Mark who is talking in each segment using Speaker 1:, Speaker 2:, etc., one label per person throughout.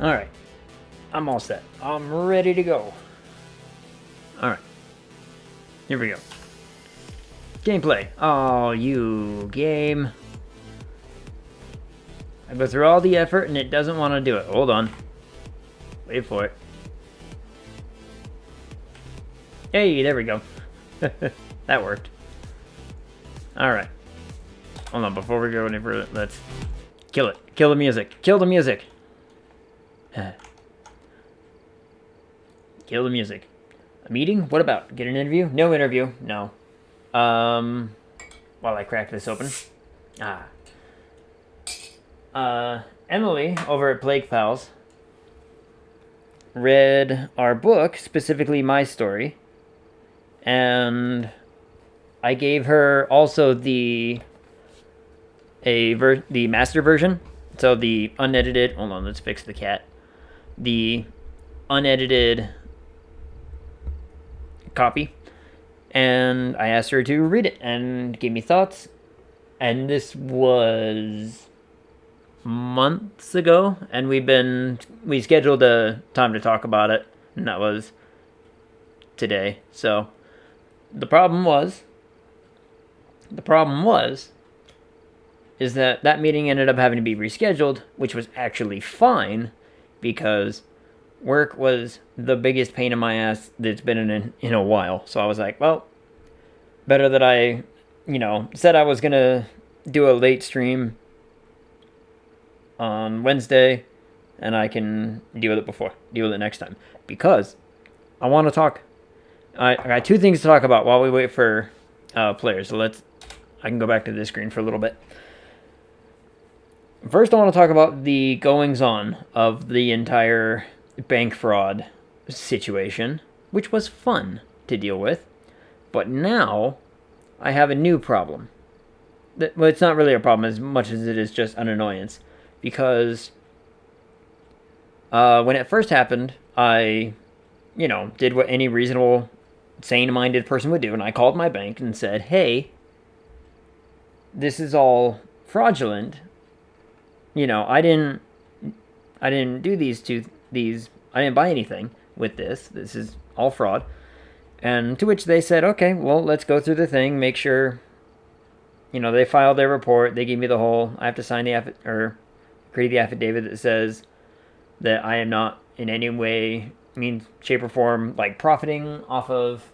Speaker 1: Alright. I'm all set. I'm ready to go. Alright. Here we go. Gameplay. Oh, you game. I go through all the effort and it doesn't want to do it. Hold on. Wait for it. Hey, there we go. That worked. Alright. Hold on, before we go any further, let's kill it. Kill the music. Kill the music. Kill the music. A meeting? What about? Get an interview? No interview. No. While I crack this open. Emily, over at Plague Pals, read our book, specifically my story, and I gave her also the master version, so the unedited, hold on, let's fix the cat, the unedited copy, and I asked her to read it and give me thoughts, and this was months ago, and we scheduled a time to talk about it, and that was today. So the problem was is that meeting ended up having to be rescheduled, which was actually fine because work was the biggest pain in my ass that's been in a while. So I was like, well, better that I, said I was gonna do a late stream on Wednesday, and I can deal with it next time, because I want to talk. I got two things to talk about while we wait for players. So I can go back to this screen for a little bit. First, I want to talk about the goings-on of the entire bank fraud situation, which was fun to deal with. But now, I have a new problem. Well, it's not really a problem as much as it is just an annoyance. Because when it first happened, I, did what any reasonable, sane-minded person would do. And I called my bank and said, hey, this is all fraudulent. I didn't do I didn't buy anything with this. This is all fraud. And to which they said, okay, well, let's go through the thing, make sure, they filed their report. They gave me I have to sign create the affidavit that says that I am not in any way, means, shape, or form, profiting off of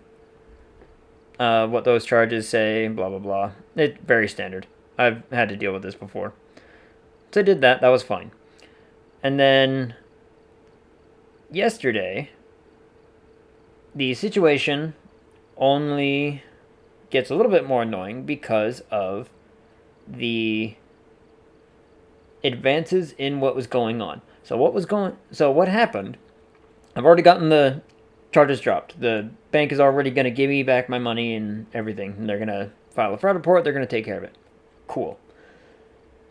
Speaker 1: what those charges say, blah, blah, blah. It's very standard. I've had to deal with this before. So I did that. That was fine. And then yesterday, the situation only gets a little bit more annoying because of the advances in what was going on. So what happened? I've already gotten the charges dropped. The bank is already going to give me back my money and everything, and they're going to file a fraud report. They're going to take care of it. Cool.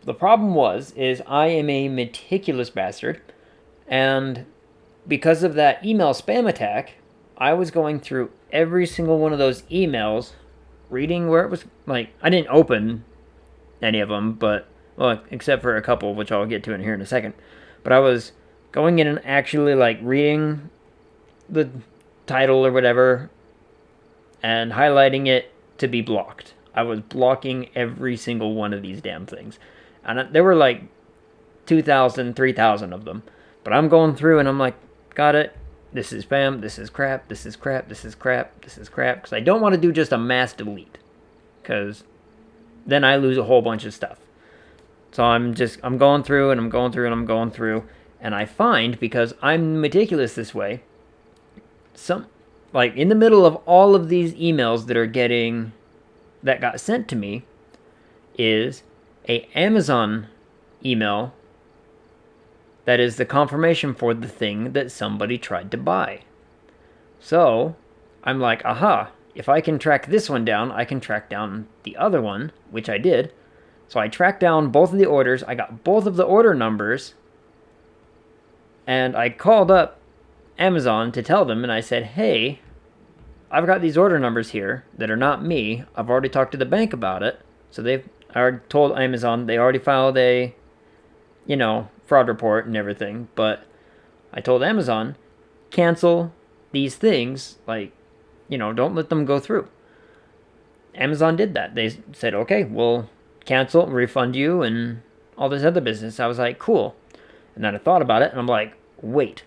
Speaker 1: The problem is I am a meticulous bastard, and because of that email spam attack, I was going through every single one of those emails, reading where it was, I didn't open any of them, except for a couple, which I'll get to in here in a second. But I was going in and actually, reading the title or whatever and highlighting it to be blocked. I was blocking every single one of these damn things. And there were 2,000, 3,000 of them. But I'm going through and I'm like, got it. This is spam. This is crap. This is crap. This is crap. This is crap. Because I don't want to do just a mass delete. Because then I lose a whole bunch of stuff. So I'm going through and I'm going through and I'm going through. And I find, because I'm meticulous this way, in the middle of all of these emails that got sent to me, is a Amazon email that is the confirmation for the thing that somebody tried to buy. So I'm like, aha, if I can track this one down, I can track down the other one, which I did. So I tracked down both of the orders. I got both of the order numbers, and I called up Amazon to tell them, and I said, hey, I've got these order numbers here that are not me. I've already talked to the bank about it. So I told Amazon they already filed a, fraud report and everything. But I told Amazon, cancel these things, like, don't let them go through. Amazon did that. They said, okay, we'll cancel, refund you, and all this other business. I was like, cool. And then I thought about it, and I'm like, wait.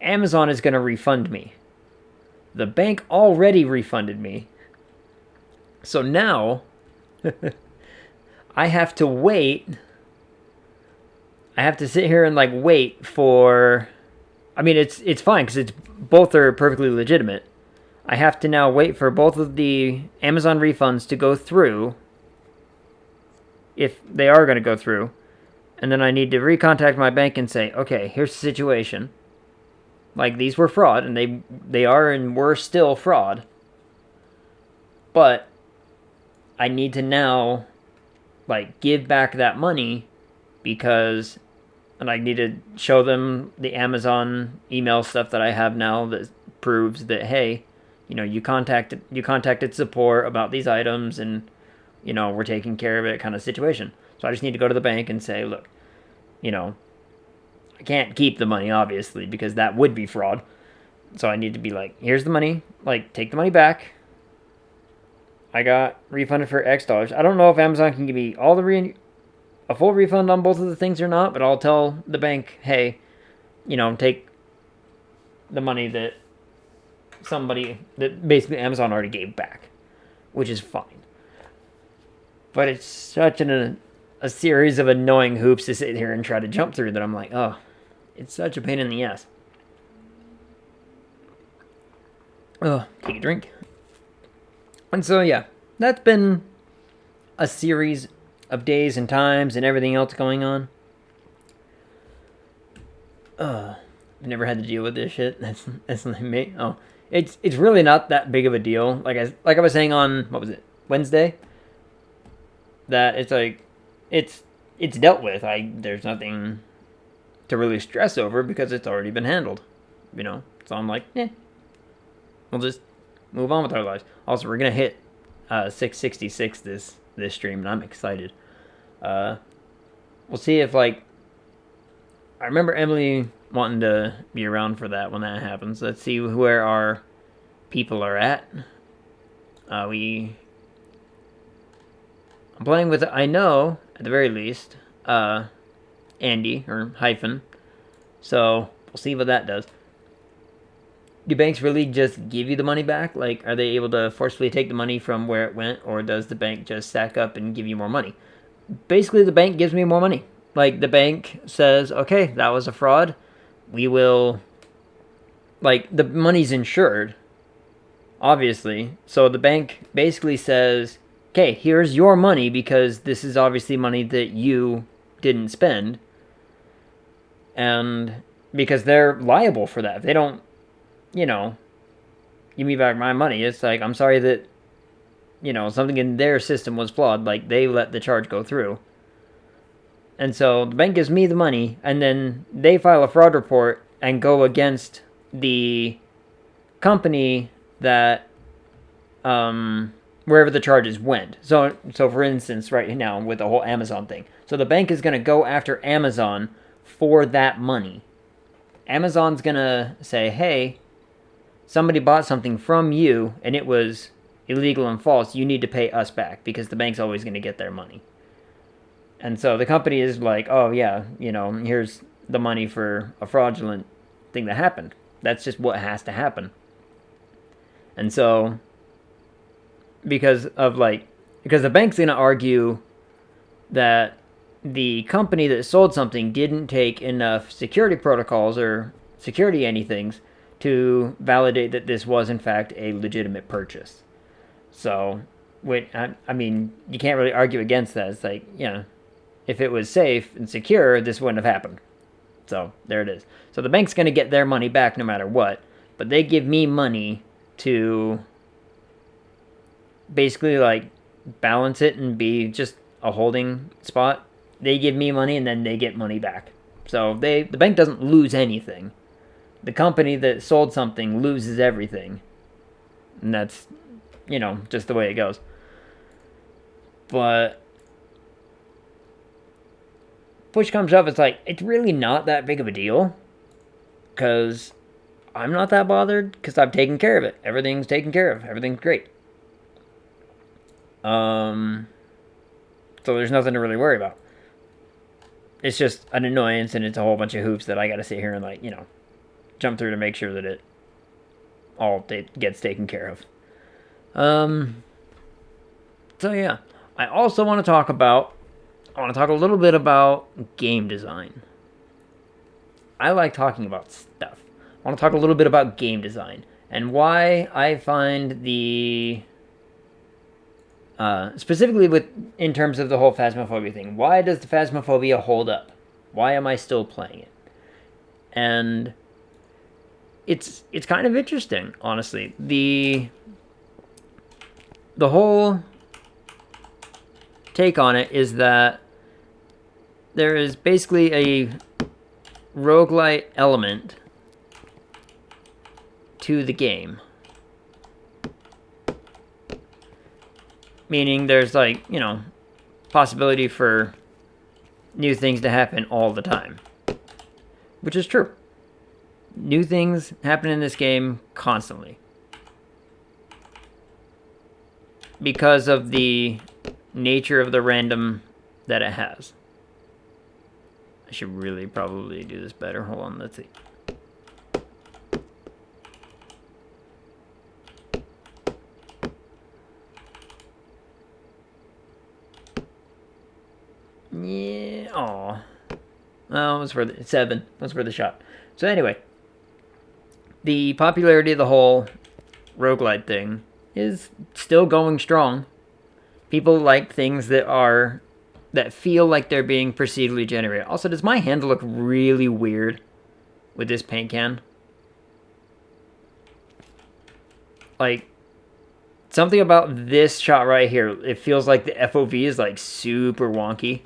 Speaker 1: Amazon is going to refund me. The bank already refunded me. So now, I have to wait. I have to sit here and, like, wait for... I mean, it's fine, because both are perfectly legitimate. I have to now wait for both of the Amazon refunds to go through, if they are going to go through. And then I need to recontact my bank and say, okay, here's the situation. Like, these were fraud, and they are and were still fraud. But I need to now, like, give back that money because... And I need to show them the Amazon email stuff that I have now that proves that, hey, you contacted support about these items, and, we're taking care of it, kind of situation. So I just need to go to the bank and say, look, I can't keep the money, obviously, because that would be fraud. So I need to be like, here's the money, like, take the money back. I got refunded for X dollars. I don't know if Amazon can give me all a full refund on both of the things or not, but I'll tell the bank, hey, take the money that basically Amazon already gave back, which is fine. But it's such a series of annoying hoops to sit here and try to jump through that I'm like, oh, it's such a pain in the ass. Oh, take a drink. And so, yeah, that's been a series of days and times and everything else going on. I've never had to deal with this shit. That's like me. Oh, it's really not that big of a deal. Like I was saying on, what was it, Wednesday? That it's like it's dealt with. There's nothing to really stress over because it's already been handled. So I'm like, we'll just move on with our lives. Also, we're gonna hit 666 this stream, and I'm excited. We'll see if, like, I remember Emily wanting to be around for that when that happens. Let's see where our people are at. I'm playing with, I know, at the very least, Andy, or Hyphen. So, we'll see what that does. Do banks really just give you the money back? Like, are they able to forcefully take the money from where it went, or does the bank just stack up and give you more money? Basically, the bank gives me more money. Like, the bank says, okay, that was a fraud. We will... Like, the money's insured, obviously. So the bank basically says, okay, here's your money because this is obviously money that you didn't spend. And because they're liable for that. If they don't, give me back my money, it's like, I'm sorry that, something in their system was flawed. Like, they let the charge go through. And so the bank gives me the money, and then they file a fraud report and go against the company that, wherever the charges went. So for instance, right now with the whole Amazon thing. So the bank is going to go after Amazon for that money. Amazon's going to say, hey, somebody bought something from you and it was illegal and false. You need to pay us back because the bank's always going to get their money. And so the company is like, oh yeah, here's the money for a fraudulent thing that happened. That's just what has to happen. And so, because the bank's going to argue that the company that sold something didn't take enough security protocols or security anythings to validate that this was in fact a legitimate purchase. So, I mean, you can't really argue against that. It's like, if it was safe and secure, this wouldn't have happened. So, there it is. So the bank's going to get their money back no matter what, but they give me money to basically, like, balance it and be just a holding spot. They give me money and then they get money back. So the bank doesn't lose anything. The company that sold something loses everything. And that's, just the way it goes. But push comes up, it's like, it's really not that big of a deal. because I'm not that bothered because I've taken care of it. Everything's taken care of. Everything's great. So there's nothing to really worry about. It's just an annoyance, and it's a whole bunch of hoops that I got to sit here and, like, jump through to make sure that it all gets taken care of. So yeah, I also want to talk a little bit about game design. I like talking about stuff. I want to talk a little bit about game design and why I find the specifically in terms of the whole Phasmophobia thing. Why does the Phasmophobia hold up? Why am I still playing it? And it's kind of interesting, honestly. The whole take on it is that there is basically a roguelite element to the game. Meaning there's, like, possibility for new things to happen all the time. Which is true. New things happen in this game constantly. Because of the nature of the random that it has. I should really probably do this better. Hold on, let's see. Yeah, aw. Oh, it was for the 7. That was for the shot. So anyway, the popularity of the whole roguelite thing is still going strong. People like things that feel like they're being procedurally generated. Also, does my hand look really weird with this paint can? Like, something about this shot right here, it feels like the FOV is, like, super wonky.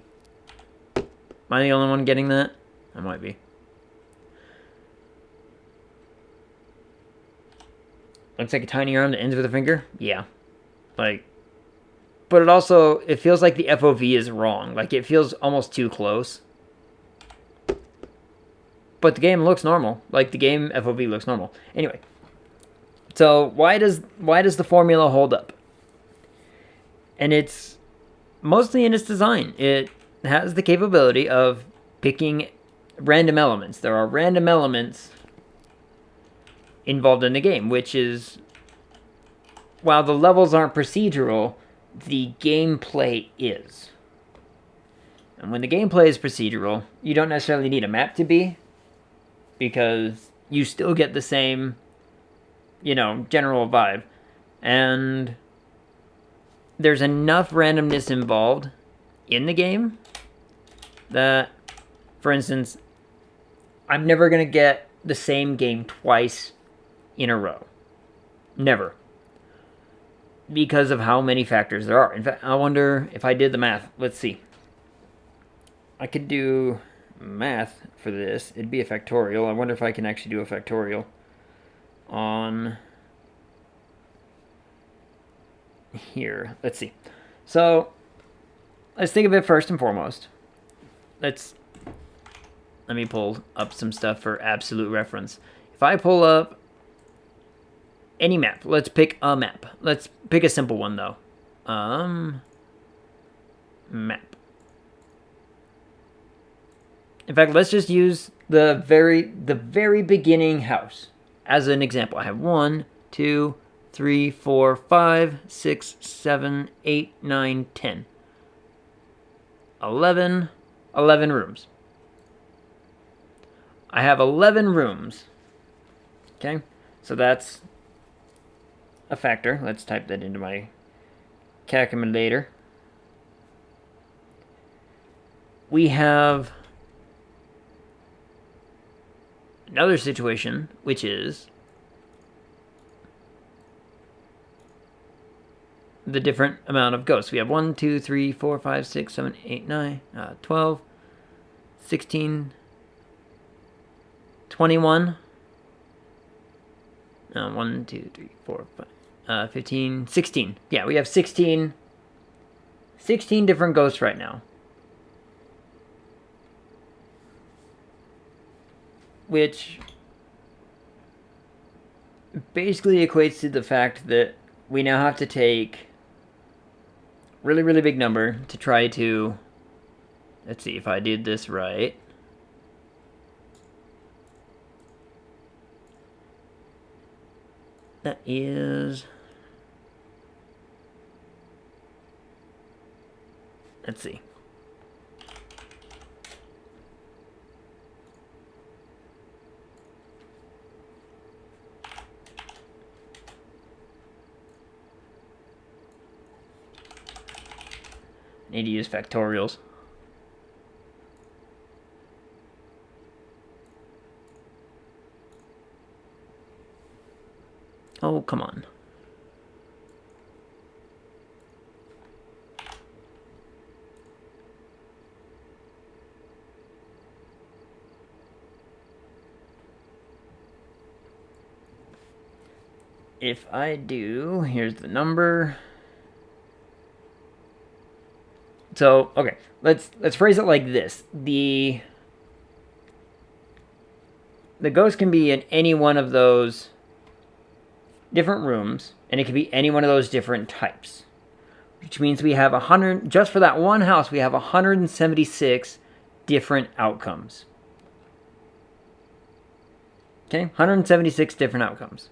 Speaker 1: Am I the only one getting that? I might be. Looks like a tiny arm that ends with a finger? Yeah. Like, but it feels like the FOV is wrong. Like, it feels almost too close. But the game looks normal. Like, the game FOV looks normal. Anyway. So, why does the formula hold up? And it's mostly in its design. It has the capability of picking random elements. There are random elements involved in the game, which is, while the levels aren't procedural, the gameplay is. And when the gameplay is procedural, you don't necessarily need a map to be, because you still get the same, general vibe. And there's enough randomness involved in the game that, for instance, I'm never going to get the same game twice in a row. Never. Because of how many factors there are. In fact, I wonder if I did the math. Let's see. I could do math for this. It'd be a factorial. I wonder if I can actually do a factorial on here. Let's see. So, let's think of it first and foremost. Let me pull up some stuff for absolute reference. If I pull up any map, let's pick a map. Let's pick a simple one, though. Map. In fact, let's just use the very beginning house as an example. I have 1, 2, 3, 4, 5, 6, 7, 8, 9, 10. 11 rooms. I have 11 rooms. Okay? So that's a factor. Let's type that into my calculator. We have another situation, which is the different amount of ghosts. We have 1, 2, 3, 4, 5, 6, 7, 8, 9, 12, 16, 21. 1, 2, 3, 4, 5, 15, 16. Yeah, we have 16 different ghosts right now. Which basically equates to the fact that we now have to take really, really big number to try to, let's see if I did this right. That is, let's see. Need to use factorials. Oh, come on. If I do, here's the number. So, okay, let's phrase it like this. The ghost can be in any one of those different rooms, and it can be any one of those different types. Which means we have 100, just for that one house, we have 176 different outcomes. Okay, 176 different outcomes.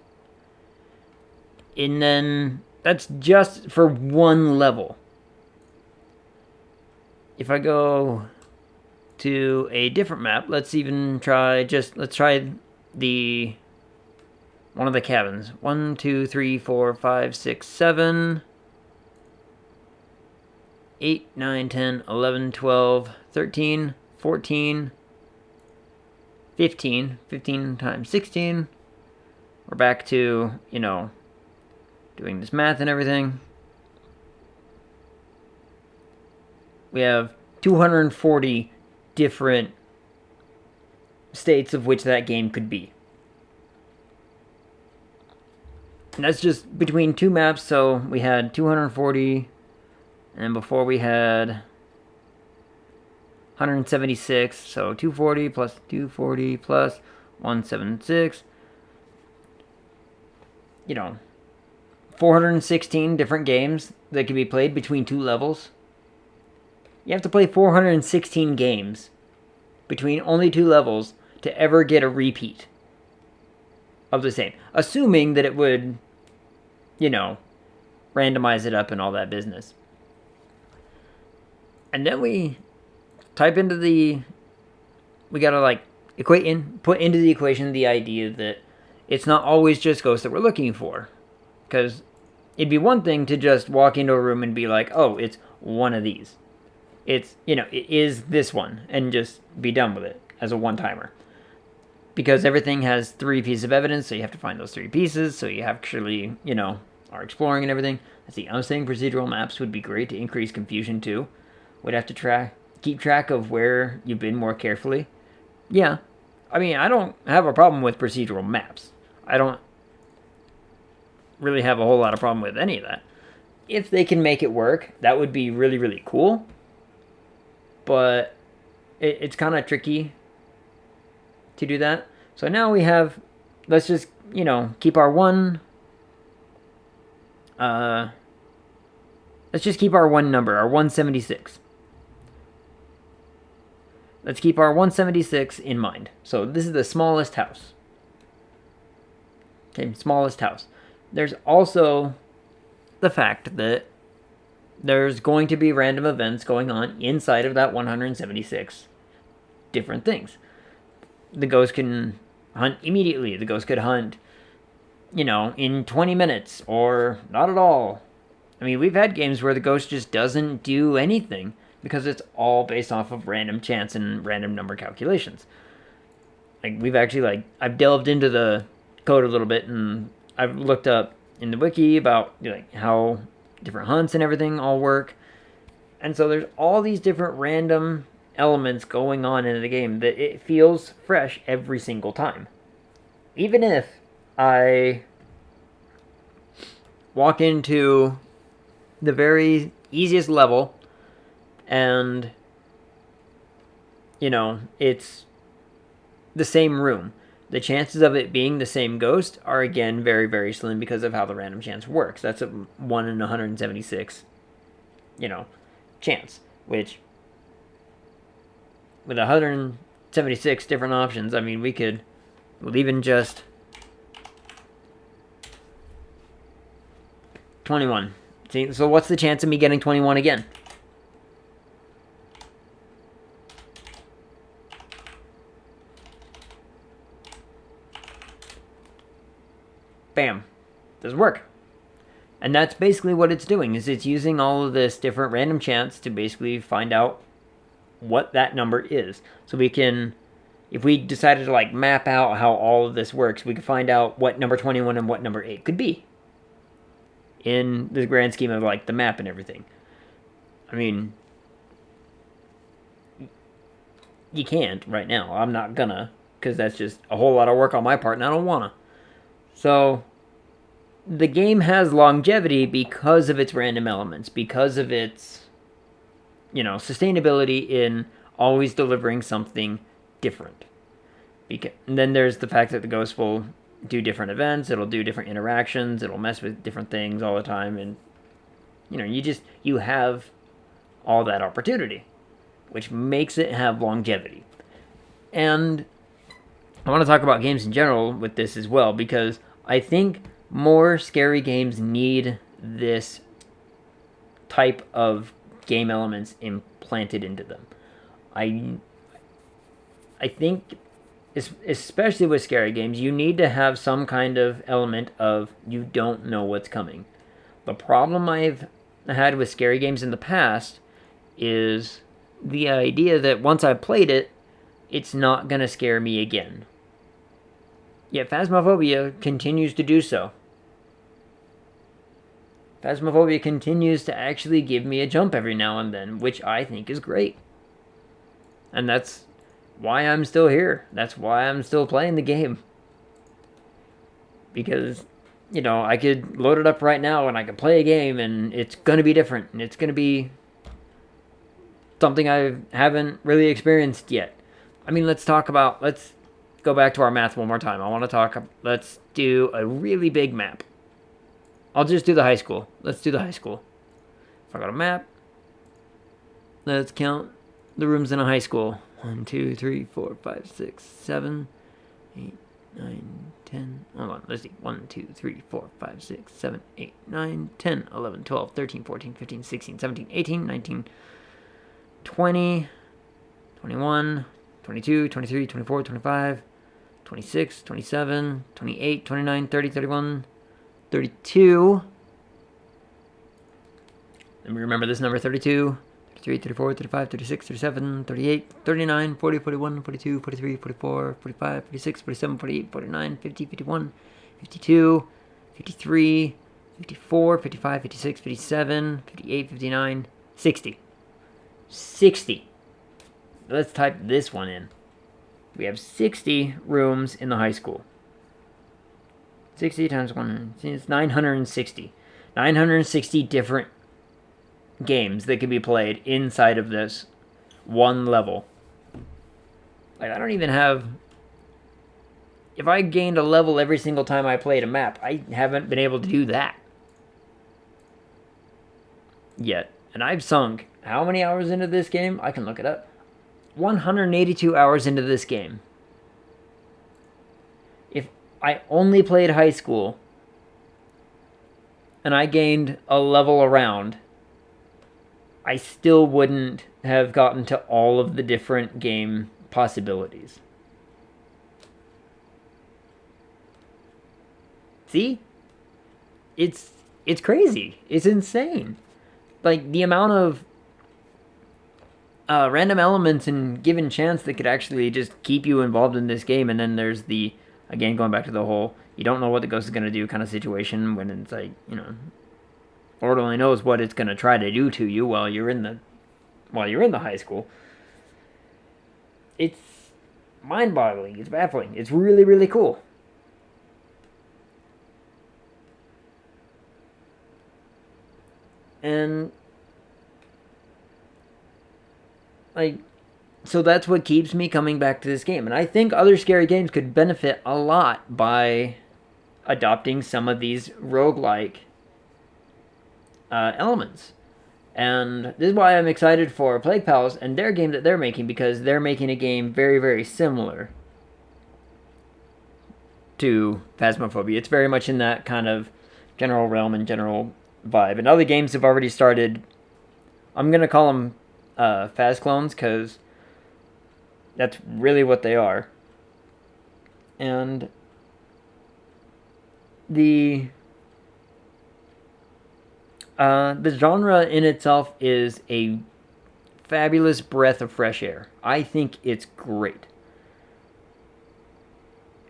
Speaker 1: And then that's just for one level. If I go to a different map, let's try the one of the cabins. 1, 2, 3, 4, 5, 6, 7, 8, 9, 10, 11, 12, 13, 14, 15. 15 times 16. We're back to, doing this math and everything. We have 240 different states of which that game could be. And that's just between two maps, so we had 240, and before we had 176, so 240 plus 240 plus 176, 416 different games that can be played between two levels. You have to play 416 games between only two levels to ever get a repeat of the same. Assuming that it would, randomize it up and all that business. And then we type into we gotta put into the equation the idea that it's not always just ghosts that we're looking for. Because it'd be one thing to just walk into a room and be like, oh, it's one of these. It is this one, and just be done with it as a one-timer. Because everything has 3 pieces of evidence, so you have to find those 3 pieces, so you actually, are exploring and everything. I see, I'm saying procedural maps would be great to increase confusion too. Would have to keep track of where you've been more carefully. Yeah. I mean, I don't have a problem with procedural maps. I don't really have a whole lot of problem with any of that. If they can make it work, that would be really, really cool. But it's kind of tricky to do that. So now we have, let's just, keep our one, let's just keep our one number, our 176. Let's keep our 176 in mind. So this is the smallest house. Okay, smallest house. There's also the fact that there's going to be random events going on inside of that 176 different things. The ghost can hunt immediately. The ghost could hunt, in 20 minutes or not at all. I mean, we've had games where the ghost just doesn't do anything because it's all based off of random chance and random number calculations. We've actually, I've delved into the code a little bit, and I've looked up in the wiki about, how different hunts and everything all work. And so there's all these different random elements going on in the game that it feels fresh every single time. Even if I walk into the very easiest level and, it's the same room. The chances of it being the same ghost are again very, very slim because of how the random chance works. That's a 1 in 176, chance. Which, with 176 different options, I mean, we could, with even just 21. See, so what's the chance of me getting 21 again? Bam. Doesn't work. And that's basically what it's doing, is it's using all of this different random chance to basically find out what that number is. So we can, if we decided to like map out how all of this works, we could find out what number 21 and what number 8 could be in the grand scheme of like the map and everything. I mean, you can't right now. I'm not gonna, because that's just a whole lot of work on my part and I don't wanna. So the game has longevity because of its random elements, because of its, sustainability in always delivering something different. And then there's the fact that the ghost will do different events, it'll do different interactions, it'll mess with different things all the time, and you have all that opportunity, which makes it have longevity. And I want to talk about games in general with this as well, because I think more scary games need this type of game elements implanted into them. I think, especially with scary games, you need to have some kind of element of you don't know what's coming. The problem I've had with scary games in the past is the idea that once I've played it, it's not going to scare me again. Yet Phasmophobia continues to do so. Phasmophobia continues to actually give me a jump every now and then, which I think is great. And that's why I'm still here. That's why I'm still playing the game. Because, I could load it up right now and I could play a game and it's going to be different. And it's going to be something I haven't really experienced yet. I mean, let's go back to our math one more time. Let's do a really big map. I'll just do the high school. Let's do the high school. If I got a map, let's count the rooms in a high school. 1, 2, 3, 4, 5, 6, 7, 8, 9, 10. Hold on, let's see. 1, 2, 3, 4, 5, 6, 7, 8, 9, 10, 11, 12, 13, 14, 15, 16, 17, 18, 19, 20, 21, 22, 23, 24, 25, 26, 27, 28, 29, 30, 31, 32. Let me remember this number: 32, 33, 34, 35, 36, 37, 38, 39, 40, 41, 42, 43, 44, 45, 46, 47, 48, 49, 50, 51, 52, 53, 54, 55, 56, 57, 58, 59, 60. 60. Let's type this one in. We have 60 rooms in the high school. 60 times 1, it's 960. 960 different games that can be played inside of this one level. Like, I don't even have... If I gained a level every single time I played a map, I haven't been able to do that yet. And I've sunk how many hours into this game? I can look it up. 182 hours into this game. If I only played high school and I gained a level around, I still wouldn't have gotten to all of the different game possibilities. See? It's crazy. It's insane. Like, the amount of random elements and given chance that could actually just keep you involved in this game. And then there's the, again, going back to the whole, you don't know what the ghost is going to do kind of situation, when it's like, Lord only knows what it's going to try to do to you while you're in the high school. It's mind-boggling. It's baffling. It's really, really cool. And, like, So that's what keeps me coming back to this game. And I think other scary games could benefit a lot by adopting some of these roguelike elements. And this is why I'm excited for Plague Palace and their game that they're making, because they're making a game very, very similar to Phasmophobia. It's very much in that kind of general realm and general vibe. And other games have already started. I'm going to call them Phas clones, because that's really what they are. And the genre in itself is a fabulous breath of fresh air. I think it's great.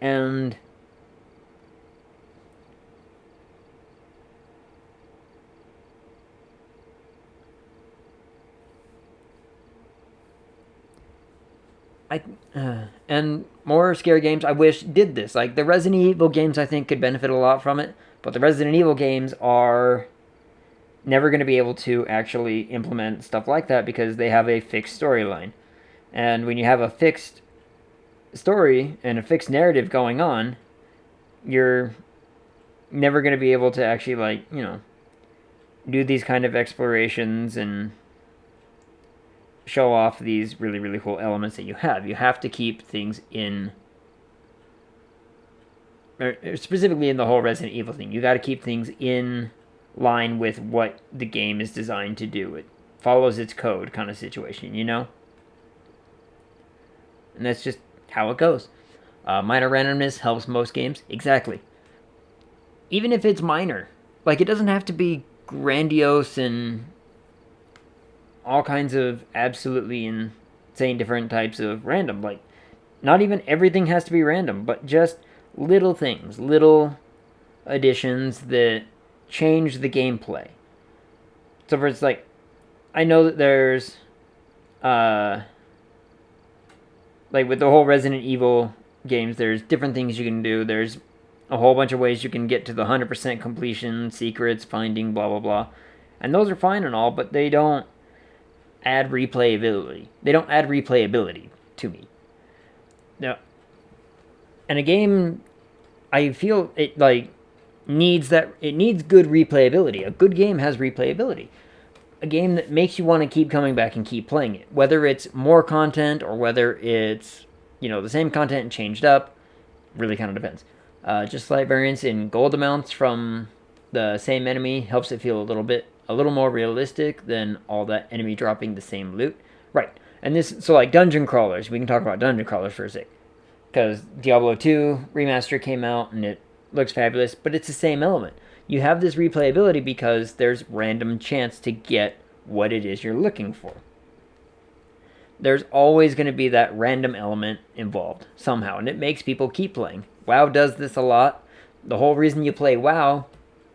Speaker 1: And and more scary games I wish did this. Like the Resident Evil games I think could benefit a lot from it, but the Resident Evil games are never going to be able to actually implement stuff like that because they have a fixed storyline. And when you have a fixed story and a fixed narrative going on, you're never going to be able to actually, like, you know, do these kind of explorations and show off these really, really cool elements that you have. You have to keep things in, specifically in the whole Resident Evil thing, you got to keep things in line with what the game is designed to do. It follows its code kind of situation, you know? And that's just how it goes. Minor randomness helps most games. Exactly. Even if it's minor. Like, it doesn't have to be grandiose and all kinds of absolutely insane different types of random. Like, not even everything has to be random, but just little things, little additions that change the gameplay. So for it's like, I know that there's like with the whole Resident Evil games, there's different things you can do. There's a whole bunch of ways you can get to the 100% completion, secrets, finding, blah blah blah. And those are fine and all, but they don't add replayability. They don't add replayability to me. Now, and a game, I feel it like needs that. It needs good replayability. A good game has replayability. A game that makes you want to keep coming back and keep playing it, whether it's more content or whether it's, you know, the same content and changed up, really kind of depends. Just slight variance in gold amounts from the same enemy helps it feel a little more realistic than all that enemy dropping the same loot. Right. And this, so like dungeon crawlers, we can talk about dungeon crawlers for a sec. Because Diablo 2 remaster came out and it looks fabulous, but it's the same element. You have this replayability because there's random chance to get what it is you're looking for. There's always going to be that random element involved somehow, and it makes people keep playing. WoW does this a lot. The whole reason you play WoW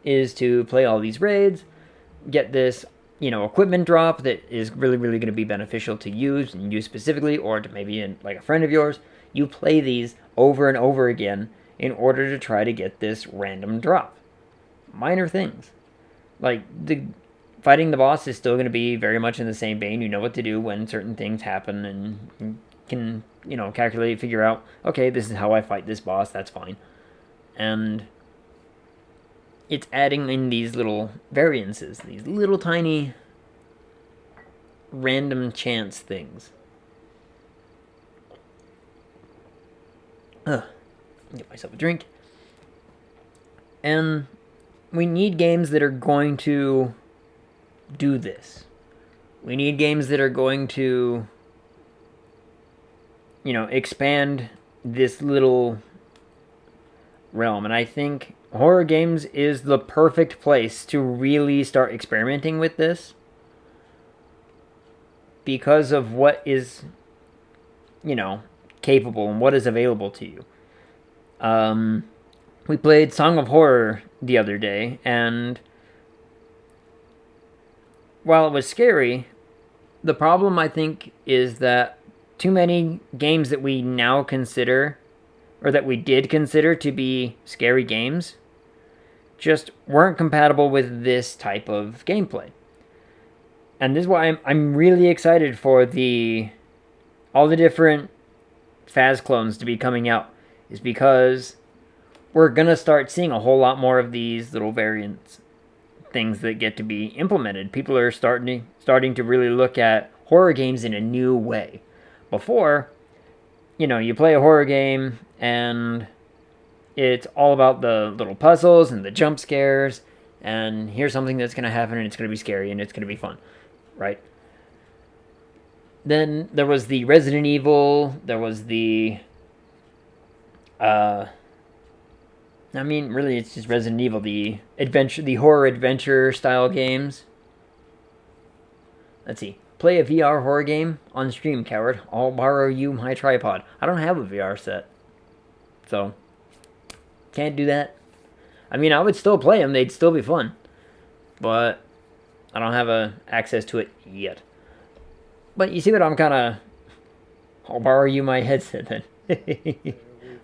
Speaker 1: is to play all these raids, get this, you know, equipment drop that is really, really going to be beneficial to use and use specifically, or to maybe like a friend of yours. You play these over and over again in order to try to get this random drop. Minor things. Like, fighting the boss is still going to be very much in the same vein. You know what to do when certain things happen, and you can, you know, calculate, figure out, okay, this is how I fight this boss, that's fine. And it's adding in these little variances, these little tiny random chance things. Get myself a drink. And we need games that are going to do this. We need games that are going to, you know, expand this little realm. And I think horror games is the perfect place to really start experimenting with this, because of what is, you know, capable and what is available to you. We played Song of Horror the other day, and while it was scary, the problem, I think, is that too many games that we now consider, or that we did consider to be scary games, just weren't compatible with this type of gameplay. And this is why I'm really excited for the all the different Phas clones to be coming out is because we're going to start seeing a whole lot more of these little variants, things that get to be implemented. People are starting to really look at horror games in a new way. Before, you play a horror game and it's all about the little puzzles and the jump scares, and here's something that's going to happen and it's going to be scary and it's going to be fun, right? Then there was the Resident Evil, there was the really it's just Resident Evil, the horror adventure style games. Let's see. Play a VR horror game on stream, coward. I'll borrow you my tripod. I don't have a VR set, so can't do that. I would still play them. They'd still be fun, but I don't have access to it yet. But you see what I'm kind of... I'll borrow you my headset then.
Speaker 2: There we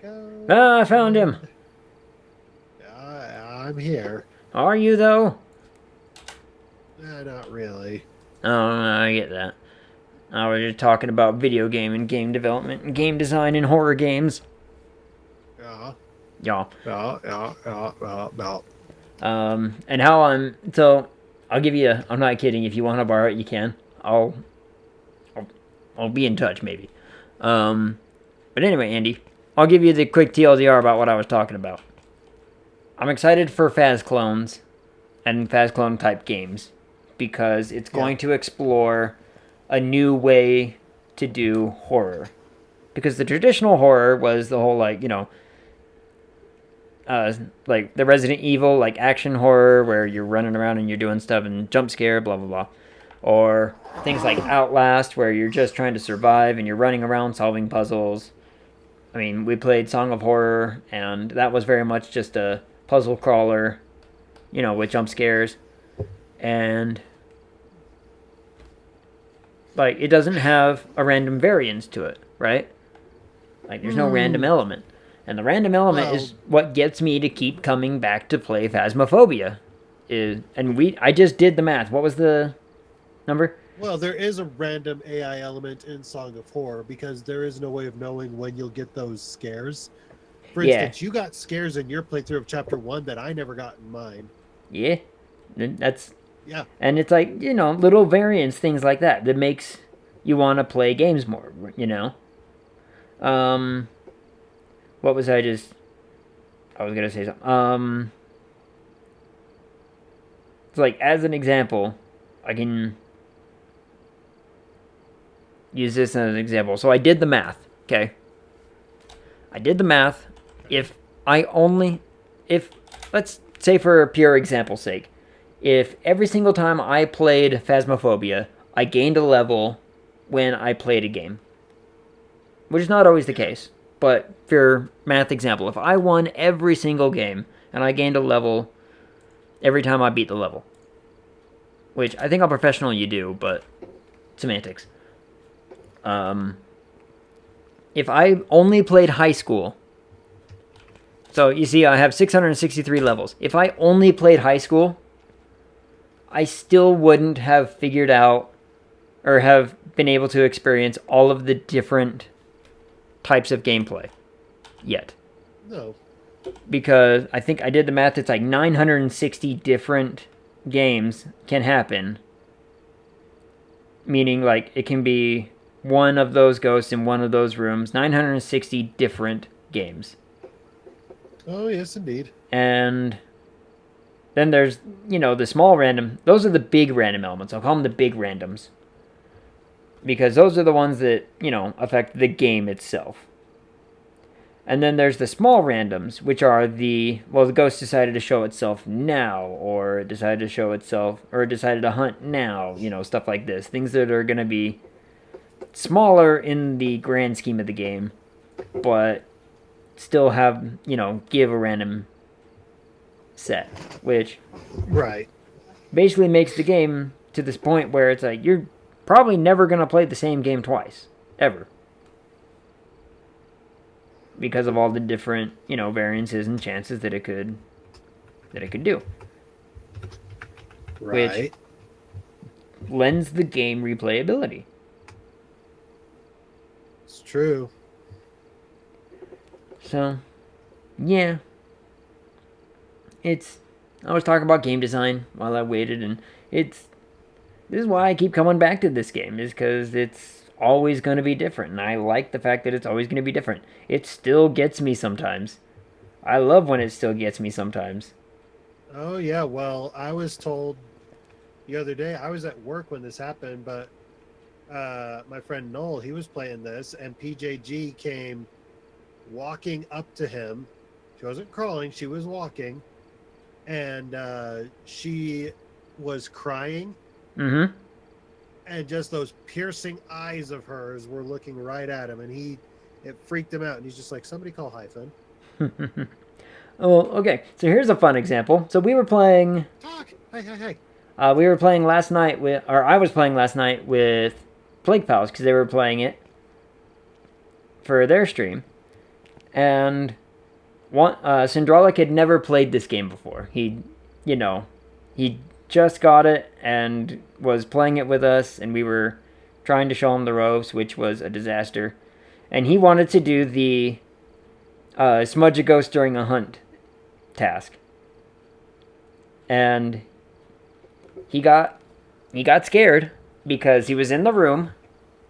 Speaker 2: go.
Speaker 1: Ah, I found him.
Speaker 2: I'm here.
Speaker 1: Are you, though?
Speaker 2: Not really.
Speaker 1: Oh, I get that. I was just talking about video game and game development and game design in horror games.
Speaker 2: Yeah.
Speaker 1: Yeah.
Speaker 2: Yeah.
Speaker 1: And how so I'll give you I'm not kidding. If you want to borrow it, you can. I'll be in touch maybe. But anyway, Andy, I'll give you the quick TLDR about what I was talking about. I'm excited for Phas clones and Phas clone type games because it's going to explore a new way to do horror. Because the traditional horror was the whole like the Resident Evil like action horror where you're running around and you're doing stuff and jump scare, blah blah blah. Or things like Outlast where you're just trying to survive and you're running around solving puzzles. We played Song of Horror and that was very much just a puzzle crawler, with jump scares. And it doesn't have a random variance to it, right? There's no random element. And the random element is what gets me to keep coming back to play Phasmophobia. I just did the math. What was the number?
Speaker 2: Well, there is a random AI element in Song of Horror because there is no way of knowing when you'll get those scares. For instance, you got scares in your playthrough of Chapter 1 that I never got in mine.
Speaker 1: Yeah. That's...
Speaker 2: Yeah.
Speaker 1: And it's little variants, things like that makes you want to play games more, What was I was going to say something. It's as an example, I can use this as an example. So I did the math, okay? I did the math. Let's say for pure example's sake, if every single time I played Phasmophobia, I gained a level when I played a game, which is not always the case, but for math example, if I won every single game and I gained a level every time I beat the level, which I think on professional you do, but semantics. If I only played high school, so you see I have 663 levels. If I only played high school, I still wouldn't have figured out or have been able to experience all of the different types of gameplay yet.
Speaker 2: No.
Speaker 1: Because I think I did the math, it's 960 different games can happen. Meaning it can be one of those ghosts in one of those rooms. 960 different games.
Speaker 2: Oh, yes, indeed.
Speaker 1: And then there's, the small random. Those are the big random elements. I'll call them the big randoms. Because those are the ones that, affect the game itself. And then there's the small randoms, which are the ghost decided to show itself now, or it decided to show itself, or it decided to hunt now, stuff like this. Things that are going to be smaller in the grand scheme of the game, but still have, give a random set, which basically makes the game to this point where it's you're probably never going to play the same game twice, ever. Because of all the different, variances and chances that it could do.
Speaker 2: Right.
Speaker 1: Which lends the game replayability.
Speaker 2: True.
Speaker 1: So, yeah. I was talking about game design while I waited, and this is why I keep coming back to this game, is because it's always going to be different, and I like the fact that it's always going to be different. It still gets me sometimes. I love when it still gets me sometimes.
Speaker 2: Oh yeah. Well, I was told the other day. I was at work when this happened, but my friend Noel, he was playing this, and PJG came walking up to him. She wasn't crawling; she was walking, and she was crying,
Speaker 1: Mm-hmm.
Speaker 2: and just those piercing eyes of hers were looking right at him, and it freaked him out, and he's just like, "Somebody call Hyphen."
Speaker 1: Oh, okay. So here's a fun example. So we were playing.
Speaker 2: Talk. Hey, hey, hey.
Speaker 1: We were playing last night with, or I was playing last night with Plague Pals because they were playing it for their stream, and Syndraulic had never played this game before. He just got it and was playing it with us, and we were trying to show him the ropes, which was a disaster. And he wanted to do the smudge a ghost during a hunt task, and he got scared because he was in the room,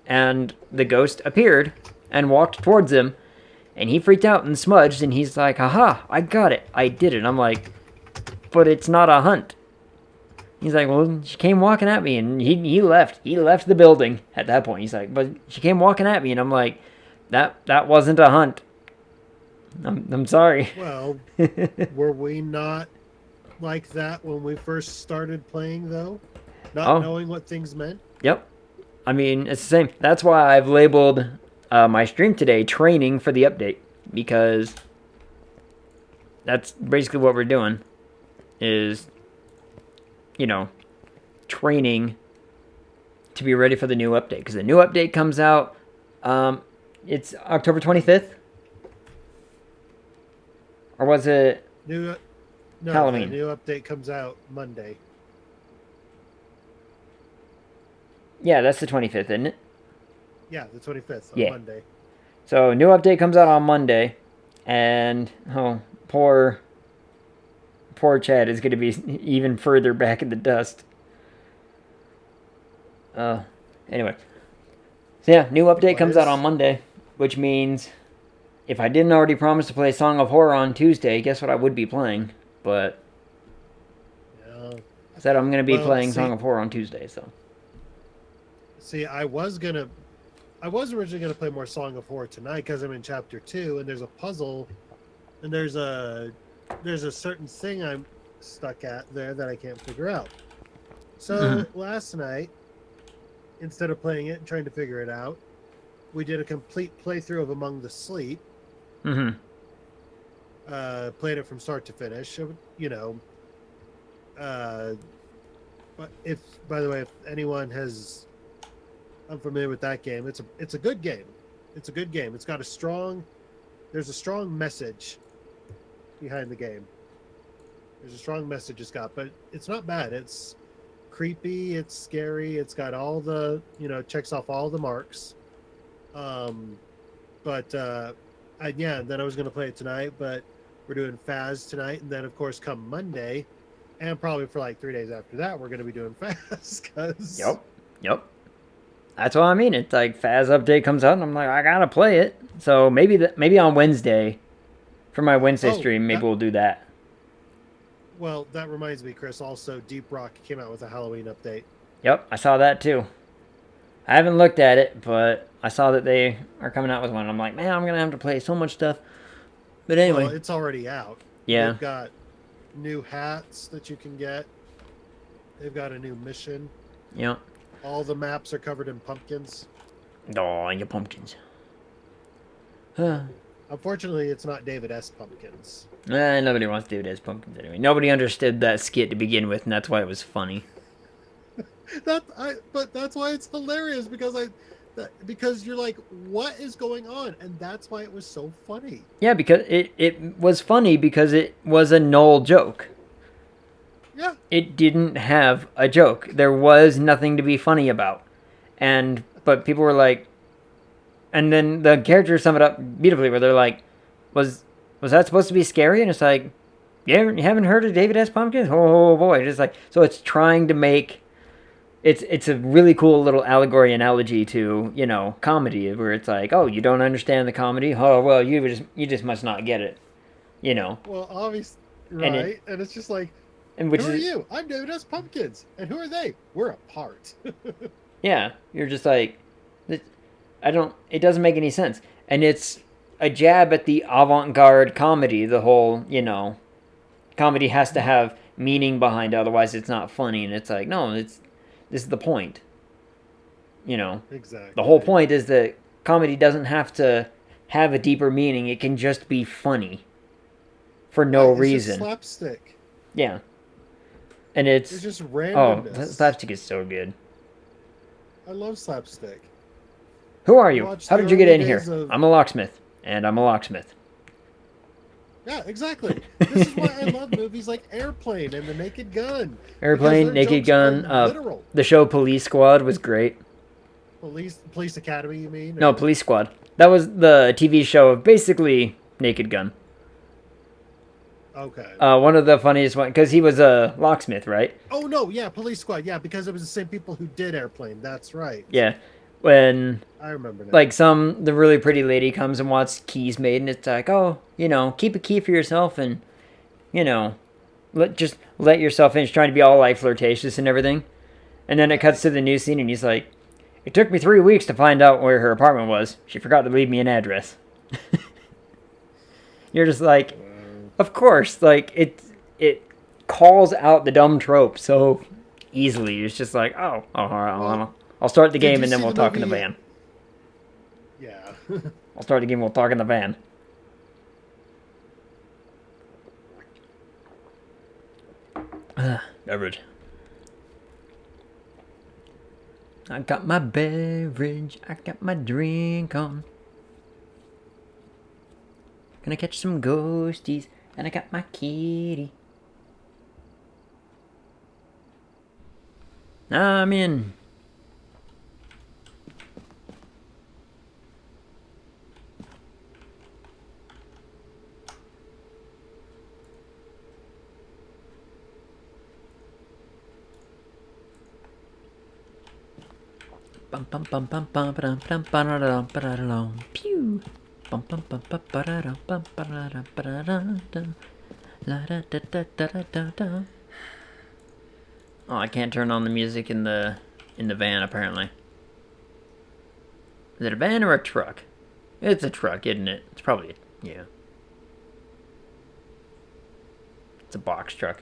Speaker 1: and the ghost appeared and walked towards him, and he freaked out and smudged, and he's like, haha, I got it, I did it. I'm like, but it's not a hunt. He's like, well, she came walking at me, and he left the building at that point. He's like, but she came walking at me, and I'm like, that wasn't a hunt. I'm sorry.
Speaker 2: Well, were we not like that when we first started playing, though? Not knowing what things meant?
Speaker 1: Yep. I mean, it's the same. That's why I've labeled my stream today training for the update, because that's basically what we're doing is, training to be ready for the new update, because the new update comes out, it's October 25th? Or was it
Speaker 2: No,
Speaker 1: Halloween?
Speaker 2: The new update comes out Monday.
Speaker 1: Yeah, that's the 25th, isn't it?
Speaker 2: Yeah, the 25th on Monday.
Speaker 1: So, new update comes out on Monday, and poor Chad is going to be even further back in the dust. Anyway. So yeah, new update comes out on Monday, which means if I didn't already promise to play Song of Horror on Tuesday, guess what I would be playing? But I said I'm going to be playing Song of Horror on Tuesday, so.
Speaker 2: See, I was originally going to play more Song of Horror tonight because I'm in chapter 2, and there's a puzzle, and there's a certain thing I'm stuck at there that I can't figure out. So last night, instead of playing it and trying to figure it out, we did a complete playthrough of Among the Sleep.
Speaker 1: Mm-hmm.
Speaker 2: Played it from start to finish. But by the way, if anyone has unfamiliar with that game, it's a good game. It's a good game. It's got there's a strong message behind the game. There's a strong message it's got, but it's not bad. It's creepy, it's scary, it's got all the, checks off all the marks. Then I was going to play it tonight, but we're doing Phas tonight, and then of course come Monday, and probably for like 3 days after that, we're going to be doing Phas.
Speaker 1: Yep. That's what I mean. It's like Phas update comes out, and I'm like, I gotta play it. So maybe on Wednesday, for my Wednesday stream, maybe we'll do that.
Speaker 2: Well, that reminds me, Chris. Also, Deep Rock came out with a Halloween update.
Speaker 1: Yep, I saw that too. I haven't looked at it, but I saw that they are coming out with one. I'm like, man, I'm gonna have to play so much stuff. But anyway,
Speaker 2: well, it's already out.
Speaker 1: Yeah,
Speaker 2: they've got new hats that you can get. They've got a new mission.
Speaker 1: Yep.
Speaker 2: All the maps are covered in pumpkins.
Speaker 1: Oh, your pumpkins.
Speaker 2: Unfortunately, it's not David S. pumpkins.
Speaker 1: Nobody wants David S. pumpkins anyway. Nobody understood that skit to begin with, and that's why it was funny.
Speaker 2: But that's why it's hilarious, because you're like, what is going on? And that's why it was so funny.
Speaker 1: Yeah, because it was funny because it was a null joke.
Speaker 2: Yeah.
Speaker 1: It didn't have a joke. There was nothing to be funny about. But people were like, And then the characters sum it up beautifully, where they're like, "Was was that supposed to be scary?" And it's like, "Yeah, you haven't heard of David S. Pumpkins? Oh boy!" Just like so, it's trying to make it's a really cool little allegory analogy to comedy, where it's like, "Oh, you don't understand the comedy? Oh well, you just must not get it," you know.
Speaker 2: Well, obviously,
Speaker 1: And it
Speaker 2: right? And it's just like,
Speaker 1: and which
Speaker 2: who are
Speaker 1: is
Speaker 2: you? I'm David S. Pumpkins, and who are they? We're apart.
Speaker 1: yeah, you're just like, I don't. It doesn't make any sense, and it's a jab at the avant-garde comedy. The whole comedy has to have meaning behind it, otherwise it's not funny. And it's like, no, this is the point. The whole
Speaker 2: Exactly.
Speaker 1: point is that comedy doesn't have to have a deeper meaning. It can just be funny for no
Speaker 2: Right? It's just
Speaker 1: reason.
Speaker 2: slapstick.
Speaker 1: Yeah, and
Speaker 2: It's
Speaker 1: it's
Speaker 2: just
Speaker 1: oh,
Speaker 2: randomness.
Speaker 1: slapstick is so good.
Speaker 2: I love slapstick.
Speaker 1: Who are
Speaker 2: You
Speaker 1: you?
Speaker 2: watch
Speaker 1: How
Speaker 2: the
Speaker 1: did you get
Speaker 2: early
Speaker 1: in
Speaker 2: days
Speaker 1: here?
Speaker 2: of
Speaker 1: I'm a locksmith, and I'm a locksmith.
Speaker 2: yeah, exactly. This is why I love movies like Airplane and The Naked Gun because
Speaker 1: Airplane,
Speaker 2: their
Speaker 1: Naked
Speaker 2: jokes are
Speaker 1: Gun.
Speaker 2: literal.
Speaker 1: The show Police Squad was great.
Speaker 2: Police Academy, you mean?
Speaker 1: No,
Speaker 2: Or
Speaker 1: Police Squad. That was the TV show of basically Naked Gun.
Speaker 2: okay.
Speaker 1: One of the funniest one because he was a locksmith, right?
Speaker 2: Oh no, yeah, Police Squad. Yeah, because it was the same people who did Airplane. That's right.
Speaker 1: Yeah, when
Speaker 2: I remember now.
Speaker 1: like the really pretty lady comes and wants keys made, and it's like, oh, keep a key for yourself, and you know, let yourself in. She's trying to be all like flirtatious and everything, and then it cuts
Speaker 2: Right.
Speaker 1: to the new scene, and he's like, it took me 3 weeks to find out where her apartment was. She forgot to leave me an address. You're just like, of course, like it calls out the dumb trope so easily. It's just like, oh, all right,
Speaker 2: Well,
Speaker 1: I'll start the
Speaker 2: did
Speaker 1: game
Speaker 2: you
Speaker 1: and then
Speaker 2: see
Speaker 1: we'll
Speaker 2: the
Speaker 1: talk in the
Speaker 2: movie?
Speaker 1: van.
Speaker 2: Yeah.
Speaker 1: I'll start the game. We'll talk in the van. Beverage. I got my beverage. I got my drink on. Gonna catch some ghosties, and I got my kitty. I'm in. Bum bum bum bum bum ba dum bum ba da dum ba da dum. Pew. Bum bum bum bum ba da dum bum ba da dum ba da dum dum. La da da da da da da da. Oh, I can't turn on the music in the van apparently. Is it a van or a truck? It's a truck, isn't it? It's probably yeah. It's a box truck.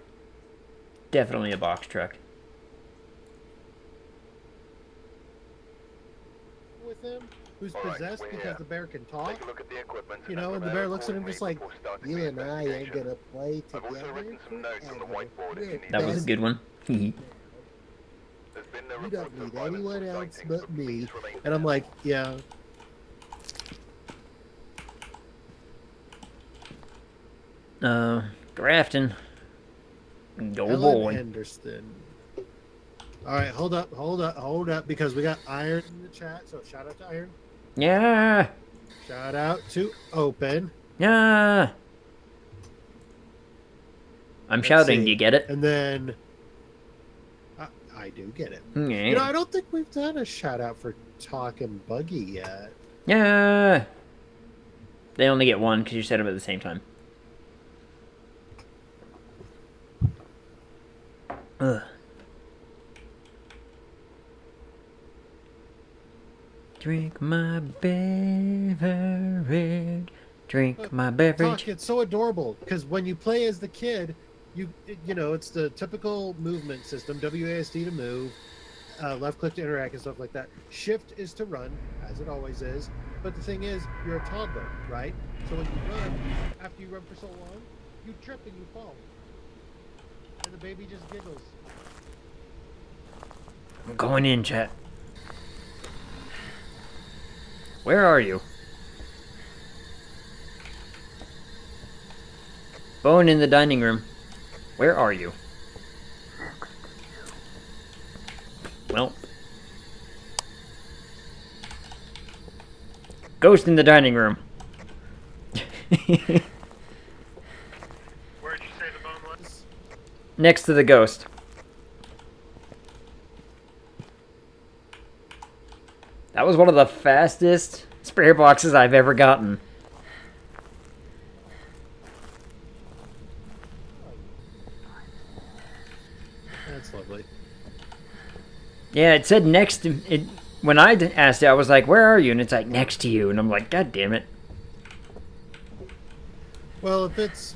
Speaker 1: Definitely a box truck.
Speaker 2: With him, who's possessed because the bear can talk. And the bear looks at him just like, you and I ain't gonna play together forever.
Speaker 1: That was a good one.
Speaker 2: You don't need anyone else but me. And I'm like, yeah.
Speaker 1: Grafton. Go
Speaker 2: Ellen
Speaker 1: boy.
Speaker 2: Henderson. All right, hold up, because we got Iron in the chat. So shout out to Iron.
Speaker 1: Yeah.
Speaker 2: Shout out to Open.
Speaker 1: Yeah. I'm
Speaker 2: Let's
Speaker 1: shouting.
Speaker 2: see.
Speaker 1: Do you get it?
Speaker 2: And then I do get it.
Speaker 1: Yeah.
Speaker 2: I don't think we've done a shout out for Talking Buggy yet.
Speaker 1: Yeah. They only get one because you said them at the same time. Ugh. Drink my beverage. Drink my beverage.
Speaker 2: Talk, it's so adorable because when you play as the kid, it's the typical movement system: WASD to move, left click to interact, and stuff like that. Shift is to run, as it always is. But the thing is, you're a toddler, right? So when you run, after you run for so long, you trip and you fall, and the baby just giggles.
Speaker 1: I'm going in, chat. Where are you? Bone in the dining room. Where are you? Well. Ghost in the dining room.
Speaker 2: Where'd you say the bone was?
Speaker 1: Next to the ghost. That was one of the fastest spirit boxes I've ever gotten.
Speaker 2: That's lovely.
Speaker 1: Yeah, it said next to it. When I asked it, I was like, "Where are you?" And it's like, "Next to you." And I'm like, "God damn it!"
Speaker 2: Well, if it's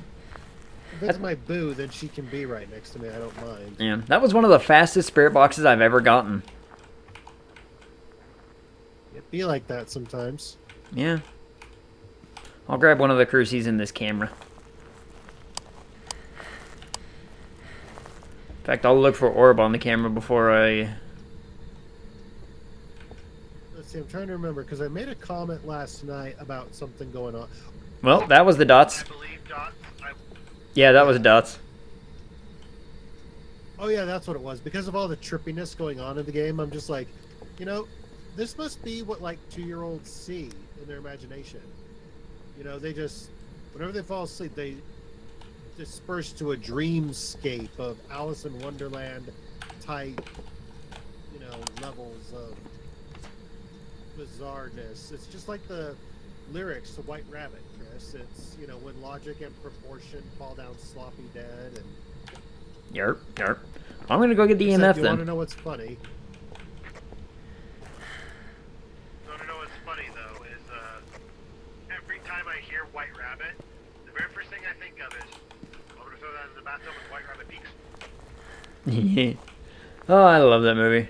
Speaker 2: my boo, then she can be right next to me. I don't mind.
Speaker 1: Yeah, that was one of the fastest spirit boxes I've ever gotten.
Speaker 2: It be like that sometimes.
Speaker 1: Yeah. I'll grab one of the crucies in this camera. In fact, I'll look for orb on the camera before I...
Speaker 2: Let's see, I'm trying to remember, because I made a comment last night about something going on.
Speaker 1: Well, that was the dots.
Speaker 2: I believe dots.
Speaker 1: Yeah, that was dots.
Speaker 2: Oh yeah, that's what it was. Because of all the trippiness going on in the game, I'm just like, you know, this must be what like 2-year-olds see in their imagination. You know, they just, whenever they fall asleep, they disperse to a dreamscape of Alice in Wonderland type, you know, levels of bizarreness. It's just like the lyrics to White Rabbit, Chris. It's, you know, when logic and proportion fall down sloppy dead. And
Speaker 1: Yerp, yerp. I'm gonna go get the
Speaker 2: except
Speaker 1: EMF
Speaker 2: you
Speaker 1: then.
Speaker 2: want to know what's funny? Funny though is every time I hear White Rabbit, the very first thing I think of is I'm gonna throw that in the bathtub with White Rabbit peaks.
Speaker 1: Oh, I love that movie.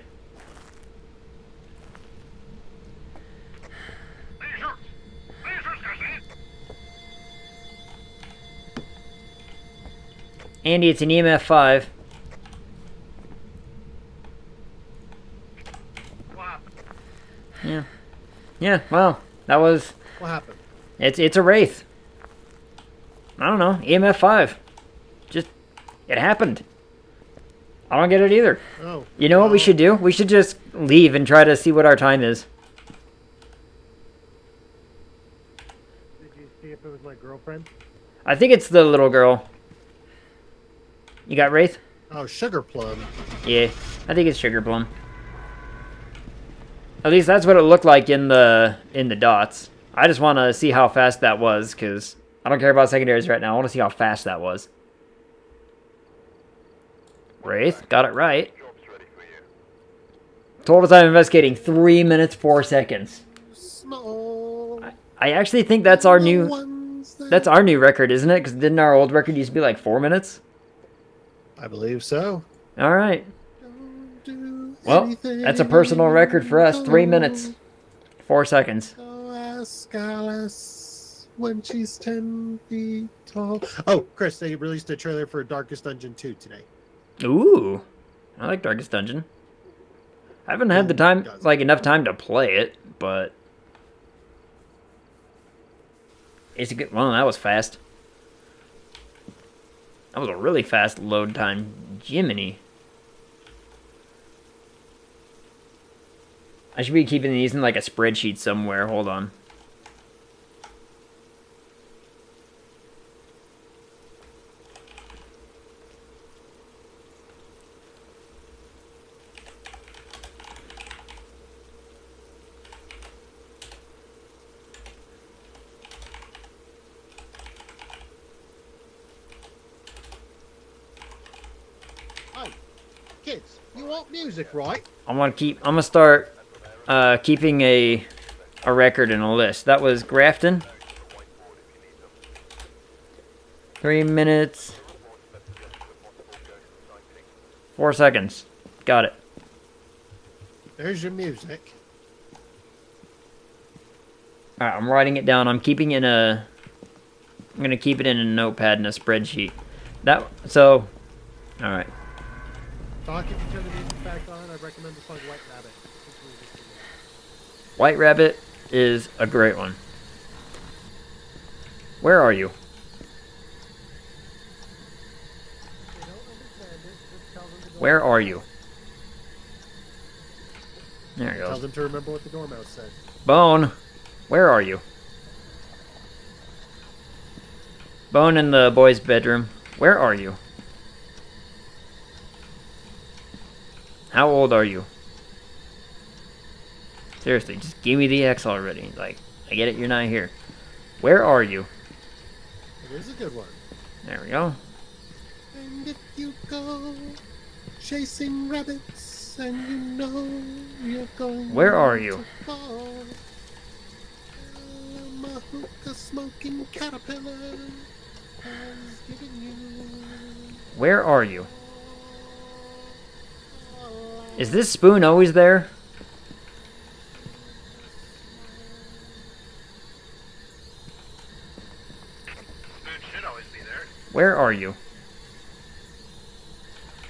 Speaker 1: Andy, it's an EMF 5.
Speaker 2: What happened?
Speaker 1: Yeah. Yeah, well, that was...
Speaker 2: What happened?
Speaker 1: It's a wraith. I don't know, EMF 5. Just, it happened. I don't get it either.
Speaker 2: Oh.
Speaker 1: You know what we should do? We should just leave and try to see what our time is.
Speaker 2: Did you see if it was my girlfriend?
Speaker 1: I think it's the little girl. You got Wraith?
Speaker 2: Oh, Sugar Plum.
Speaker 1: Yeah, I think it's Sugar Plum. At least that's what it looked like in the dots. I just want to see how fast that was, because I don't care about secondaries right now. I want to see how fast that was. Wraith, got it right. Total time investigating, 3 minutes, 4 seconds.
Speaker 2: Small.
Speaker 1: I actually think that's our new... That's our new record, isn't it? Because didn't our old record used to be like 4 minutes?
Speaker 2: I believe so.
Speaker 1: All right. Well, that's a personal record for us. 3 minutes, 4 seconds.
Speaker 2: Ask Alice when she's 10 feet tall. Oh, Chris, they released a trailer for Darkest Dungeon 2 today.
Speaker 1: Ooh, I like Darkest Dungeon. I haven't had the time, like enough time to play it, but it's a good. Well, that was fast. That was a really fast load time. Jiminy. I should be keeping these in like a spreadsheet somewhere. Hold on.
Speaker 2: Hey, kids, you want music, right?
Speaker 1: I'm gonna start keeping a record and a list. That was Grafton. 3 minutes, 4 seconds. Got it.
Speaker 2: There's your music.
Speaker 1: All right, I'm writing it down. I'm gonna keep it in a notepad and a spreadsheet. All right.
Speaker 2: Doc, if you turn the music back on, I recommend the song White Rabbit.
Speaker 1: White Rabbit is a great one. Where are you? Where are you? There he
Speaker 2: Tell
Speaker 1: goes.
Speaker 2: them to remember what the dormouse said.
Speaker 1: Bone, Where are you? Bone in the boys' bedroom. Where are you? How old are you? Seriously, just give me the X already. Like, I get it, you're not here. Where are you?
Speaker 2: It is a good one.
Speaker 1: There we go.
Speaker 2: And if you go chasing rabbits and you know you're going
Speaker 1: Where are you?
Speaker 2: to fall, I'm a hookah smoking caterpillar has given you.
Speaker 1: Where are you? Is this spoon always there?
Speaker 3: Spoon should always be there.
Speaker 1: Where are you?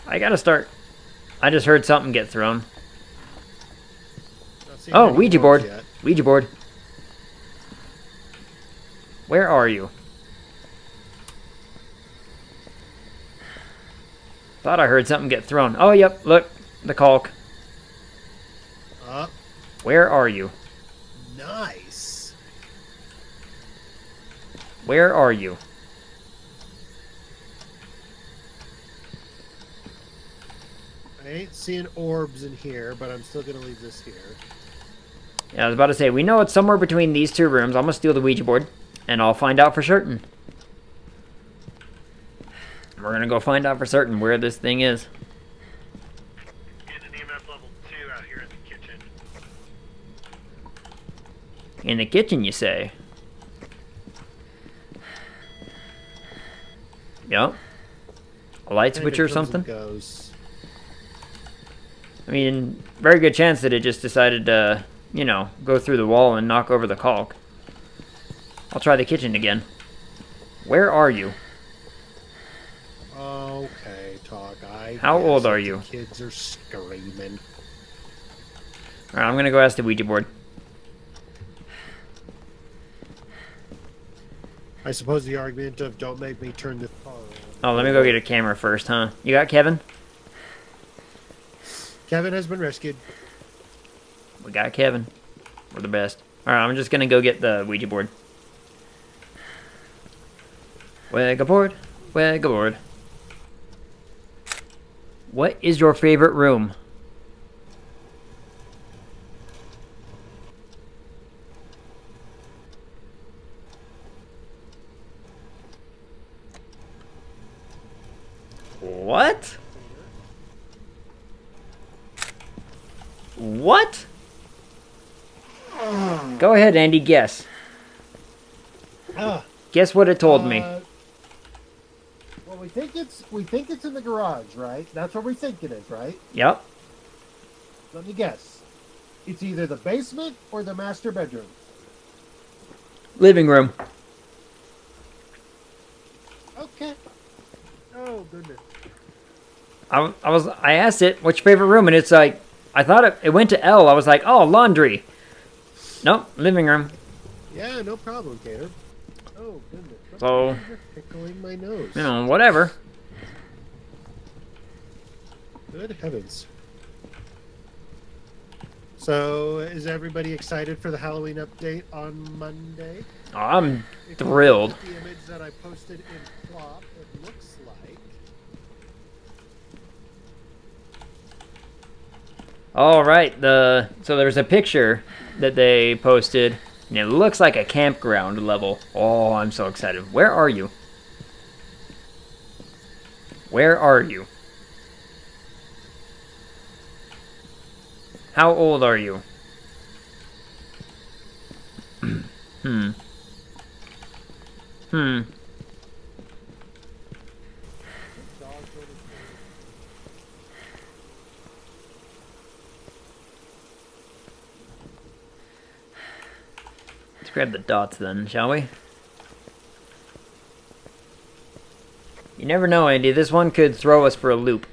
Speaker 1: I gotta start. I just heard something get thrown.
Speaker 2: Not seeing
Speaker 1: Oh,
Speaker 2: any
Speaker 1: Ouija
Speaker 2: orbs
Speaker 1: board.
Speaker 2: yet.
Speaker 1: Ouija board. Where are you? Thought I heard something get thrown. Oh, yep, look. The caulk.
Speaker 2: Up.
Speaker 1: Where are you?
Speaker 2: Nice.
Speaker 1: Where are you?
Speaker 2: I ain't seeing orbs in here, but I'm still gonna leave this here.
Speaker 1: Yeah, I was about to say, we know it's somewhere between these two rooms. I'm gonna steal the Ouija board, and I'll find out for certain. We're gonna go find out for certain where this thing is.
Speaker 3: Getting an EMF level 2 out here in the kitchen.
Speaker 1: In the kitchen, you say? Yep. A light switch or
Speaker 2: Kinda comes
Speaker 1: something?
Speaker 2: and goes.
Speaker 1: I mean, very good chance that it just decided to, you know, go through the wall and knock over the caulk. I'll try the kitchen again. Where are you?
Speaker 2: Okay, talk.
Speaker 1: How
Speaker 2: guess
Speaker 1: old are
Speaker 2: if the
Speaker 1: you?
Speaker 2: Kids are screaming.
Speaker 1: Alright, I'm gonna go ask the Ouija board.
Speaker 2: I suppose the argument of don't make me turn the car on.
Speaker 1: Oh, let me go get a camera first, huh? You got Kevin?
Speaker 2: Kevin has been rescued.
Speaker 1: We got Kevin. We're the best. Alright, I'm just gonna go get the Ouija board. Ouija board. Ouija board. What is your favorite room? What? What? Go ahead, Andy, guess.
Speaker 2: Ah,
Speaker 1: Guess what it told me.
Speaker 2: Well, we think it's in the garage, right? That's where we think it is, right?
Speaker 1: Yep.
Speaker 2: Let me guess. It's either the basement or the master bedroom.
Speaker 1: Living room.
Speaker 2: Okay. Oh goodness.
Speaker 1: I asked it, what's your favorite room? And it's like, I thought it went to L. I was like, oh, laundry. Nope, living room.
Speaker 2: Yeah, no problem, Cater. Oh goodness.
Speaker 1: So,
Speaker 2: You're tickling my nose.
Speaker 1: you know, whatever.
Speaker 2: Good heavens. So, is everybody excited for the Halloween update on Monday?
Speaker 1: Oh, I'm
Speaker 2: If you
Speaker 1: thrilled.
Speaker 2: look at the image that I posted in Plop, it looks like
Speaker 1: All right, so there's a picture that they posted, and it looks like a campground level. Oh, I'm so excited. Where are you? Where are you? How old are you? Hmm. Let's grab the dots then, shall we? You never know, Andy. This one could throw us for a loop.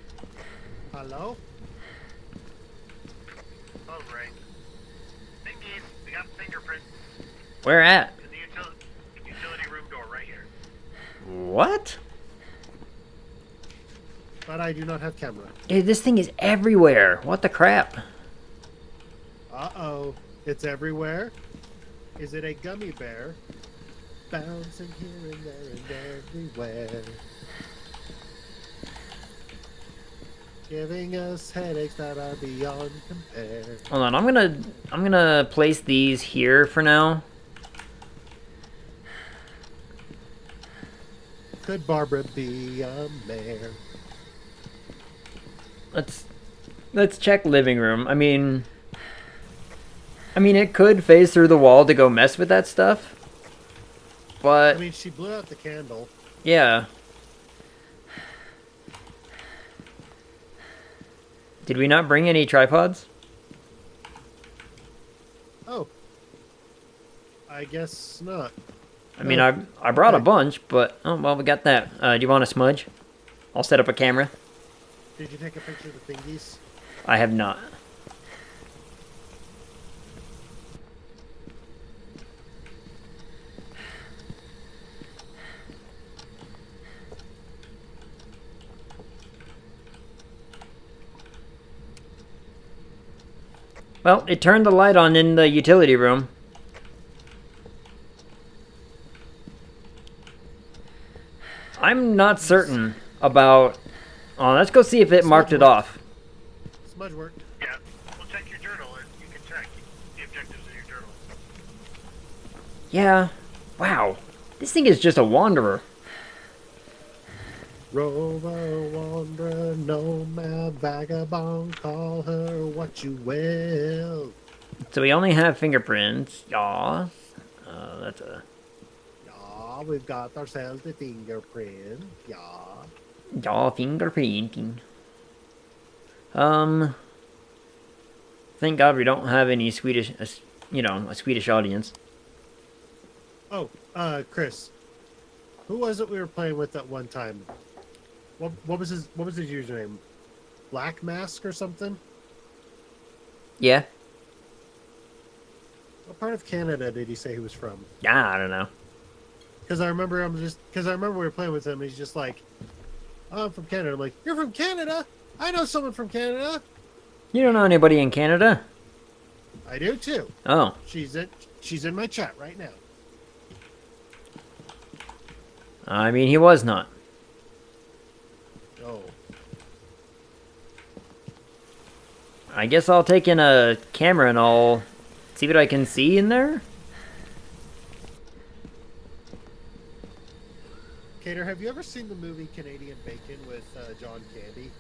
Speaker 2: hello.
Speaker 3: Oh, right. Fingies, we got fingerprints
Speaker 1: Where at?
Speaker 3: in the utility room door right here.
Speaker 1: What?
Speaker 2: But I do not have camera.
Speaker 1: Dude, this thing is everywhere. What the crap?
Speaker 2: Uh-oh. It's everywhere. Is it a gummy bear bouncing here and there and everywhere, giving us headaches that are beyond compare?
Speaker 1: Hold on, I'm gonna place these here for now.
Speaker 2: Could Barbara be a mare?
Speaker 1: Let's check living room. I mean, it could phase through the wall to go mess with that stuff. But
Speaker 2: I mean, she blew out the candle.
Speaker 1: yeah. Did we not bring any tripods?
Speaker 2: Oh, I guess not.
Speaker 1: I mean, I brought a bunch, but oh well, we got that. Do you want a smudge? I'll set up a camera.
Speaker 2: Did you take a picture of the thingies?
Speaker 1: I have not. Well, it turned the light on in the utility room. I'm not certain about... Oh, let's go see if it marked it off.
Speaker 2: Smudge work.
Speaker 3: Yeah. We'll check your journal and you can check the objectives in your journal.
Speaker 1: Yeah. Wow. This thing is just a wanderer.
Speaker 2: Rover, wanderer, nomad, vagabond, call her what you will.
Speaker 1: So we only have fingerprints. Yaw. That's a...
Speaker 2: Yeah, we've got ourselves a fingerprint. Yeah.
Speaker 1: Yaw, fingerprinting. Thank God we don't have any Swedish, a Swedish audience.
Speaker 2: Oh, Chris. Who was it we were playing with at one time? What was his username? Black Mask or something?
Speaker 1: Yeah?
Speaker 2: What part of Canada did he say he was from?
Speaker 1: Yeah, I don't know.
Speaker 2: Because I remember we were playing with him and he's just like, oh, I'm from Canada. I'm like, you're from Canada? I know someone from Canada.
Speaker 1: You don't know anybody in Canada?
Speaker 2: I do too.
Speaker 1: Oh.
Speaker 2: She's in my chat right now.
Speaker 1: I mean, he was not.
Speaker 2: Oh.
Speaker 1: I guess I'll take in a camera and I'll see what I can see in there.
Speaker 2: Cater, have you ever seen the movie Canadian Bacon with John Candy?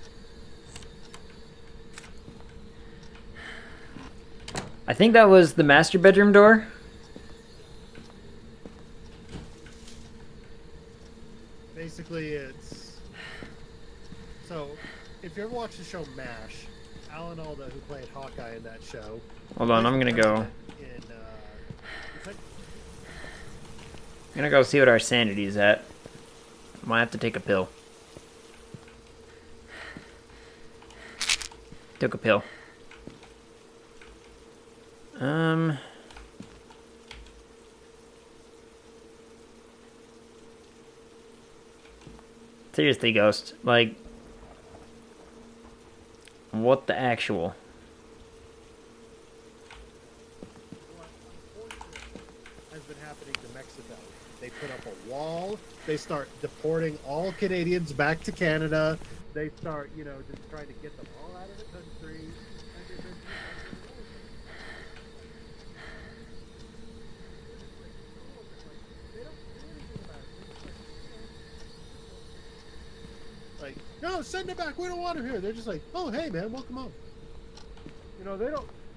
Speaker 1: I think that was the master bedroom door.
Speaker 2: Basically, it's... So, if you ever watch the show MASH, Alan Alda, who played Hawkeye in that show...
Speaker 1: Hold on, I'm gonna go. I'm gonna go see what our sanity's at. Might have to take a pill. Took a pill. Seriously, Ghost. Like, what the actual?
Speaker 2: What unfortunately has been happening to Mexico. They put up a wall. They start deporting all Canadians back to Canada. They start, just trying to get them all out of the country. And eventually they don't do anything about it. Like, no, send it back. We don't want him here. They're just like, oh, hey, man, welcome home.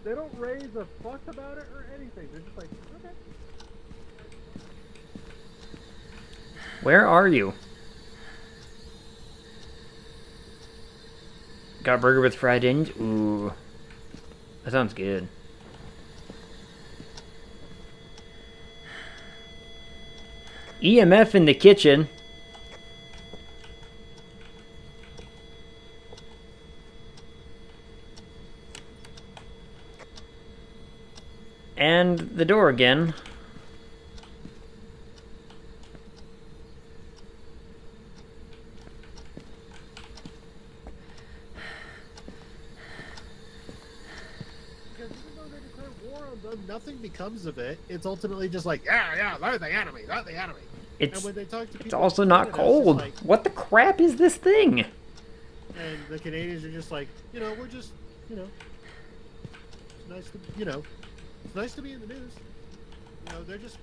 Speaker 2: They don't raise a fuss about it or anything. They're just like, okay.
Speaker 1: Where are you? Got a burger with fried onions? Ooh. That sounds good. EMF in the kitchen. And the door again.
Speaker 2: Because even though they declared war on nothing becomes of it. It's ultimately just like, yeah, they're the enemy, they're the enemy. And
Speaker 1: It's
Speaker 2: when they talk to people
Speaker 1: it's also
Speaker 2: in
Speaker 1: not
Speaker 2: Canada, it's just
Speaker 1: cold.
Speaker 2: like-
Speaker 1: What the crap is this thing?
Speaker 2: and the Canadians are just like, we're just, it's nice to, it's nice to be in the news. They're just,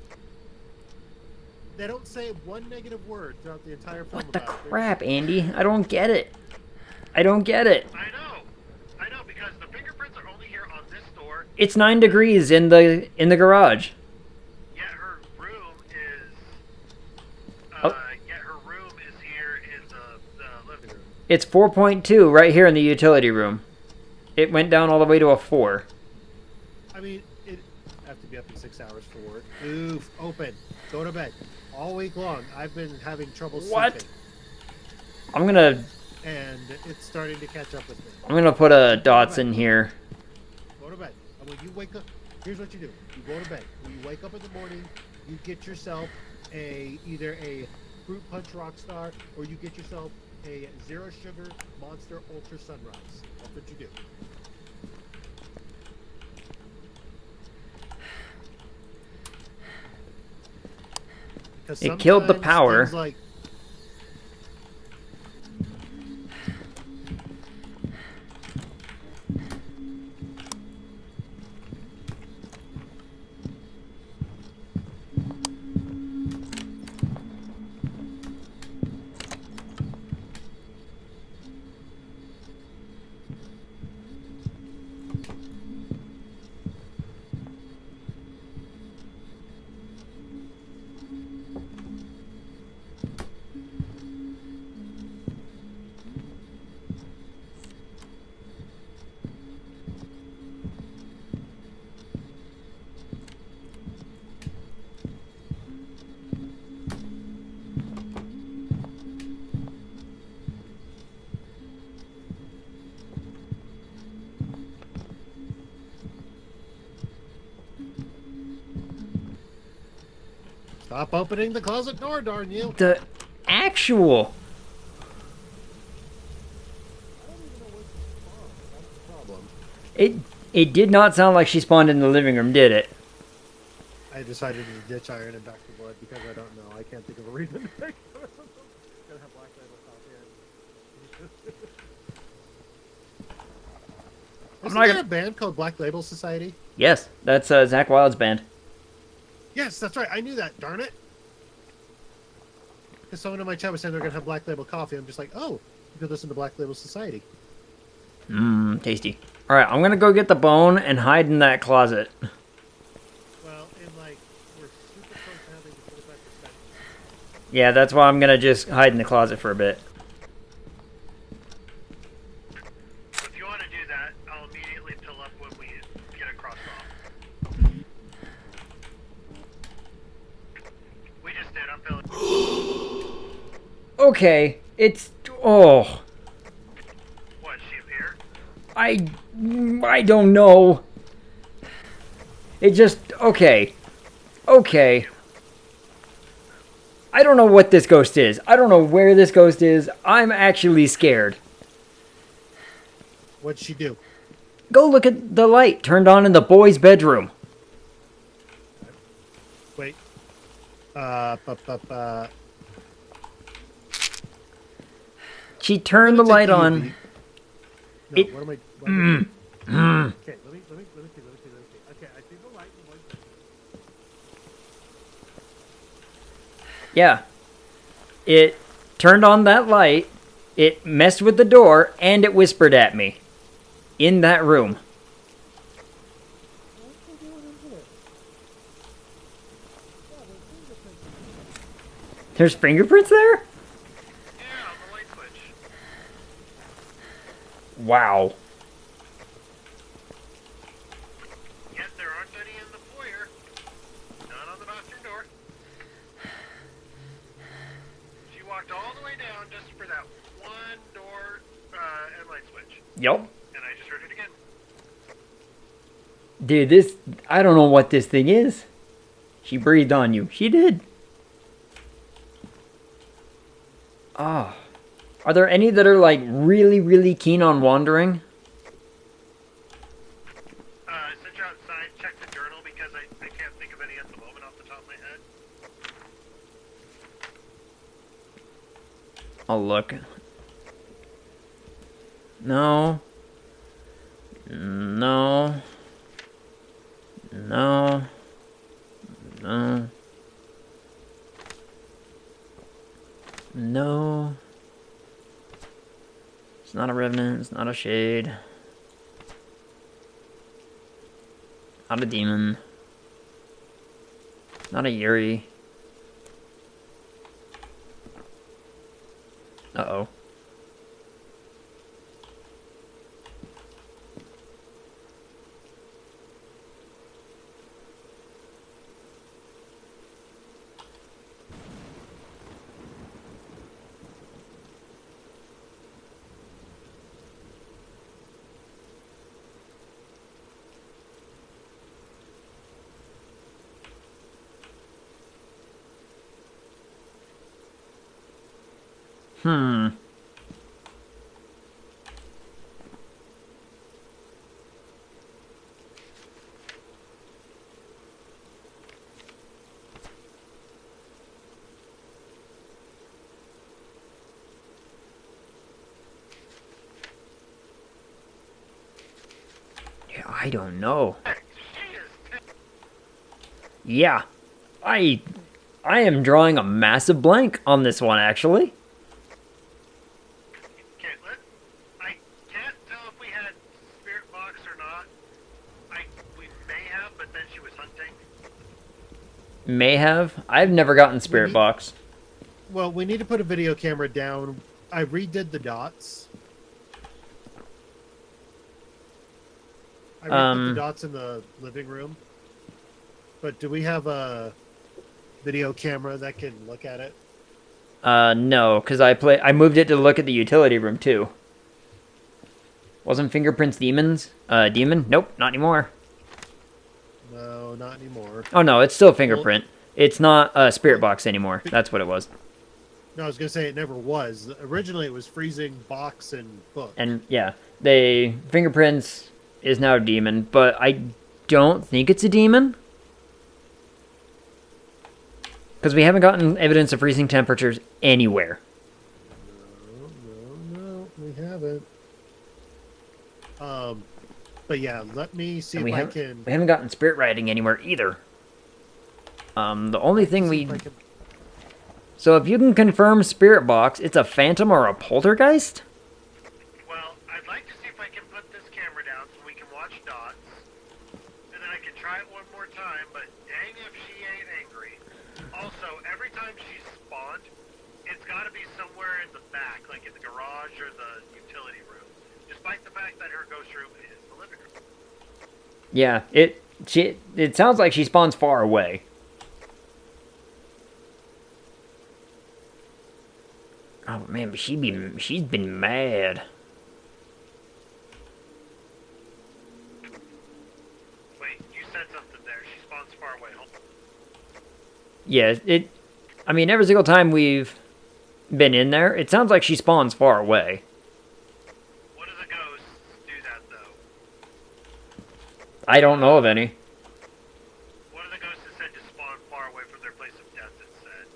Speaker 2: they don't say one negative word throughout the entire film.
Speaker 1: What the
Speaker 2: about it.
Speaker 1: crap, Andy? I don't get it. I don't get it.
Speaker 3: I know, because the fingerprints are only here on this door,
Speaker 1: It's 9 degrees in the garage.
Speaker 3: yet her room is,
Speaker 1: Oh.
Speaker 3: here in the living room.
Speaker 1: It's 4.2 right here in the utility room. It went down all the way to a 4.
Speaker 2: I mean, it have to be up in 6 hours for work. Oof, open, go to bed. All week long, I've been having trouble
Speaker 1: What?
Speaker 2: sleeping,
Speaker 1: I'm gonna
Speaker 2: and it's starting to catch up with me.
Speaker 1: put a dots in here.
Speaker 2: Go to bed. And when you wake up, here's what you do. You go to bed. When you wake up in the morning, you get yourself either a fruit punch Rockstar or you get yourself a zero sugar Monster Ultra Sunrise. That's what you do. Because
Speaker 1: It killed the
Speaker 2: sometimes
Speaker 1: power.
Speaker 2: things like stop opening the closet door, darn you.
Speaker 1: The actual.
Speaker 2: I don't even know where she spawned. That's the problem.
Speaker 1: It did not sound like she spawned in the living room, did it?
Speaker 2: I decided to ditch iron and back to blood because I don't know. I can't think of a reason. Gonna have Black Label coffee. Isn't
Speaker 1: not
Speaker 2: there
Speaker 1: gonna-
Speaker 2: a band called Black Label Society?
Speaker 1: Yes, that's Zach Wilde's band.
Speaker 2: Yes, that's right. I knew that. Darn it. Because someone in my chat was saying they're gonna have Black Label coffee. I'm just like, oh, you could listen to Black Label Society.
Speaker 1: Mmm, tasty. All right, I'm gonna go get the bone and hide in that closet.
Speaker 2: Well, and like we're super close to having the 45%.
Speaker 1: Yeah, that's why I'm gonna just hide in the closet for a bit.
Speaker 3: If you want to do that, I'll immediately fill up when we get across off. We just did, I'm filling.
Speaker 1: Okay, it's oh,
Speaker 3: What, is she appear?
Speaker 1: I don't know. It just okay. I don't know what this ghost is. I don't know where this ghost is. I'm actually scared.
Speaker 2: What'd she do?
Speaker 1: Go look at the light turned on in the boys' bedroom.
Speaker 2: Wait.
Speaker 1: She turned the light on.
Speaker 2: No,
Speaker 1: It-
Speaker 2: what am I? What am I doing? Okay, let me see. Okay, I see the light. In one second.
Speaker 1: Yeah. It turned on that light, it messed with the door, and it whispered at me. In that room. There's fingerprints there?
Speaker 3: Yeah, on the light switch.
Speaker 1: Wow.
Speaker 3: Yet there aren't any in the foyer. None on the bathroom door. She walked all the way down just for that one door and light switch.
Speaker 1: Yup.
Speaker 3: And I just heard it again.
Speaker 1: Dude, this... I don't know what this thing is. She breathed on you. She did. Ah. Are there any that are, like, really, really keen on wandering?
Speaker 3: Since you're outside, check the journal
Speaker 1: I'll look. No. No. No. No. No. It's not a revenant. It's not a shade. Not a demon. Not a Yuri. Uh-oh. Hmm. Yeah, I don't know. Yeah. I am drawing a massive blank on this one, actually.
Speaker 3: Okay, I can't tell if we had spirit box or not. We may have, but then she was hunting.
Speaker 1: May have. I've never gotten Spirit Box.
Speaker 2: Well, we need to put a video camera down. I redid the dots. I redid the dots in the living room. But do we have a video camera that can look at it?
Speaker 1: No, because I moved it to look at the utility room, too. Wasn't Fingerprints demon? Nope, not anymore.
Speaker 2: No, not anymore.
Speaker 1: Oh, no, it's still Fingerprint. It's not a Spirit Box anymore. That's what it was.
Speaker 2: No, I was going to say it never was. Originally, it was freezing, box, and book.
Speaker 1: And, yeah, Fingerprints is now a demon, but I don't think it's a demon. Because we haven't gotten evidence of freezing temperatures anywhere.
Speaker 2: No, we haven't. But yeah, let me see if I can...
Speaker 1: We haven't gotten spirit riding anywhere either. The only thing So if you can confirm Spirit Box, it's a phantom or a poltergeist?
Speaker 3: Well, I'd like to see if I can put this camera down so we can watch dots. And then I can try it one more time, but dang if she ain't angry. Also, every time she's spawned, it's got to be somewhere in the back, like in the garage or the utility room. Despite the fact that her ghost room is the living room.
Speaker 1: Yeah, it sounds like she spawns far away. Oh man, but she's been mad.
Speaker 3: Wait, you said something there. She spawns far away. Hold on.
Speaker 1: Yeah, I mean, every single time we've been in there, it sounds like she spawns far away.
Speaker 3: What do the ghosts do that, though?
Speaker 1: I don't know of any.
Speaker 3: One of the ghosts is said to spawn far away from their place of death, it said.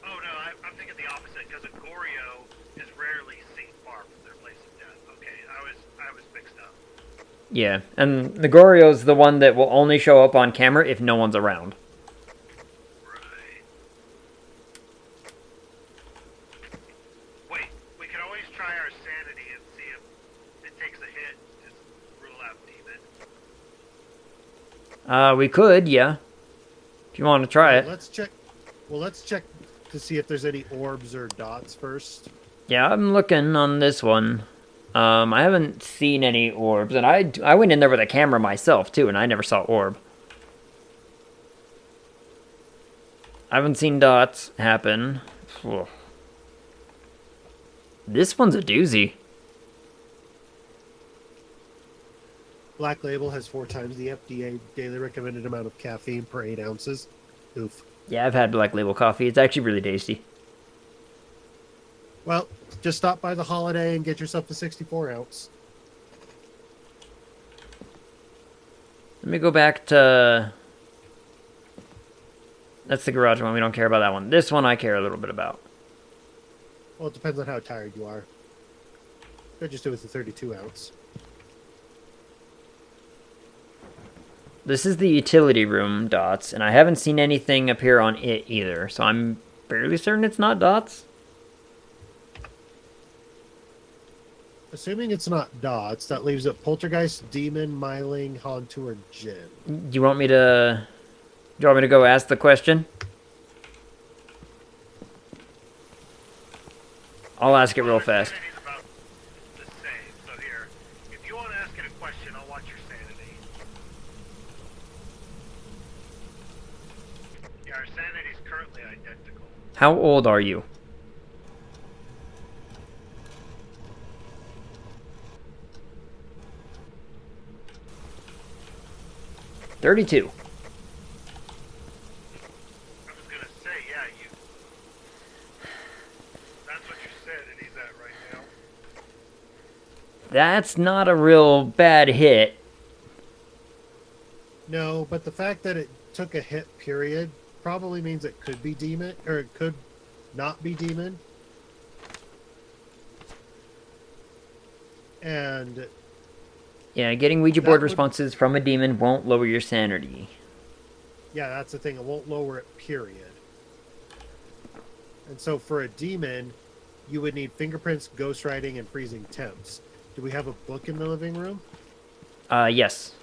Speaker 3: Oh no, I'm thinking the opposite, because a Goryo is rarely seen far from their place of death. Okay, I was mixed up.
Speaker 1: Yeah, and the Goryo's the one that will only show up on camera if no one's around.
Speaker 3: Right. Wait, we can always try our sanity and see if it takes a hit to rule out demon.
Speaker 1: We could, yeah. If you want to try it.
Speaker 2: Let's check. Well, let's check to see if there's any orbs or dots first.
Speaker 1: Yeah, I'm looking on this one. I haven't seen any orbs, and I went in there with a camera myself, too, and I never saw orb. I haven't seen dots happen. Ugh. This one's a doozy.
Speaker 2: Black Label has 4 times the FDA daily recommended amount of caffeine per 8 ounces. Oof.
Speaker 1: Yeah, I've had Black Label coffee. It's actually really tasty.
Speaker 2: Well, just stop by the Holiday and get yourself a 64 ounce.
Speaker 1: Let me go back to That's the garage one. We don't care about that one. This one I care a little bit about.
Speaker 2: Well, it depends on how tired you are. Could just do it with the 32 ounce.
Speaker 1: This is the utility room, Dots, and I haven't seen anything appear on it either, so I'm fairly certain it's not Dots.
Speaker 2: Assuming it's not Dots, that leaves it Poltergeist, Demon, Myling, Hauntu, or Jinn.
Speaker 1: Do you want me to... Do you want me to go ask the question? I'll ask it real fast.
Speaker 3: Sanity's about the same. So here, if you want to ask it a question, I'll watch your sanity. Yeah, our sanity's currently identical.
Speaker 1: How old are you? $32.
Speaker 3: I was gonna say, yeah, you. That's what you said, and he's at right now.
Speaker 1: That's not a real bad hit.
Speaker 2: No, but the fact that it took a hit, period, probably means it could be Demon, or it could not be Demon. And
Speaker 1: Yeah, getting Ouija board
Speaker 2: That would-
Speaker 1: responses from a demon won't lower your sanity.
Speaker 2: yeah, that's the thing. It won't lower it, period. And so for a demon, you would need fingerprints, ghostwriting, and freezing temps. Do we have a book in the living room?
Speaker 1: Yes.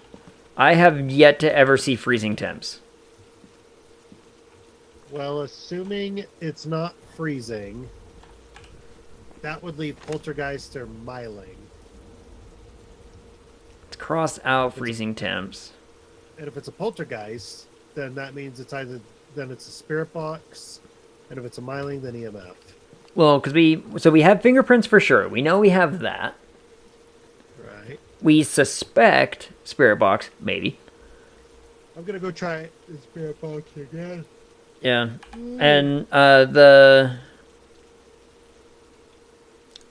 Speaker 1: I have yet to ever see freezing temps.
Speaker 2: Well, assuming it's not freezing, that would leave Poltergeist or Myling.
Speaker 1: Let's cross out freezing temps.
Speaker 2: And if it's a Poltergeist, then that means it's either then it's a spirit box, and if it's a Myling, then EMF.
Speaker 1: Well, because we have fingerprints for sure. We know we have that.
Speaker 2: Right.
Speaker 1: We suspect spirit box, maybe.
Speaker 2: I'm gonna go try the spirit box again.
Speaker 1: Yeah, and the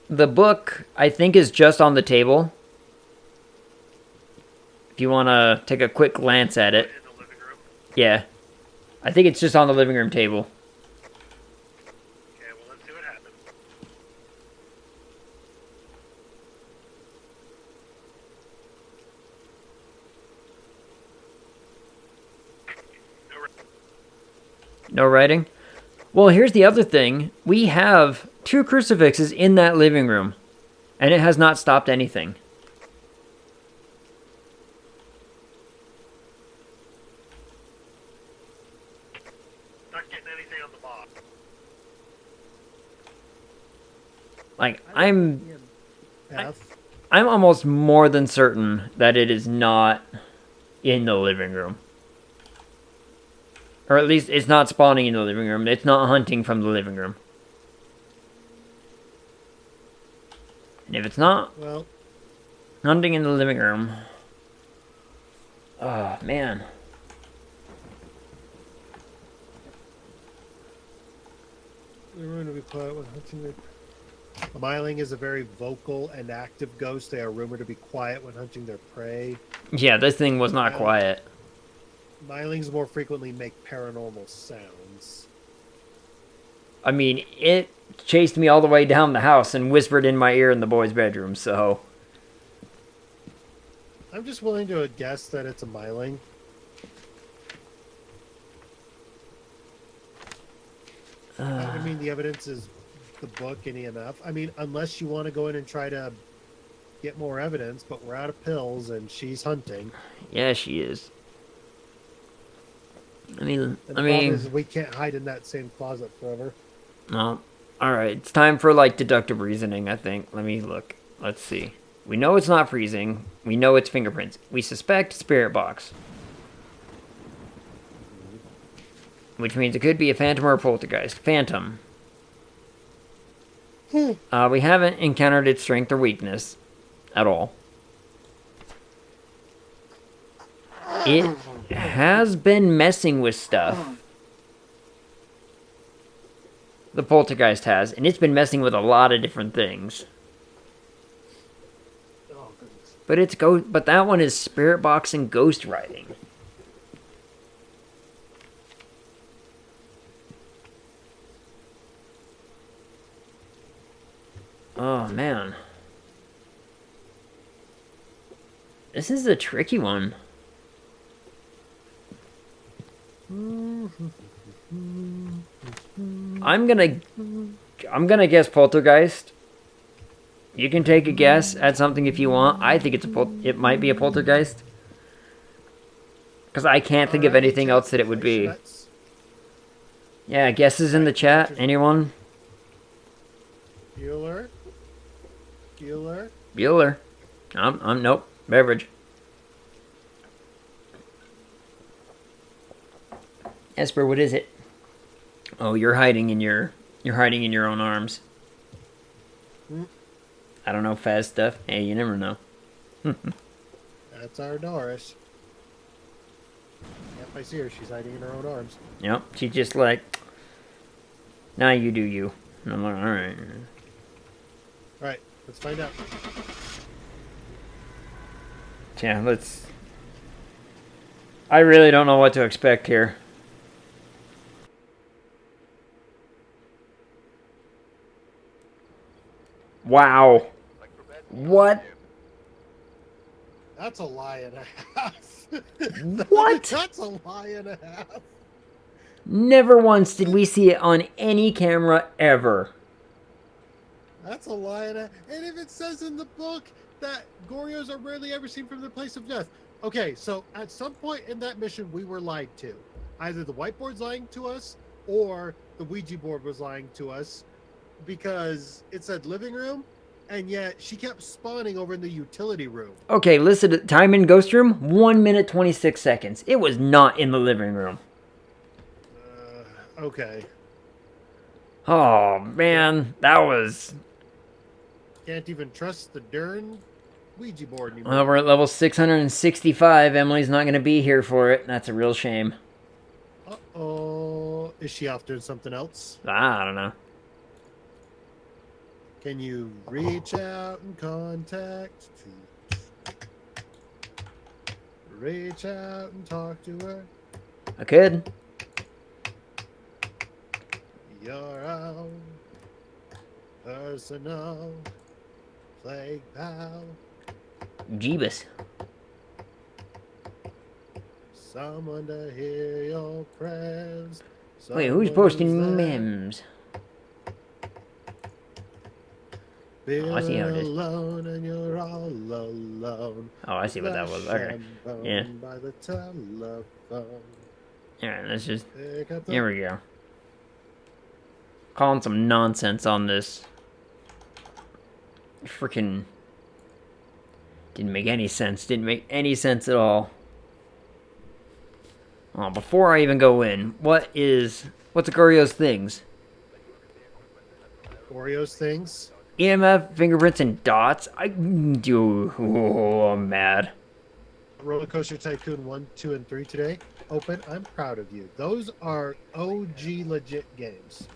Speaker 1: book I think is just on the table. If you want to take a quick glance at it,
Speaker 3: In the living room.
Speaker 1: yeah, I think it's just on the living room table.
Speaker 3: Okay, well, let's see what happens. No,
Speaker 1: No writing? Well, here's the other thing. We have 2 crucifixes in that living room, and it has not stopped anything.
Speaker 3: not getting anything on the box.
Speaker 1: Like, I'm
Speaker 2: F.
Speaker 1: almost more than certain that it is not in the living room. Or at least it's not spawning in the living room. It's not hunting from the living room. And if it's not
Speaker 2: Well,
Speaker 1: hunting in the living room... Oh, man.
Speaker 2: they're going to be quiet when hunting their. A Myling is a very vocal and active ghost. They are rumored to be quiet when hunting their prey.
Speaker 1: Yeah, this thing was not
Speaker 2: Yeah.
Speaker 1: quiet.
Speaker 2: Mylings more frequently make paranormal sounds.
Speaker 1: I mean, it chased me all the way down the house and whispered in my ear in the boys' bedroom, so...
Speaker 2: I'm just willing to guess that it's a Myling. I mean, the evidence is the book and EMF. I mean, unless you want to go in and try to get more evidence, but we're out of pills and she's hunting.
Speaker 1: Yeah, she is. I mean,
Speaker 2: And the problem is we can't hide in that same closet forever.
Speaker 1: no. Alright, it's time for, like, deductive reasoning, I think. Let me look. Let's see. We know it's not freezing. We know it's fingerprints. We suspect spirit box. Which means it could be a phantom or a poltergeist. Phantom. We haven't encountered its strength or weakness at all. It has been messing with stuff. The poltergeist has, and it's been messing with a lot of different things.
Speaker 2: Oh, goodness.
Speaker 1: But that one is spirit box and ghost writing. Oh, man. This is a tricky one. I'm gonna guess poltergeist. You can take a guess at something if you want. I think it might be a poltergeist. Because I can't think of
Speaker 2: Alright,
Speaker 1: anything
Speaker 2: chat,
Speaker 1: else that it would
Speaker 2: place your
Speaker 1: be.
Speaker 2: bets.
Speaker 1: Yeah, guesses in the chat. Anyone?
Speaker 2: Bueller.
Speaker 1: Bueller. I'm nope. Beverage. Esper, what is it? Oh, you're hiding in your own arms.
Speaker 2: Hmm.
Speaker 1: I don't know Faz stuff. Hey, you never know.
Speaker 2: That's our Doris. Yep, I see her. She's hiding in her own arms.
Speaker 1: Yep, she's just like, now you do you. And I'm like, all right.
Speaker 2: Alright, let's find out.
Speaker 1: Yeah, let's. I really don't know what to expect here. Wow. What?
Speaker 2: That's a lie and a half.
Speaker 1: What?
Speaker 2: That's a lie and a half.
Speaker 1: Never once did we see it on any camera ever.
Speaker 2: That's a lie and a half. And if it says in the book that Gorios are rarely ever seen from the place of death. Okay, so at some point in that mission, we were lied to. Either the whiteboard's lying to us or the Ouija board was lying to us because it said living room, and yet she kept spawning over in the utility room.
Speaker 1: Okay, listen to time in ghost room 1 minute 26 seconds. It was not in the living room.
Speaker 2: Okay.
Speaker 1: Oh man, that was.
Speaker 2: Can't even trust the darn Ouija board anymore.
Speaker 1: Well, we're at level 665. Emily's not going to be here for it. That's a real shame.
Speaker 2: Uh-oh. Is she off doing something else?
Speaker 1: I don't know.
Speaker 2: Can you reach out and contact? Reach out and talk to her.
Speaker 1: I could.
Speaker 2: Your own personal plague pal.
Speaker 1: Jeebus.
Speaker 2: Someone to hear your prayers.
Speaker 1: Wait, who's
Speaker 2: Someone
Speaker 1: posting
Speaker 2: there.
Speaker 1: memes?
Speaker 2: Feel
Speaker 1: Oh, I see how it is.
Speaker 2: alone and you're all alone.
Speaker 1: Oh, I see what that was.
Speaker 2: Flesh
Speaker 1: Okay.
Speaker 2: and bone
Speaker 1: Yeah.
Speaker 2: By the telephone.
Speaker 1: Alright, let's just.
Speaker 2: Pick up the
Speaker 1: Here we go. Calling some nonsense on this. Freaking. Didn't make any sense. Didn't make any sense at all. Oh, before I even go in, what's Agurio's things?
Speaker 2: Oreos things.
Speaker 1: EMF, fingerprints, and dots? I'm mad.
Speaker 2: Roller Coaster Tycoon 1, 2, and 3 today. Open. I'm proud of you. Those are OG legit games.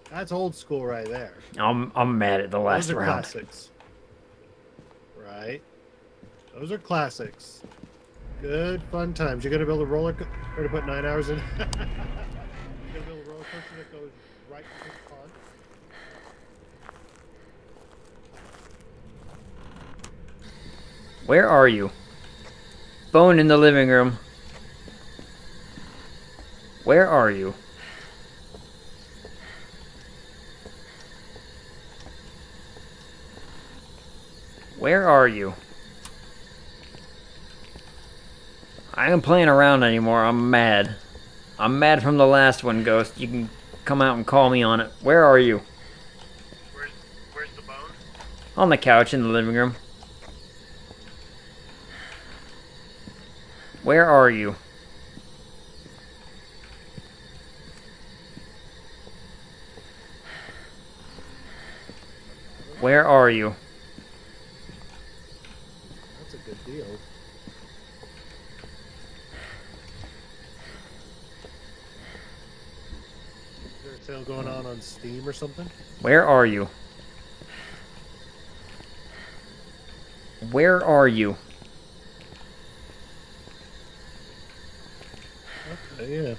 Speaker 2: That's old school right there.
Speaker 1: I'm mad at the last
Speaker 2: Those are
Speaker 1: round.
Speaker 2: classics. Right? Those are classics. Good fun times. You're gonna build a roller coaster. We're gonna put 9 hours in. You're gonna build a roller coaster that goes right to the pond.
Speaker 1: Where are you? Phone in the living room. Where are you? Where are you? I ain't playing around anymore. I'm mad. I'm mad from the last one, Ghost. You can come out and call me on it. Where are you?
Speaker 3: Where's the bone?
Speaker 1: On the couch in the living room. Where are you? Where are you?
Speaker 2: That's a good deal. Is there a sale going on Steam or something?
Speaker 1: Where are you? Where are you?
Speaker 2: Okay, yeah.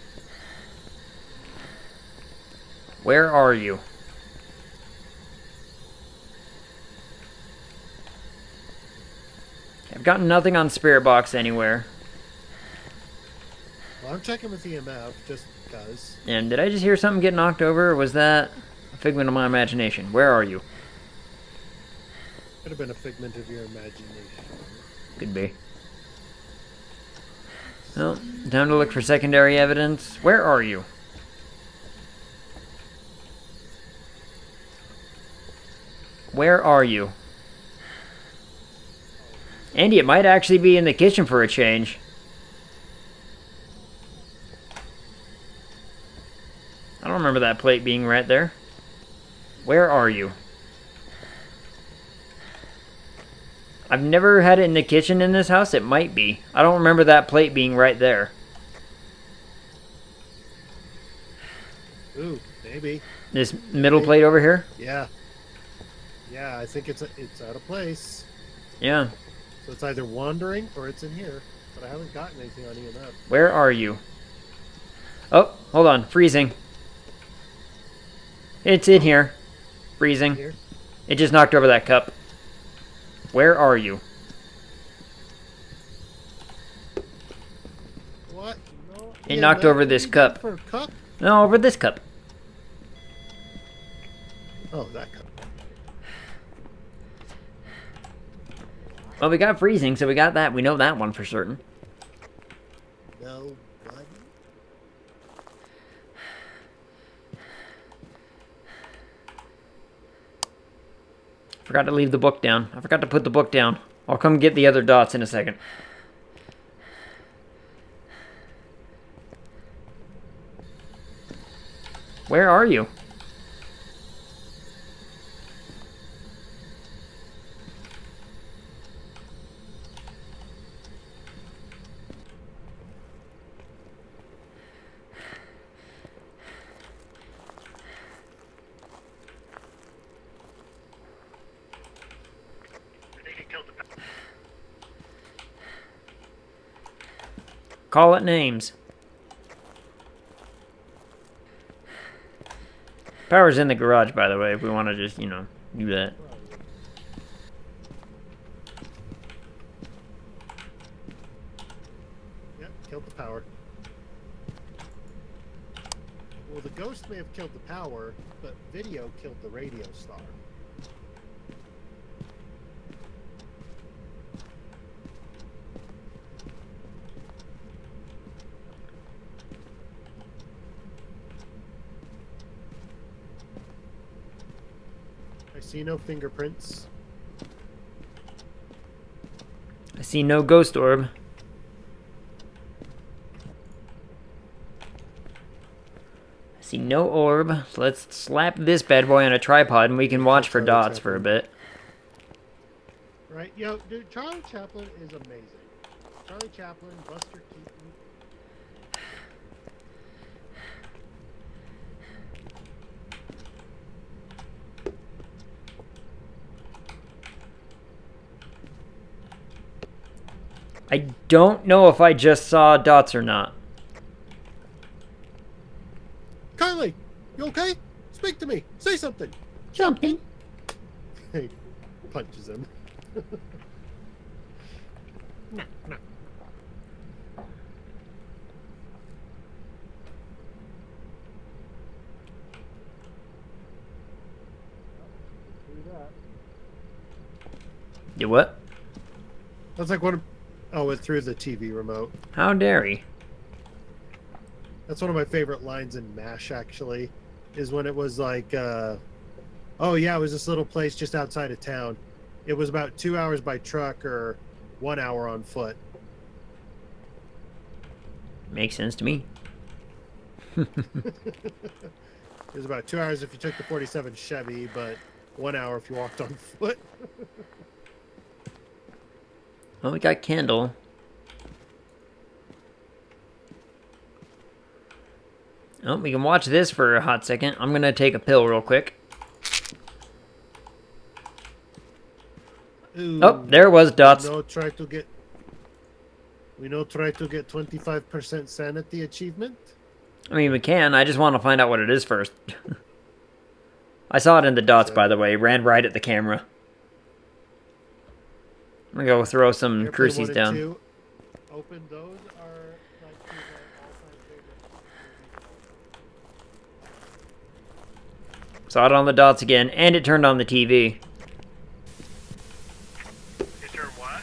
Speaker 1: Where are you? I've gotten nothing on Spirit Box anywhere.
Speaker 2: Well, I'm checking with EMF just because.
Speaker 1: And did I just hear something get knocked over, or was that a figment of my imagination? Where are you?
Speaker 2: Could have been a figment of your imagination.
Speaker 1: Could be. Well, time to look for secondary evidence. Where are you? Where are you? Andy, it might actually be in the kitchen for a change. I don't remember that plate being right there. Where are you? I've never had it in the kitchen in this house. It might be. I don't remember that plate being right there.
Speaker 2: Ooh, maybe.
Speaker 1: This middle plate over here?
Speaker 2: Yeah. Yeah, I think it's out of place.
Speaker 1: Yeah.
Speaker 2: So it's either wandering or it's in here. But I haven't gotten anything on EMF.
Speaker 1: Where are you? Oh, hold on. Freezing. It's in here. Freezing.
Speaker 2: Here?
Speaker 1: It just knocked over that cup. Where are you?
Speaker 2: What? No.
Speaker 1: It knocked over this cup.
Speaker 2: For a cup?
Speaker 1: No, over this cup.
Speaker 2: Oh, that cup.
Speaker 1: Well, we got freezing, so we got that. We know that one for certain.
Speaker 2: No, buddy.
Speaker 1: Forgot to leave the book down. I forgot to put the book down. I'll come get the other dots in a second. Where are you?
Speaker 3: I think he killed the.
Speaker 1: Call it names. Power's in the garage, by the way, if we want to just, you know, do that.
Speaker 2: Yep, killed the power. Well, the ghost may have killed the power, but video killed the radio star. I see no fingerprints.
Speaker 1: I see no ghost orb. I see no orb. So let's slap this bad boy on a tripod and we can watch for dots for a bit.
Speaker 2: Right? Yo, dude, Charlie Chaplin is amazing. Charlie Chaplin, Buster Keaton.
Speaker 1: I don't know if I just saw dots or not.
Speaker 2: Kylie, you okay? Speak to me. Say something.
Speaker 1: Something.
Speaker 2: He punches him. No, no.
Speaker 1: You what?
Speaker 2: That's like one of... Oh, it threw the TV remote.
Speaker 1: How dare he?
Speaker 2: That's one of my favorite lines in MASH, actually, is when it was like, oh, yeah, it was this little place just outside of town. It was about 2 hours by truck or 1 hour on foot.
Speaker 1: Makes sense to me.
Speaker 2: It was about 2 hours if you took the 47 Chevy, but 1 hour if you walked on foot.
Speaker 1: Well, we got candle. Oh, we can watch this for a hot second. I'm gonna take a pill real quick.
Speaker 2: Ooh,
Speaker 1: Oh, there was dots.
Speaker 2: We try to get 25% sanity achievement.
Speaker 1: I mean, we can. I just want to find out what it is first. I saw it in the dots, by the way. Ran right at the camera. I'm gonna go throw some
Speaker 2: Airplane
Speaker 1: cruises
Speaker 2: 1 and
Speaker 1: down.
Speaker 2: 2. Open. Those are like two of my all-time favorite movies of all time.
Speaker 1: Saw it on the dots again, and it turned on the TV.
Speaker 3: You turn what?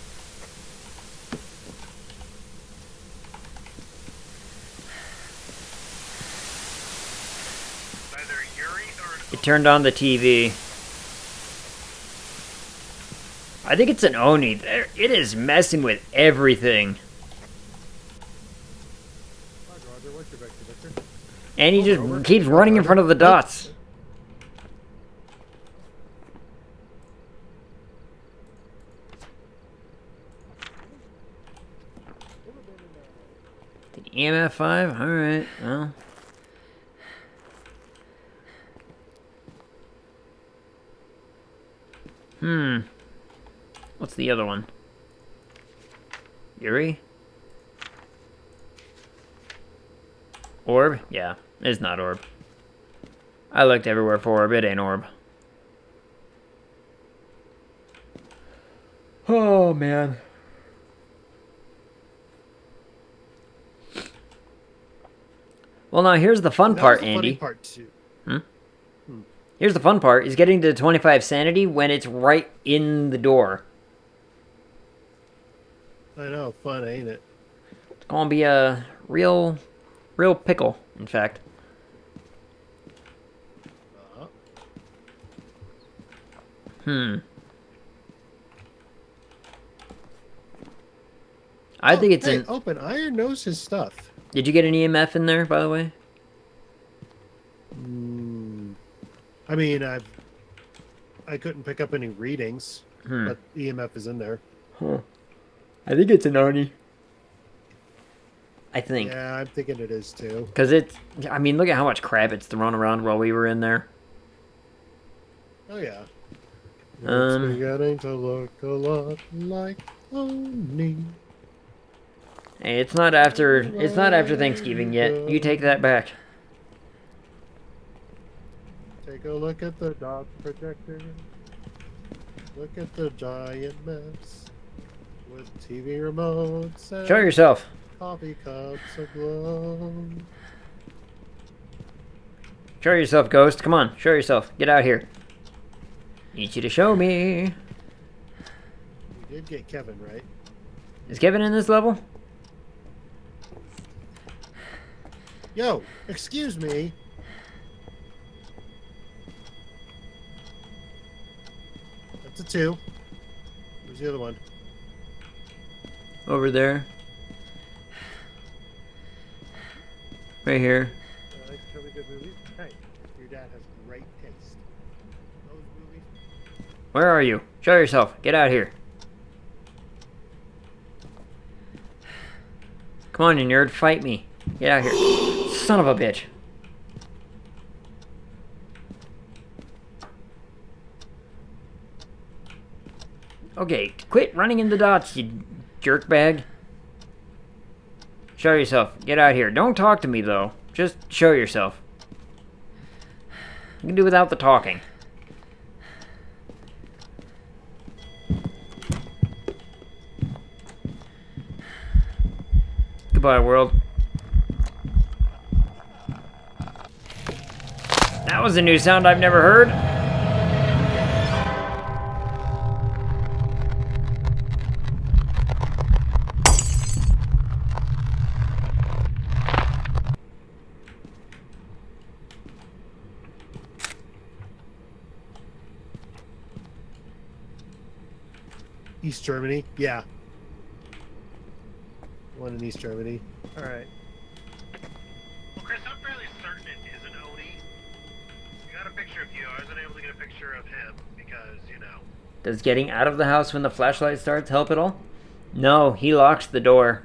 Speaker 3: Either Yuri or an
Speaker 1: It turned on the TV. I think it's an Oni. It is messing with everything.
Speaker 2: Roger, Roger. What's your vector, Victor?
Speaker 1: And he just
Speaker 2: Over.
Speaker 1: keeps running in front of the dots. The EMF 5? Alright, well. What's the other one? Yuri? Orb? Yeah, it's not Orb. I looked everywhere for Orb, it ain't Orb. Oh, man. Well, now here's the fun
Speaker 2: That
Speaker 1: part,
Speaker 2: was the
Speaker 1: Andy.
Speaker 2: funny part too.
Speaker 1: Here's the fun part, is getting to 25 sanity when it's right in the door.
Speaker 2: I know, fun, ain't it?
Speaker 1: It's gonna be a real pickle, in fact.
Speaker 2: Uh-huh.
Speaker 1: I think it's
Speaker 2: hey, open. Iron knows his stuff.
Speaker 1: Did you get an EMF in there, by the way?
Speaker 2: I mean, I couldn't pick up any readings, but EMF is in there.
Speaker 1: Huh. I think it's an Oni. I think.
Speaker 2: Yeah, I'm thinking it is too.
Speaker 1: Because it's... I mean, look at how much crap it's thrown around while we were in there.
Speaker 2: Oh yeah.
Speaker 1: Um,
Speaker 2: It's beginning to look a lot like Oni.
Speaker 1: Hey, it's not after Thanksgiving yet. You take that back.
Speaker 2: Take a look at the dot projector. Look at the giant mess with TV remotes and
Speaker 1: Show yourself.
Speaker 2: coffee cups aglow.
Speaker 1: Show yourself, Ghost. Come on, show yourself. Get out here. Need you to show me.
Speaker 2: We did get Kevin right.
Speaker 1: Is Kevin in this level?
Speaker 2: Yo, excuse me. That's a 2. Where's the other one?
Speaker 1: Over there. Right here.
Speaker 2: Like really good movies. Hey, your dad has great taste. Those movies.
Speaker 1: Where are you? Show yourself. Get out here. Come on, you nerd. Fight me. Get out here. Son of a bitch. Okay, quit running in the dots, you jerkbag. Show yourself. Get out here. Don't talk to me, though. Just show yourself. You can do without the talking. Goodbye, world. That was a new sound I've never heard.
Speaker 2: East Germany? Yeah. One in East Germany. Alright.
Speaker 3: Well, Chris, I'm fairly certain it is an Oni. You got a picture of you. I wasn't able to get a picture of him because, you know.
Speaker 1: Does getting out of the house when the flashlight starts help at all? No, he locks the door.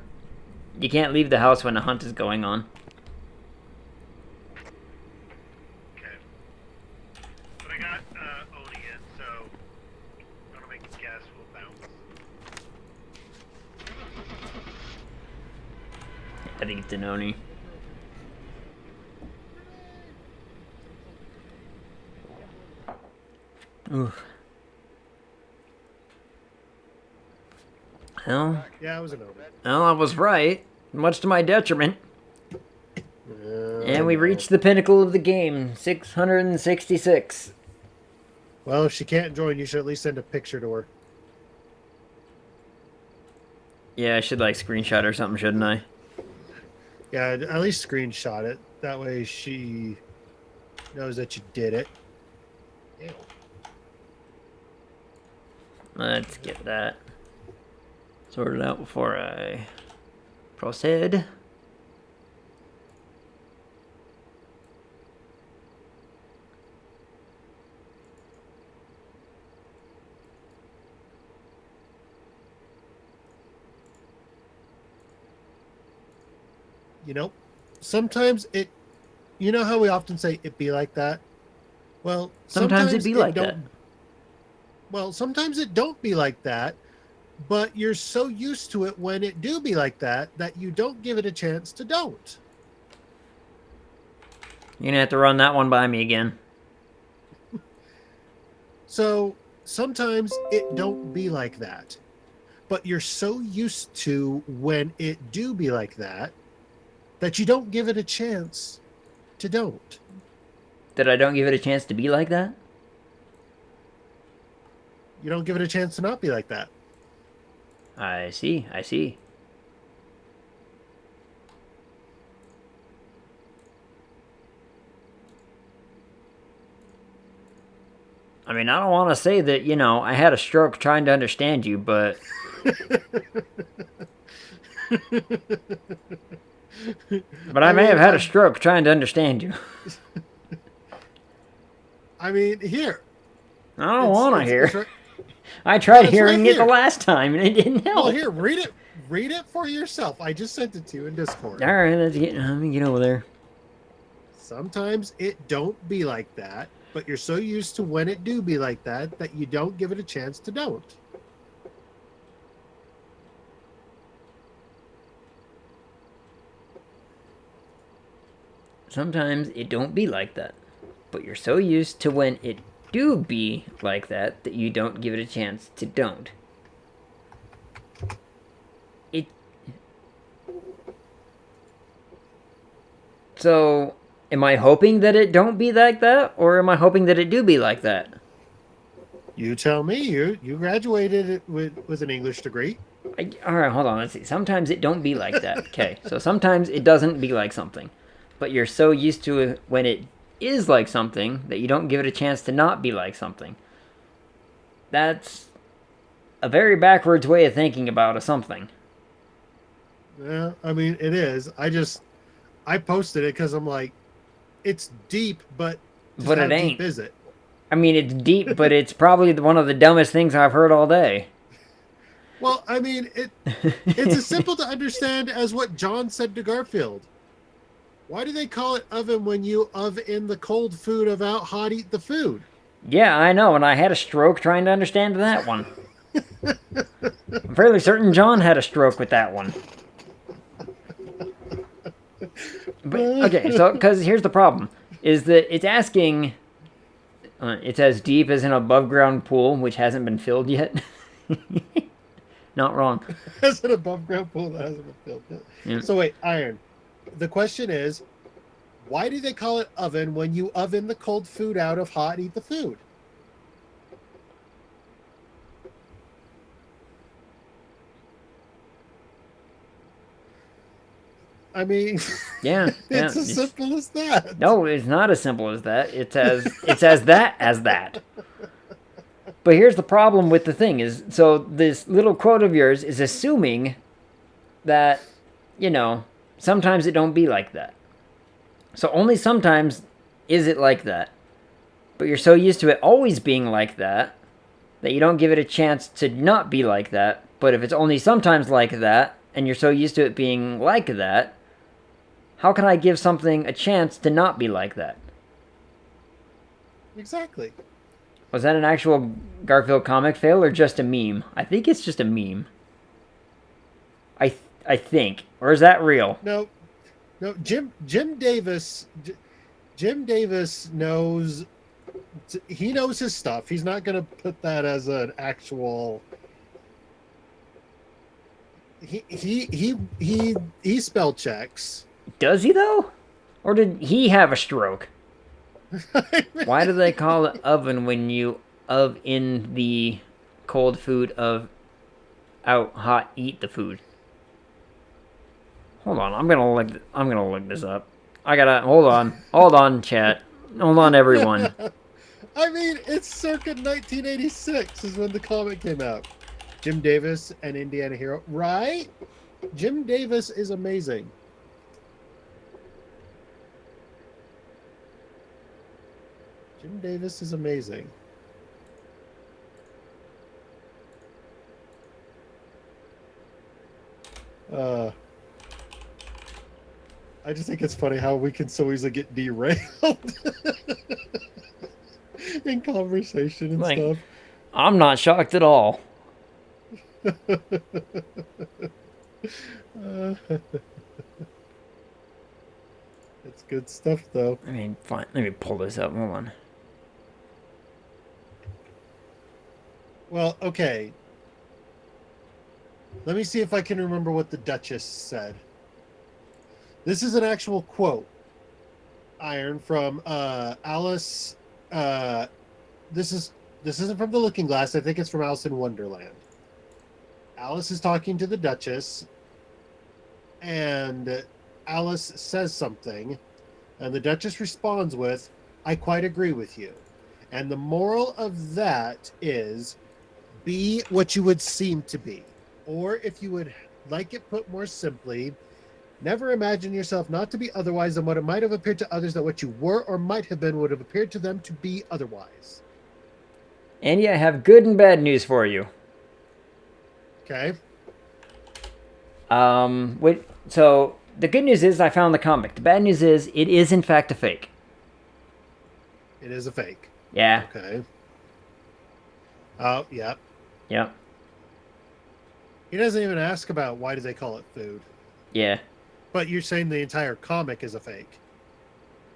Speaker 1: You can't leave the house when a hunt is going on.
Speaker 3: Okay. But I got Oni in, so I'm gonna make a guess. We'll bounce.
Speaker 1: I think it's an Oni. Oof. Well,
Speaker 2: Yeah, it was an omen.
Speaker 1: I was right, much to my detriment. And we
Speaker 2: No.
Speaker 1: reached the pinnacle of the game, 666.
Speaker 2: Well, if she can't join, you should at least send a picture to her.
Speaker 1: Yeah, I should like screenshot or something, shouldn't I?
Speaker 2: Yeah, at least screenshot it. That way she knows that you did it. Ew.
Speaker 1: Let's get that sorted out before I proceed.
Speaker 2: You know, sometimes it. You know how we often say it be like that. Well,
Speaker 1: Sometimes it be like that.
Speaker 2: Well, sometimes it don't be like that, but you're so used to it when it do be like that that you don't give it a chance to don't.
Speaker 1: You're gonna have to run that one by me again.
Speaker 2: So sometimes it don't be like that, but you're so used to when it do be like that that you don't give it a chance to don't.
Speaker 1: That I don't give it a chance to be like that?
Speaker 2: You don't give it a chance to not be like that.
Speaker 1: I see, I see. I mean, I don't want to say that, I had a stroke trying to understand you, but I may have had a stroke trying to understand you.
Speaker 2: I mean, here.
Speaker 1: I don't want to hear.
Speaker 2: Right,
Speaker 1: I tried
Speaker 2: it's
Speaker 1: hearing
Speaker 2: right
Speaker 1: it the
Speaker 2: here.
Speaker 1: last time, and it didn't help.
Speaker 2: well, here, read it. Read it for yourself. I just sent it to you in Discord.
Speaker 1: All right, let me get over there.
Speaker 2: Sometimes it don't be like that, but you're so used to when it do be like that that you don't give it a chance to don't.
Speaker 1: Sometimes it don't be like that, but you're so used to when it do be like that that you don't give it a chance to don't. It. So, am I hoping that it don't be like that, or am I hoping that it do be like that?
Speaker 2: You tell me. You graduated with an English degree.
Speaker 1: All right, hold on. Let's see. Sometimes it don't be like that. Okay, so sometimes it doesn't be like something, but you're so used to it when it is like something that you don't give it a chance to not be like something. That's a very backwards way of thinking about a something.
Speaker 2: Yeah, I mean it is. I posted it because I'm like, it's deep, but
Speaker 1: But
Speaker 2: how
Speaker 1: it ain't.
Speaker 2: deep is it?
Speaker 1: I mean, it's deep, but it's probably one of the dumbest things I've heard all day.
Speaker 2: Well, I mean it's as simple to understand as what John said to Garfield. Why do they call it oven when you in the cold food of out hot eat the food?
Speaker 1: Yeah, I know, and I had a stroke trying to understand that one. I'm fairly certain John had a stroke with that one. But, okay, so, because here's the problem, is that it's asking, it's as deep as an above ground pool, which hasn't been filled yet. Not wrong.
Speaker 2: As an above ground pool that hasn't been filled yet.
Speaker 1: Yeah.
Speaker 2: So wait, Iron. The question is, why do they call it oven when you oven the cold food out of hot eat the food? I mean,
Speaker 1: Yeah,
Speaker 2: it's as simple as that.
Speaker 1: No, it's not as simple as that. It's as that as that. But here's the problem with the thing is, so this little quote of yours is assuming that, sometimes it don't be like that. So only sometimes is it like that. But you're so used to it always being like that you don't give it a chance to not be like that. But if it's only sometimes like that, and you're so used to it being like that, how can I give something a chance to not be like that?
Speaker 2: Exactly.
Speaker 1: Was that an actual Garfield comic fail or just a meme? I think it's just a meme. I think. Or is that real?
Speaker 2: No. Jim Davis knows. He knows his stuff. He's not going to put that as an actual. he spell checks.
Speaker 1: Does he though? Or did he have a stroke? Why do they call it oven when you of in the cold food of out hot eat the food? Hold on, I'm gonna look this up. I gotta hold on, chat, hold on, everyone.
Speaker 2: I mean, it's circa 1986 is when the comic came out. Jim Davis and Indiana Hero, right? Jim Davis is amazing. Jim Davis is amazing. I just think it's funny how we can so easily get derailed in conversation and
Speaker 1: Like,
Speaker 2: stuff.
Speaker 1: I'm not shocked at all.
Speaker 2: It's good stuff, though.
Speaker 1: I mean, fine. Let me pull this up. Hold on.
Speaker 2: Well, okay. Let me see if I can remember what the Duchess said. This is an actual quote, Iron, from Alice. This isn't from The Looking Glass. I think it's from Alice in Wonderland. Alice is talking to the Duchess, and Alice says something, and the Duchess responds with, "I quite agree with you." And the moral of that is, be what you would seem to be. Or if you would like it put more simply, never imagine yourself not to be otherwise than what it might have appeared to others that what you were or might have been would have appeared to them to be otherwise.
Speaker 1: Andy, I have good and bad news for you.
Speaker 2: Okay?
Speaker 1: So the good news is I found the comic. The bad news is it is in fact a fake.
Speaker 2: It is a fake.
Speaker 1: Yeah.
Speaker 2: Okay. Oh, yeah.
Speaker 1: Yep.
Speaker 2: He doesn't even ask about why do they call it food.
Speaker 1: Yeah.
Speaker 2: But you're saying the entire comic is a fake.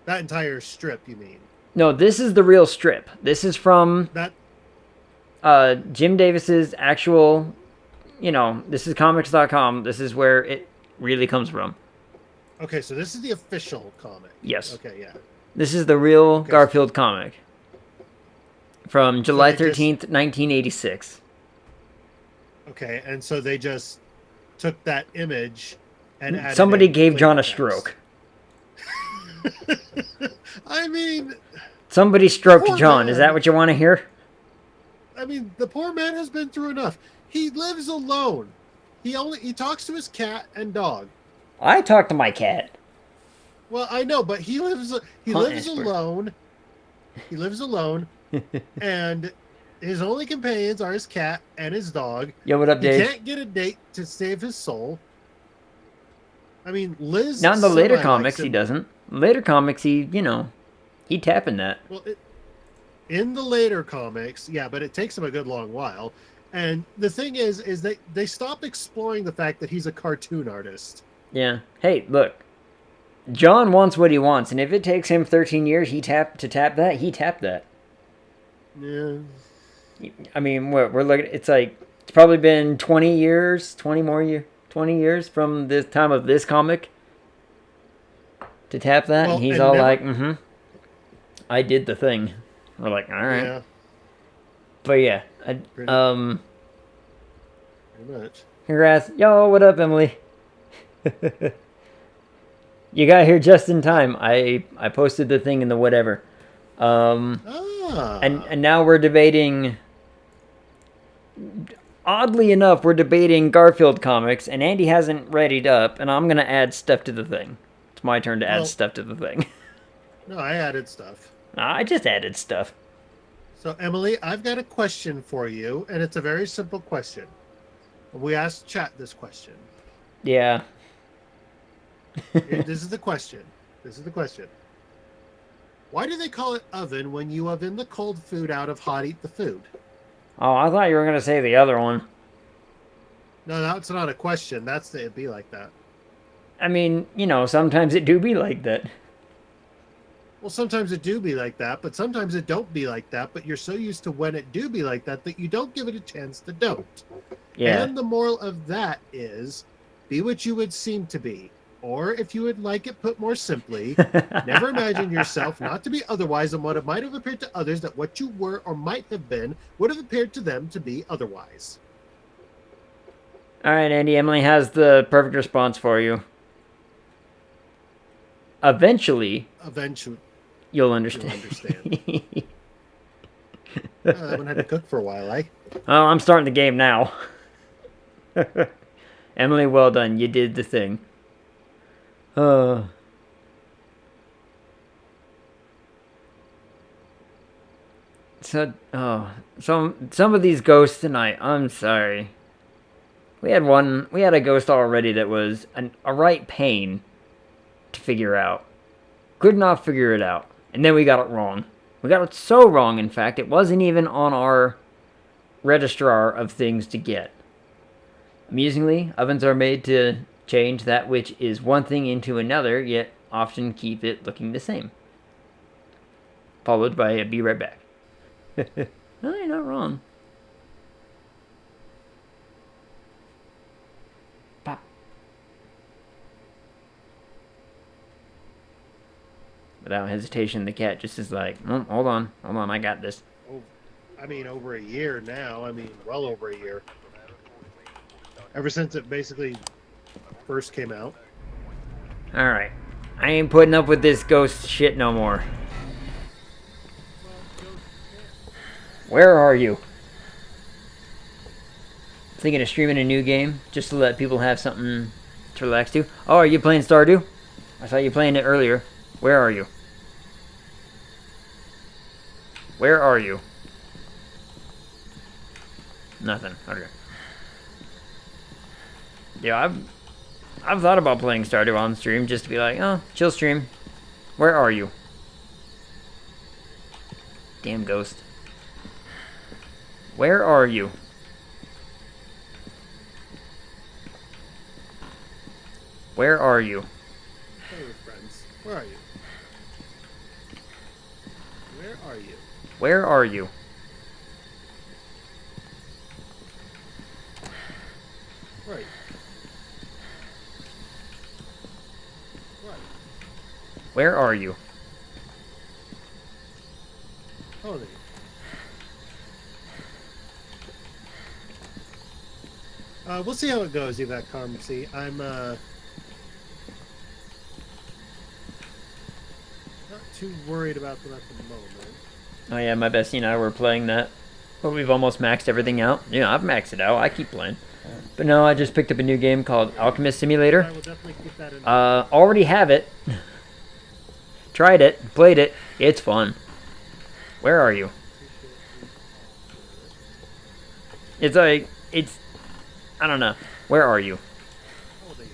Speaker 2: That entire strip, you mean?
Speaker 1: No, this is the real strip. This is from
Speaker 2: That
Speaker 1: Jim Davis's actual, this is comics.com. This is where it really comes from.
Speaker 2: okay, so this is the official comic.
Speaker 1: Yes.
Speaker 2: Okay, yeah.
Speaker 1: This is the real
Speaker 2: Okay.
Speaker 1: Garfield comic from July
Speaker 2: they just-
Speaker 1: 13th, 1986.
Speaker 2: Okay, and so they just took that image and added
Speaker 1: Somebody
Speaker 2: in
Speaker 1: gave John a
Speaker 2: text.
Speaker 1: stroke.
Speaker 2: I mean,
Speaker 1: Somebody stroked
Speaker 2: Poor
Speaker 1: John. Is
Speaker 2: man.
Speaker 1: that what you want to hear?
Speaker 2: the poor man has been through enough. He lives alone. He talks to his cat and dog.
Speaker 1: I talked to my cat.
Speaker 2: Well, I know, but he lives
Speaker 1: Esper.
Speaker 2: alone. He lives alone, and his only companions are his cat and his dog.
Speaker 1: Yo, what up,
Speaker 2: He
Speaker 1: Dave?
Speaker 2: can't get a date to save his soul. I mean, Liz.
Speaker 1: Not in the later
Speaker 2: semi-likes
Speaker 1: comics, he
Speaker 2: him.
Speaker 1: doesn't. Later comics, he tapping that.
Speaker 2: Well, in the later comics, yeah, but it takes him a good long while. And the thing is they stop exploring the fact that he's a cartoon artist.
Speaker 1: Yeah. Hey, look. John wants what he wants, and if it takes him 13 years, he tapped that.
Speaker 2: Yeah.
Speaker 1: I mean, we're looking. It's probably been 20 years, 20 years from the time of this comic to tap that,
Speaker 2: Well,
Speaker 1: and he's
Speaker 2: and
Speaker 1: all
Speaker 2: never-
Speaker 1: like, "Mm-hmm, I did the thing." We're like, "All right,"
Speaker 2: Yeah.
Speaker 1: but yeah,
Speaker 2: Pretty much.
Speaker 1: congrats, yo, what up, Emily? You got here just in time. I posted the thing in the whatever.
Speaker 2: Ah.
Speaker 1: And now we're debating. Oddly enough, we're debating Garfield comics, and Andy hasn't readied up, and I'm gonna add stuff to the thing. It's my turn to add
Speaker 2: Well-
Speaker 1: stuff to the thing.
Speaker 2: No, I added stuff.
Speaker 1: I just added stuff.
Speaker 2: So, Emily, I've got a question for you, and it's a very simple question. We asked chat this question.
Speaker 1: Yeah.
Speaker 2: This is the question. Why do they call it oven when you oven the cold food out of hot eat the food?
Speaker 1: Oh, I thought you were gonna say the other one.
Speaker 2: No, that's not a question. It'd be like that.
Speaker 1: I mean, sometimes it do be like that.
Speaker 2: Well, sometimes it do be like that, but sometimes it don't be like that. But you're so used to when it do be like that that you don't give it a chance to don't.
Speaker 1: Yeah.
Speaker 2: And the moral of that is, be what you would seem to be. Or if you would like it put more simply, never imagine yourself not to be otherwise than what it might have appeared to others that what you were or might have been would have appeared to them to be otherwise.
Speaker 1: All right, Andy. Emily has the perfect response for you. Eventually,
Speaker 2: Eventually,
Speaker 1: you'll
Speaker 2: you'll
Speaker 1: understand.
Speaker 2: understand. That one had to cook for a while, eh?
Speaker 1: Oh, I'm starting the game now. Emily, well done. You did the thing. Some of these ghosts tonight. I'm sorry. We had a ghost already that was a right pain to figure out. Could not figure it out, and then we got it wrong. We got it so wrong. In fact, it wasn't even on our registrar of things to get. Amusingly, ovens are made to change that which is one thing into another, yet often keep it looking the same. Followed by a be right back. No, you're not wrong. Pop. Without hesitation, the cat just is like, oh, hold on, I got this.
Speaker 2: Oh, I mean, over a year now. I mean, well over a year. Ever since it basically first came out.
Speaker 1: Alright. I ain't putting up with this ghost shit no more. Where are you? Thinking of streaming a new game just to let people have something to relax to. Oh, are you playing Stardew? I saw you playing it earlier. Where are you? Where are you? Nothing. Okay. Yeah, I've thought about playing Stardew on stream just to be like, oh, chill stream. Where are you? Damn ghost. Where are you? Where are you?
Speaker 2: Hey, friends. Where are you? Where are you?
Speaker 1: Where are you?
Speaker 2: Where are you?
Speaker 1: Where are you?
Speaker 2: Oh, there you we'll see how it goes, Yvette Carmsey. I'm not too worried about them at the moment.
Speaker 1: Oh yeah, my bestie and I were playing that. But we've almost maxed everything out. Yeah, I've maxed it out. I keep playing. But no, I just picked up a new game called Alchemist Simulator.
Speaker 2: I will definitely keep that in.
Speaker 1: Already have it. Tried it, played it. It's fun. Where are you? It's like, I don't know. Where are you?
Speaker 2: How old are you?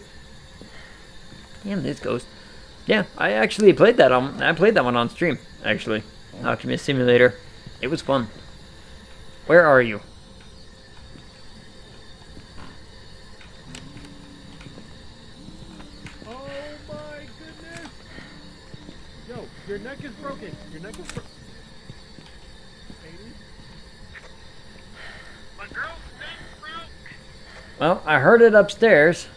Speaker 1: Damn, this ghost. Yeah, I actually played that I played that one on stream, actually. Alchemist Simulator. It was fun. Where are you?
Speaker 2: Oh my goodness! Yo, your neck is broken. Your neck is broken.
Speaker 3: My girl's neck broke.
Speaker 1: Well, I heard it upstairs.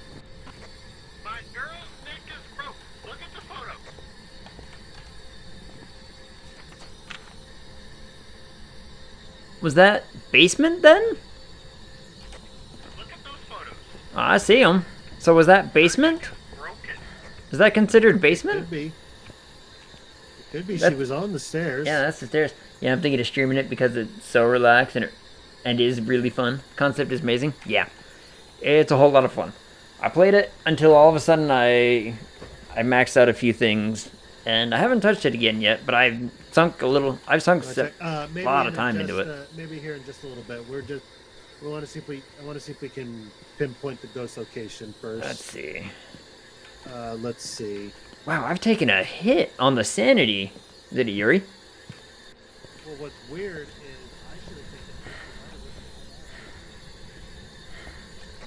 Speaker 3: My girl's neck is broke. Look at the photo.
Speaker 1: Was that basement then?
Speaker 3: Look at those photos.
Speaker 1: Oh, I see them. So was that basement?
Speaker 3: Broken.
Speaker 1: Is that considered basement?
Speaker 2: Could be. It could be.
Speaker 1: That-
Speaker 2: She was on the stairs.
Speaker 1: Yeah, that's the stairs. Yeah, I'm thinking of streaming it because it's so relaxed and is really fun. Concept is amazing. Yeah, it's a whole lot of fun. I played it until all of a sudden I maxed out a few things, and I haven't touched it again yet. But I've sunk a little. I've sunk a
Speaker 2: Maybe
Speaker 1: lot of
Speaker 2: in
Speaker 1: time
Speaker 2: just,
Speaker 1: into it.
Speaker 2: Maybe here in just a little bit. We want to see if we. I want to see if we can pinpoint the ghost location first.
Speaker 1: Let's see.
Speaker 2: Let's see.
Speaker 1: Wow, I've taken a hit on the sanity. Is it a Yuri?
Speaker 2: Well, what's weird is I should have taken.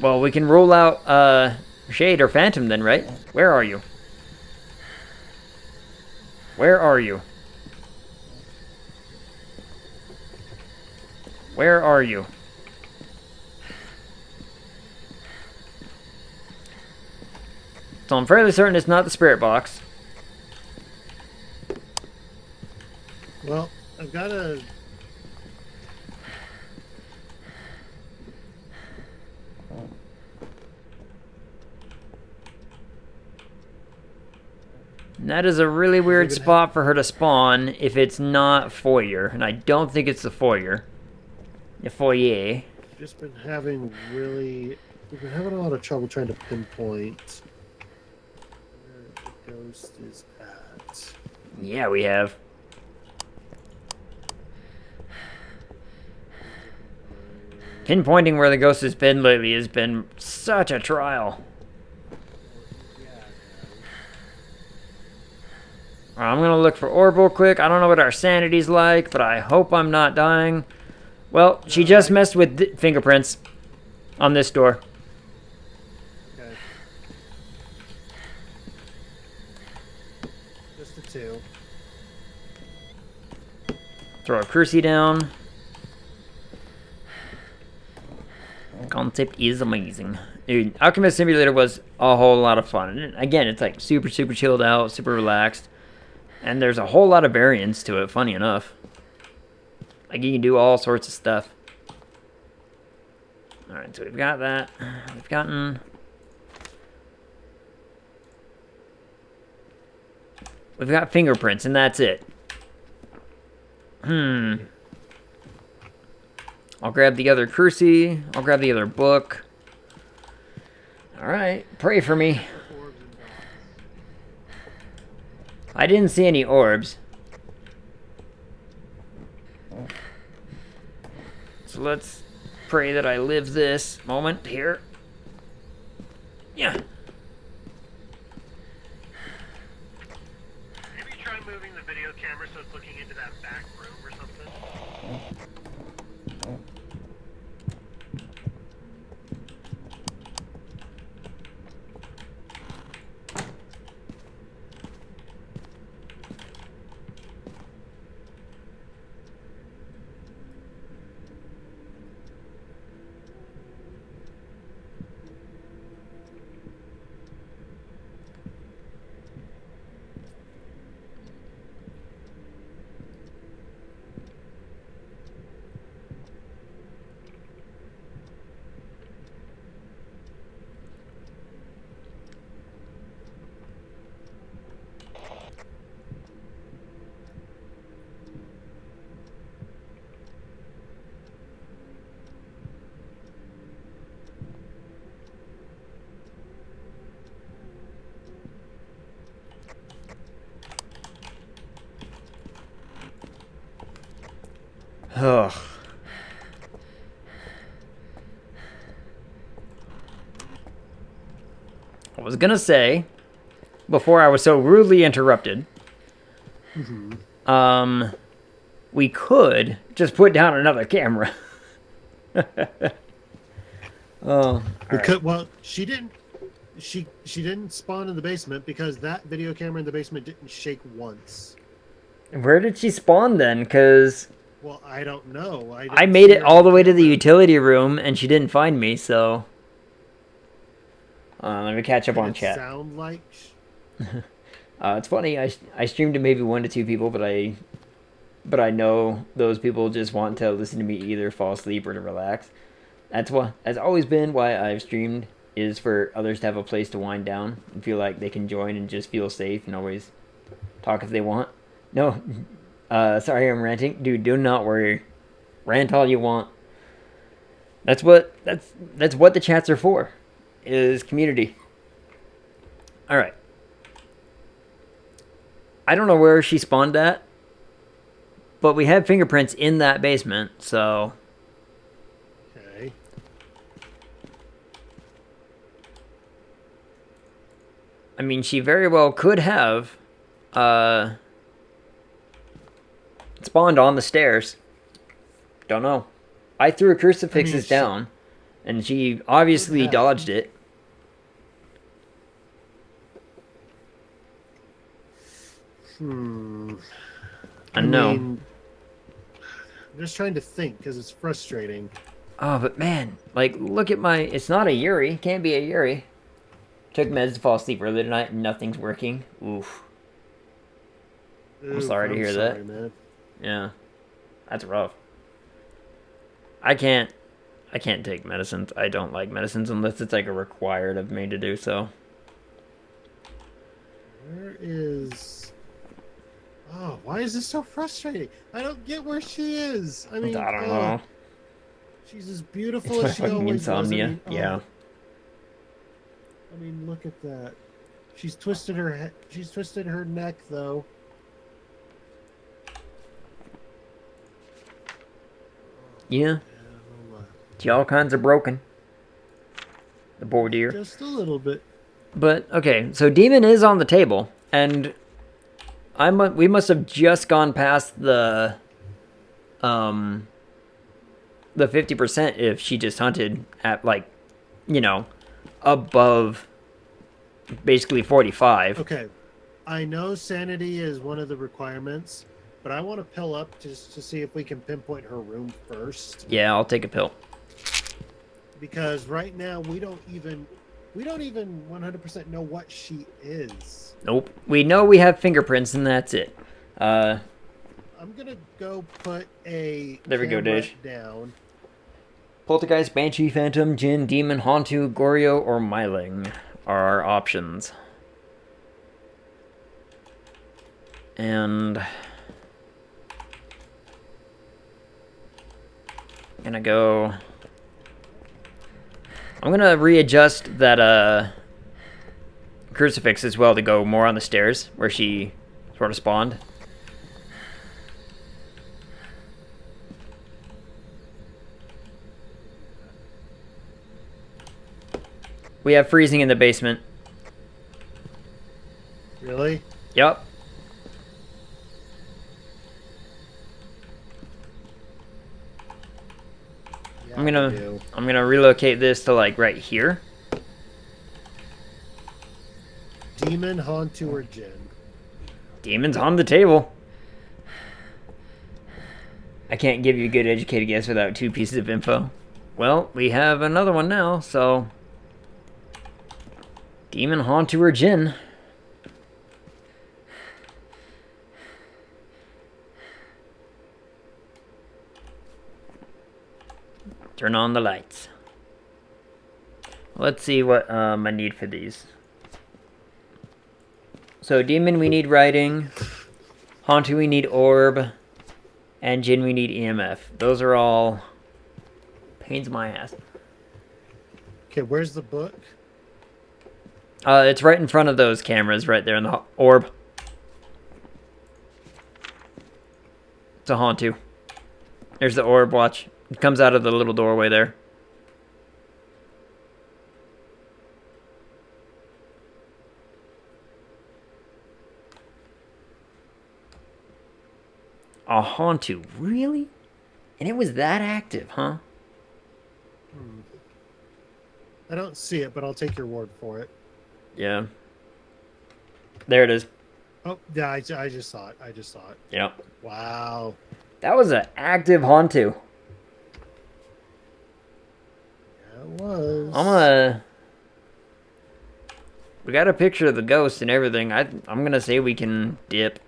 Speaker 1: Well, we can rule out Shade or Phantom then, right? Where are you? Where are you? Where are you? So I'm fairly certain it's not the spirit box.
Speaker 2: Well, I've got a...
Speaker 1: And that is a really weird
Speaker 2: even
Speaker 1: spot for her to spawn if it's not foyer. And I don't think it's the foyer. The foyer.
Speaker 2: Just been having really... We've been having a lot of trouble trying to pinpoint where the ghost is at.
Speaker 1: Yeah, we have. Pinpointing where the ghost has been lately has been such a trial. I'm gonna look for orb real quick. I don't know what our sanity's like, but I hope I'm not dying. Well, she just messed with fingerprints on this door.
Speaker 2: Okay. Just the two.
Speaker 1: Throw a cruci down. Concept is amazing. Dude, Alchemist Simulator was a whole lot of fun. And again, it's like super chilled out, super relaxed. And there's a whole lot of variance to it, funny enough. Like, you can do all sorts of stuff. Alright, so we've got that. We've gotten... We've got fingerprints, and that's it. I'll grab the other cruci. I'll grab the other book. Alright, pray for me. I didn't see any orbs. So let's pray that I live this moment here. Yeah.
Speaker 3: Maybe try moving the video camera so it's looking into that back room or something.
Speaker 1: Ugh. I was gonna say, before I was so rudely interrupted, we could just put down another camera. Oh,
Speaker 2: Because, well, she didn't. She didn't spawn in the basement because that video camera in the basement didn't shake once.
Speaker 1: where did she spawn then? Because
Speaker 2: Well, I don't know.
Speaker 1: I made it all the way to the utility room and she didn't find me. So let me catch up on chat.
Speaker 2: Sound like.
Speaker 1: It's funny. I streamed to maybe 1 to 2 people, but I know those people just want to listen to me either fall asleep or to relax. That's always been why I've streamed, is for others to have a place to wind down and feel like they can join and just feel safe and always talk if they want. No, sorry I'm ranting, dude. Do not worry, rant all you want. That's what the chats are for, is community. All right. I don't know where she spawned at, but we have fingerprints in that basement, so.
Speaker 2: Okay.
Speaker 1: I mean, she very well could have spawned on the stairs. Don't know. I threw crucifixes down, and she obviously dodged it. I know.
Speaker 2: I'm just trying to think because it's frustrating.
Speaker 1: Oh, but man, like, look at my... It's not a Yuri. Can't be a Yuri. Took meds to fall asleep early tonight and nothing's working. Oof. I'm sorry to hear that.
Speaker 2: Man.
Speaker 1: Yeah. That's rough. I can't take medicines. I don't like medicines unless it's like a required of me to do so.
Speaker 2: Where is... Oh, why is this so frustrating? I don't get where she is. I mean,
Speaker 1: I don't know.
Speaker 2: She's as beautiful
Speaker 1: It's my
Speaker 2: as she
Speaker 1: fucking
Speaker 2: always
Speaker 1: insomnia.
Speaker 2: was. I mean,
Speaker 1: Yeah.
Speaker 2: I mean, look at that. She's twisted her neck though.
Speaker 1: Yeah. All kinds of broken. The poor dear.
Speaker 2: Just a little bit.
Speaker 1: But okay, so Demon is on the table, and we must have just gone past the 50% if she just hunted at like, above basically 45.
Speaker 2: Okay, I know sanity is one of the requirements, but I want to pill up just to see if we can pinpoint her room first.
Speaker 1: Yeah, I'll take a pill.
Speaker 2: Because right now we don't even 100% know what she is.
Speaker 1: Nope. We know we have fingerprints, and that's it.
Speaker 2: I'm gonna go put a
Speaker 1: There we go,
Speaker 2: camera
Speaker 1: Dej.
Speaker 2: down.
Speaker 1: Poltergeist, Banshee, Phantom, Jinn, Demon, Hantu, Goryo, or Myling are our options. And I'm gonna readjust that crucifix as well to go more on the stairs where she sort of spawned. We have freezing in the basement.
Speaker 2: Really?
Speaker 1: Yep.
Speaker 2: Yeah,
Speaker 1: I'm
Speaker 2: we do.
Speaker 1: gonna relocate this to like right here.
Speaker 2: Demon, Hantu, or Jinn?
Speaker 1: Demon's on the table. I can't give you a good educated guess without 2 pieces of info. Well, we have another one now, so Demon, Hantu, or Jinn. Turn on the lights. Let's see what I need for these. So Demon, we need writing. Hantu, we need orb. And Jinn, we need EMF. Those are all pains in my ass.
Speaker 2: Okay, where's the book?
Speaker 1: It's right in front of those cameras, right there in the orb. It's a Hantu. There's the orb, watch. It comes out of the little doorway there. A Hantu, really? And it was that active, huh?
Speaker 2: I don't see it, but I'll take your word for it.
Speaker 1: Yeah. There it is.
Speaker 2: Oh, yeah, I just saw it.
Speaker 1: Yep.
Speaker 2: Wow.
Speaker 1: That was an active Hantu.
Speaker 2: Yeah, it was.
Speaker 1: We got a picture of the ghost and everything. I'm gonna say we can dip.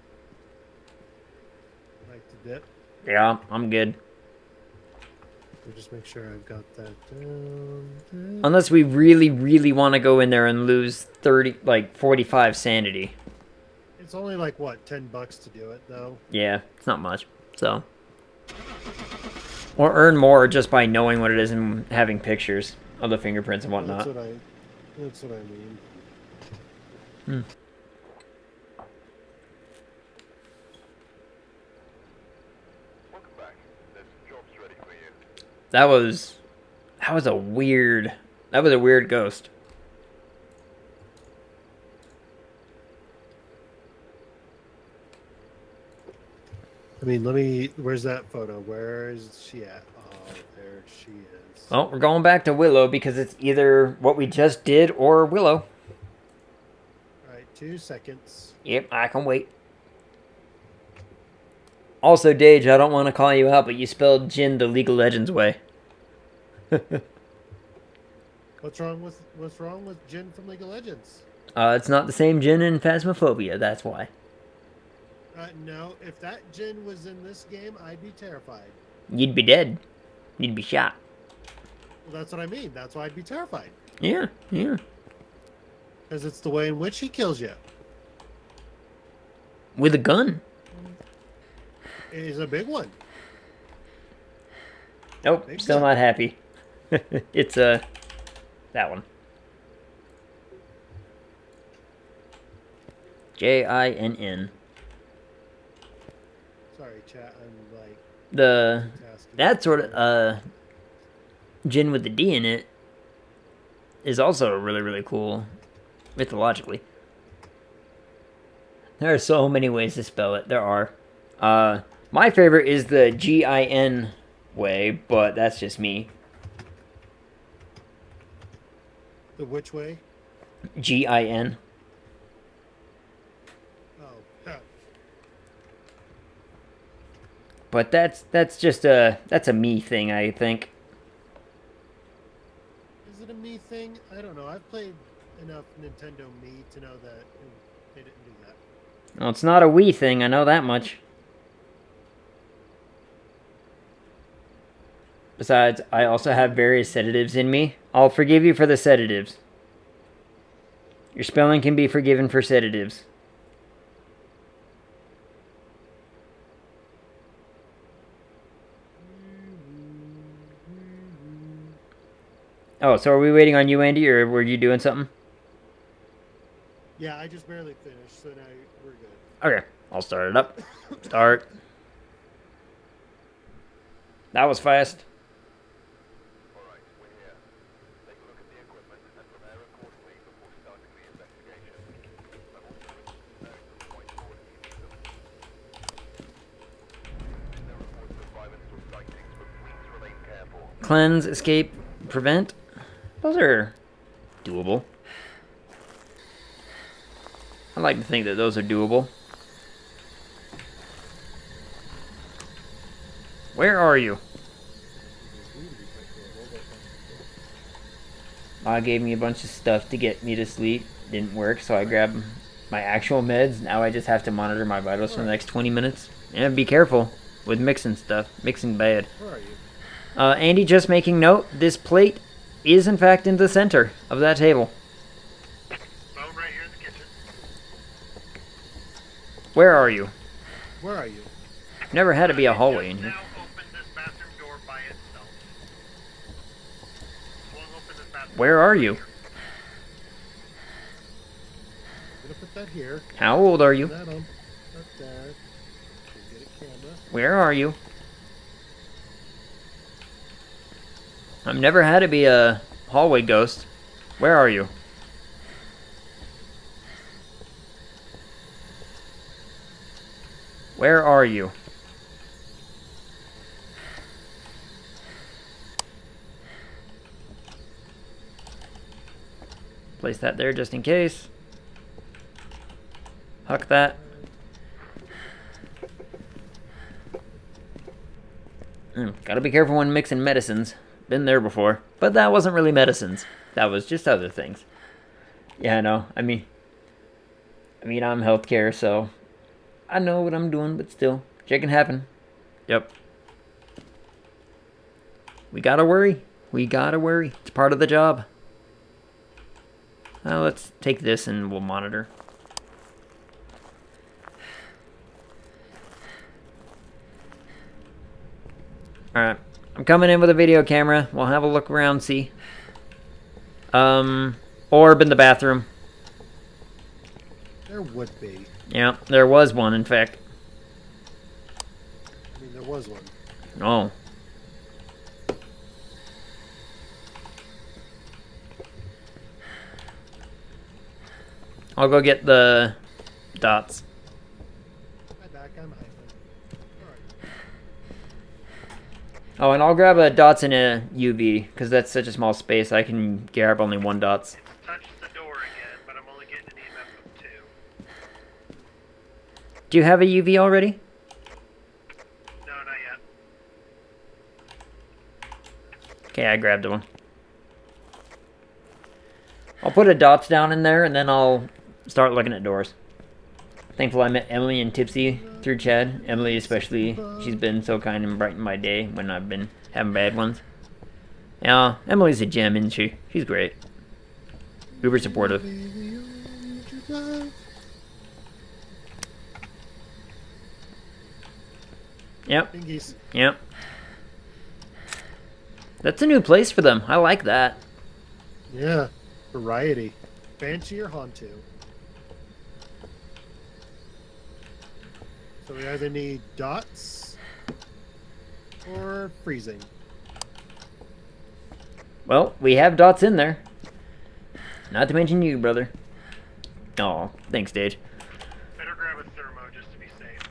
Speaker 2: Like to dip.
Speaker 1: Yeah, I'm good.
Speaker 2: Let me just make sure I've got that down.
Speaker 1: Unless we really, really want to go in there and lose 45 sanity.
Speaker 2: It's only like, what, $10 to do it, though?
Speaker 1: Yeah, it's not much. So. Or earn more just by knowing what it is and having pictures of the fingerprints and whatnot.
Speaker 2: That's what I mean.
Speaker 4: Welcome back. There's jobs ready for you.
Speaker 1: That was a weird ghost.
Speaker 2: I mean, where's that photo? Where is she at? Oh, there she is.
Speaker 1: Well, we're going back to Willow because it's either what we just did or Willow.
Speaker 2: All right, 2 seconds.
Speaker 1: Yep, I can wait. Also, Dage, I don't want to call you out, but you spelled Jinn the League of Legends way.
Speaker 2: What's wrong with Jin from League of Legends?
Speaker 1: It's not the same Jin in Phasmophobia, that's why.
Speaker 2: No, if that Jin was in this game, I'd be terrified.
Speaker 1: You'd be dead. You'd be shot.
Speaker 2: Well, that's what I mean. That's why I'd be terrified.
Speaker 1: Yeah, yeah.
Speaker 2: Because it's the way in which he kills you.
Speaker 1: With a gun.
Speaker 2: It is a big one.
Speaker 1: Nope,
Speaker 2: Big
Speaker 1: still
Speaker 2: gun.
Speaker 1: not happy. It's, that one. Jinn.
Speaker 2: Sorry, chat. I'm like
Speaker 1: The
Speaker 2: tasking.
Speaker 1: that sort of Jin with the D in it is also really, really cool mythologically. There are so many ways to spell it. There are. My favorite is the Gin way, but that's just me.
Speaker 2: The which way?
Speaker 1: Gin.
Speaker 2: Oh, yeah.
Speaker 1: But that's just that's a me thing, I think.
Speaker 2: Is it a me thing? I don't know. I've played enough Nintendo Me to know that they didn't do that.
Speaker 1: Well, it's not a we thing, I know that much. Besides, I also have various sedatives in me. I'll forgive you for the sedatives. Your spelling can be forgiven for sedatives. Oh, so are we waiting on you, Andy, or were you doing something?
Speaker 2: Yeah, I just barely finished, so now we're good.
Speaker 1: Okay, I'll start it up. Start. That was fast.
Speaker 4: All right, we're here. Take a look at the equipment and prepare accordingly before starting the investigation. I've also written some notes on the whiteboard if you need them. There are reports of violence or sightings, but please remain careful.
Speaker 1: Cleanse, escape, prevent. Those are doable. I like to think that those are doable. Where are you? Ma gave me a bunch of stuff to get me to sleep. Didn't work, so I grabbed my actual meds. Now I just have to monitor my vitals for the next 20 minutes. And be careful with mixing stuff. Mixing bad.
Speaker 2: Where are you?
Speaker 1: Andy, just making note, this plate is in fact in the center of that table.
Speaker 3: Phone right here in the kitchen.
Speaker 1: Where are you?
Speaker 2: Where are you?
Speaker 1: Never had to be a hallway in
Speaker 3: Just
Speaker 1: here.
Speaker 3: now opened this bathroom door by itself. Swung open this bathroom
Speaker 1: Where
Speaker 3: door
Speaker 1: are
Speaker 3: right
Speaker 1: you?
Speaker 3: here.
Speaker 2: I'm gonna put that here.
Speaker 1: How old are
Speaker 2: Put
Speaker 1: you?
Speaker 2: that on. Put that. Get a camera.
Speaker 1: Where are you? I've never had to be a hallway ghost. Where are you? Where are you? Place that there just in case. Huck that. Gotta be careful when mixing medicines. Been there before. But that wasn't really medicines. That was just other things. Yeah, I know. I mean, I'm healthcare, so I know what I'm doing, but still, shit can happen. Yep. We gotta worry. We gotta worry. It's part of the job. Let's take this and we'll monitor. Alright. I'm coming in with a video camera. We'll have a look around, see. Orb in the bathroom.
Speaker 2: There would be.
Speaker 1: Yeah, there was one, in fact.
Speaker 2: I mean, there was one.
Speaker 1: Oh. I'll go get the dots.
Speaker 2: Hi back, I'm hyphen. Alright.
Speaker 1: Oh, and I'll grab a dots and a UV, because that's such a small space, I can grab only one dots.
Speaker 3: It's touched the door again, but I'm only getting an EMF of 2.
Speaker 1: Do you have a UV already?
Speaker 3: No, not yet.
Speaker 1: Okay, I grabbed one. I'll put a dots down in there, and then I'll start looking at doors. Thankful I met Emily and Tipsy through Chad. Emily especially, she's been so kind and brightened my day when I've been having bad ones. Yeah, Emily's a gem, isn't she? She's great. Uber supportive. Yep.
Speaker 2: Bingies.
Speaker 1: Yep. That's a new place for them. I like that.
Speaker 2: Yeah. Variety. Banshee or Hantu. So we either need dots or freezing.
Speaker 1: Well, we have dots in there. Not to mention you, brother. Aw, thanks, Dage.
Speaker 3: Better grab a thermo just to be safe.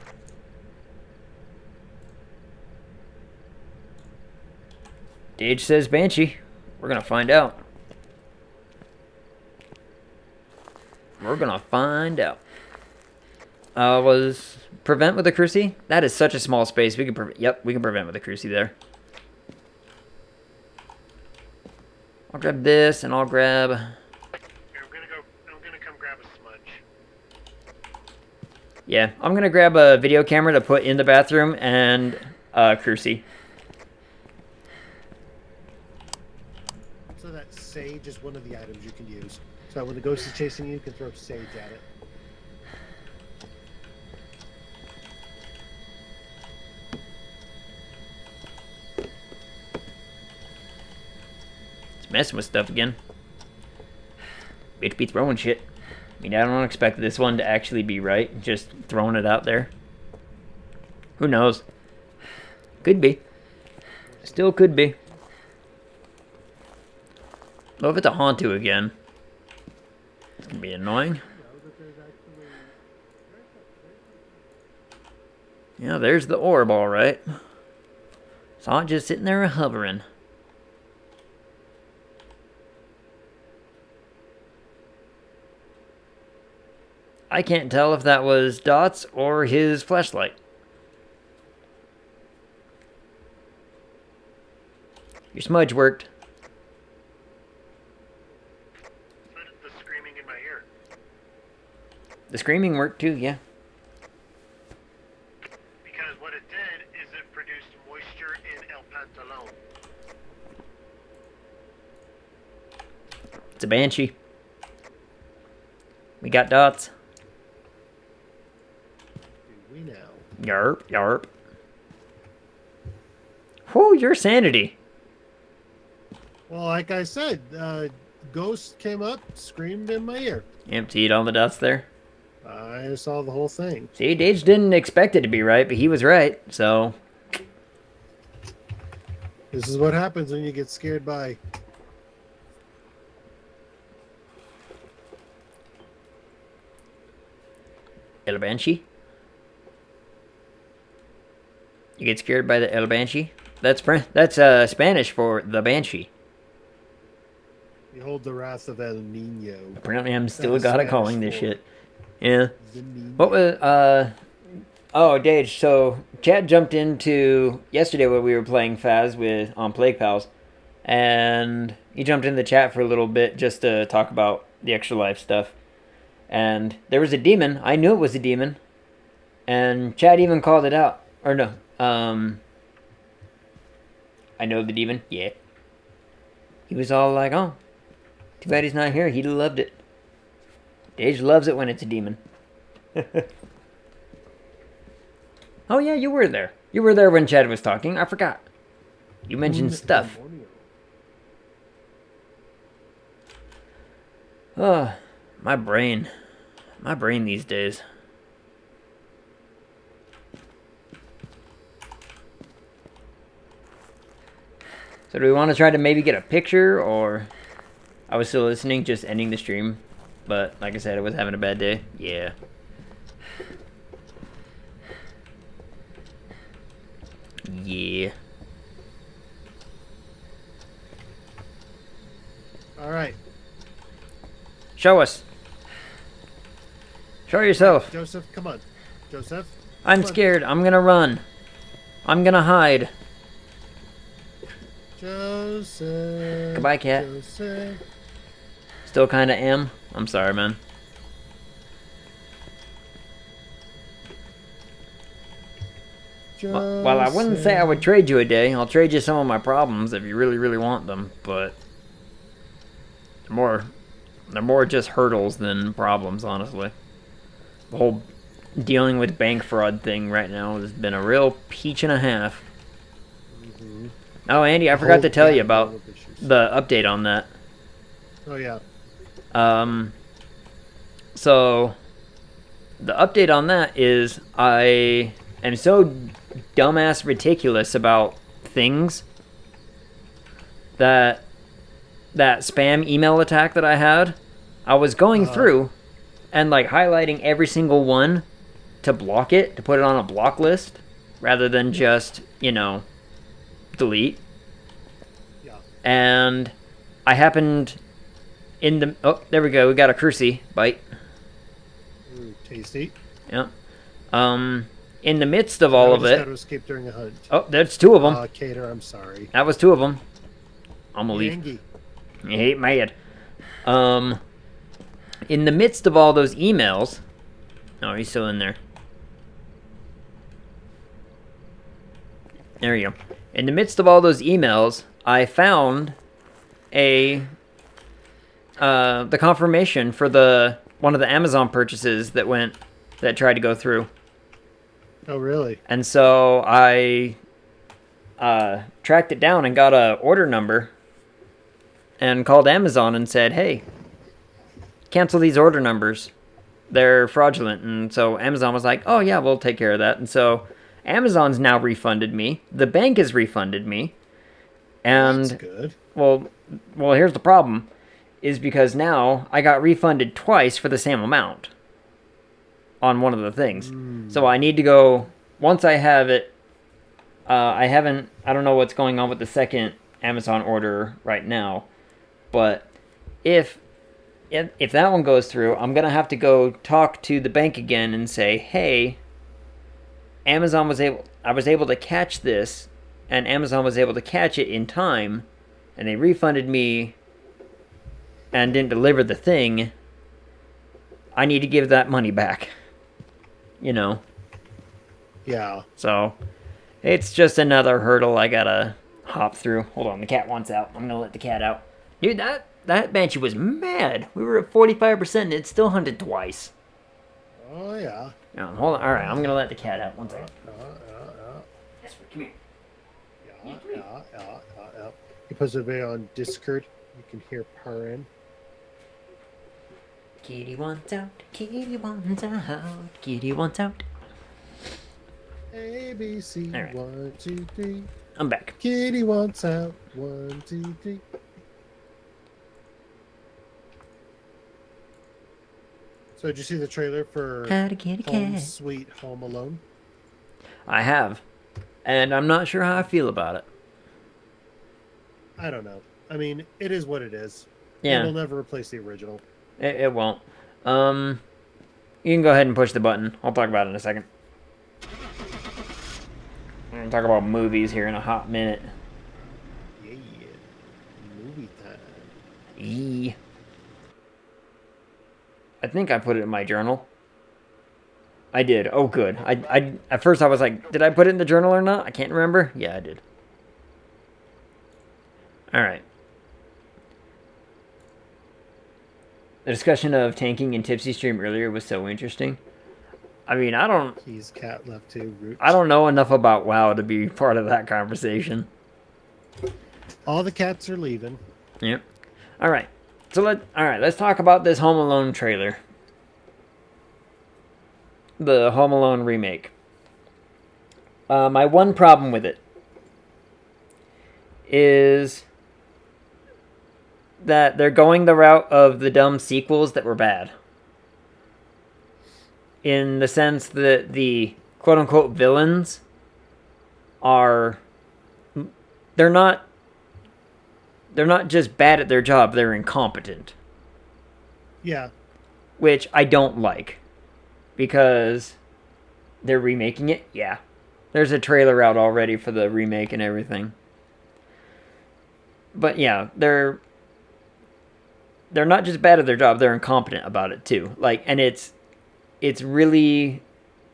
Speaker 1: Dage says Banshee. We're gonna find out. We're gonna find out. Was prevent with a cruci? That is such a small space. We can yep, we can prevent with a cruci there. I'll grab this, and I'll grab.
Speaker 3: Here, I'm gonna come grab a smudge.
Speaker 1: Yeah, I'm gonna grab a video camera to put in the bathroom and a cruci.
Speaker 2: So that sage is one of the items you can use. So when the ghost is chasing you, you can throw sage at it.
Speaker 1: It's messing with stuff again. Bitch be throwing shit. I mean, I don't expect this one to actually be right. Just throwing it out there. Who knows? Could be. Still could be. Well, if it's a Hantu again, it's gonna be annoying. Yeah, there's the orb, all right. Saw it just sitting there hovering. I can't tell if that was Dots or his flashlight. Your smudge worked.
Speaker 3: So did the screaming in my ear.
Speaker 1: The screaming worked too, yeah.
Speaker 3: Because what it did is it produced moisture in El Pantalon.
Speaker 1: It's a Banshee. We got Dots.
Speaker 2: Do we now?
Speaker 1: Yarp, yarp. Whew, your sanity.
Speaker 2: Well, like I said, ghost came up, screamed in my ear.
Speaker 1: Emptied all the dots there.
Speaker 2: I saw the whole thing.
Speaker 1: See, Dage didn't expect it to be right, but he was right, so.
Speaker 2: This is what happens when you get scared by.
Speaker 1: El Banshee? You get scared by the El Banshee? That's Spanish for the Banshee.
Speaker 2: Behold the wrath of El Nino.
Speaker 1: Apparently I'm still
Speaker 2: That is
Speaker 1: got it
Speaker 2: Spanish
Speaker 1: calling this
Speaker 2: for
Speaker 1: shit. Yeah.
Speaker 2: the Nino.
Speaker 1: What was, oh, Dage, so Chad jumped into yesterday when we were playing Phas on Plague Pals, and he jumped in the chat for a little bit just to talk about the extra life stuff. And there was a demon. I knew it was a demon. And Chad even called it out. Or no. I know the demon. Yeah. He was all like, oh, too bad he's not here. He'd have loved it. Dage loves it when it's a demon. Oh, yeah, you were there. You were there when Chad was talking. I forgot. You mentioned stuff. Oh, my brain. My brain these days. So do we want to try to maybe get a picture, or... I was still listening, just ending the stream. But, like I said, I was having a bad day. Yeah. Yeah.
Speaker 2: All right.
Speaker 1: Show us. Show yourself.
Speaker 2: Joseph, come on. Joseph.
Speaker 1: I'm
Speaker 2: come on.
Speaker 1: scared. I'm gonna run. I'm gonna hide.
Speaker 2: Joseph.
Speaker 1: Goodbye, cat.
Speaker 2: Joseph.
Speaker 1: Still kind of am. I'm sorry, man. Well, I wouldn't say I would trade you a day. I'll trade you some of my problems if you really, really want them. But they're more just hurdles than problems, honestly. The whole dealing with bank fraud thing right now has been a real peach and a half.
Speaker 2: Mm-hmm.
Speaker 1: Oh, Andy, I forgot to tell you about the update on that.
Speaker 2: Oh yeah.
Speaker 1: So the update on that is I am so dumbass ridiculous about things that spam email attack that I had, I was going through and like highlighting every single one to block it, to put it on a block list rather than just, delete.
Speaker 2: Yeah.
Speaker 1: And I happened in the... Oh, there we go. We got a Cursey bite.
Speaker 2: Ooh, tasty.
Speaker 1: Yeah. In the midst of all of it...
Speaker 2: How to escape during a hunt.
Speaker 1: Oh, that's two of them.
Speaker 2: Cater, I'm sorry.
Speaker 1: That was two of them. I'm gonna leave.
Speaker 2: Yangy.
Speaker 1: I hate mad. In the midst of all those emails... Oh, he's still in there. There you go. In the midst of all those emails, I found the confirmation for one of the Amazon purchases that tried to go through.
Speaker 2: Oh, really?
Speaker 1: And so I tracked it down and got a order number and called Amazon and said, hey, cancel these order numbers. They're fraudulent. And so Amazon was like, oh, yeah, we'll take care of that. And so Amazon's now refunded me. The bank has refunded me. And
Speaker 2: that's good.
Speaker 1: Well, here's the problem. Is because now I got refunded twice for the same amount on one of the things. So I need to go, once I have it, I don't know what's going on with the second Amazon order right now, but if that one goes through, I'm going to have to go talk to the bank again and say, hey, I was able to catch this, and Amazon was able to catch it in time, and they refunded me and didn't deliver the thing. I need to give that money back.
Speaker 2: Yeah.
Speaker 1: So, it's just another hurdle I gotta hop through. Hold on, the cat wants out. I'm gonna let the cat out. Dude, that banshee was mad. We were at 45% and it still hunted twice.
Speaker 2: Oh, yeah.
Speaker 1: No, hold on. Alright, I'm gonna let the cat out. One second. Yes, come here.
Speaker 2: Yeah. You post a video on Discord. You can hear purring.
Speaker 1: Kitty wants out. Kitty wants out. Kitty wants out.
Speaker 2: A, B, C,
Speaker 1: All right.
Speaker 2: 1, 2, 3.
Speaker 1: I'm back.
Speaker 2: Kitty wants out. 1, 2, 3. So did you see the trailer for
Speaker 1: How to get a
Speaker 2: Home
Speaker 1: cat.
Speaker 2: Sweet Home Alone?
Speaker 1: I have. And I'm not sure how I feel about it.
Speaker 2: I don't know. I mean, it is what it is.
Speaker 1: Yeah.
Speaker 2: It'll never replace the original.
Speaker 1: It won't. You can go ahead and push the button. I'll talk about it in a second. I'm going to talk about movies here in a hot minute.
Speaker 2: Yeah. Movie time.
Speaker 1: Yee. I think I put it in my journal. I did. Oh, good. I at first I was like, did I put it in the journal or not? I can't remember. Yeah, I did. All right. The discussion of tanking in Tipsy Stream earlier was so interesting. I mean,
Speaker 2: He's cat left to root.
Speaker 1: I don't know enough about WoW to be part of that conversation.
Speaker 2: All the cats are leaving.
Speaker 1: Yep. All right. So let's talk about this Home Alone trailer. The Home Alone remake. My one problem with it is that they're going the route of the dumb sequels that were bad. In the sense that the quote-unquote villains they're not just bad at their job, they're incompetent.
Speaker 2: Yeah.
Speaker 1: Which I don't like. Because they're remaking it? Yeah. There's a trailer out already for the remake and everything. But yeah, they're not just bad at their job, they're incompetent about it too. Like, and it's really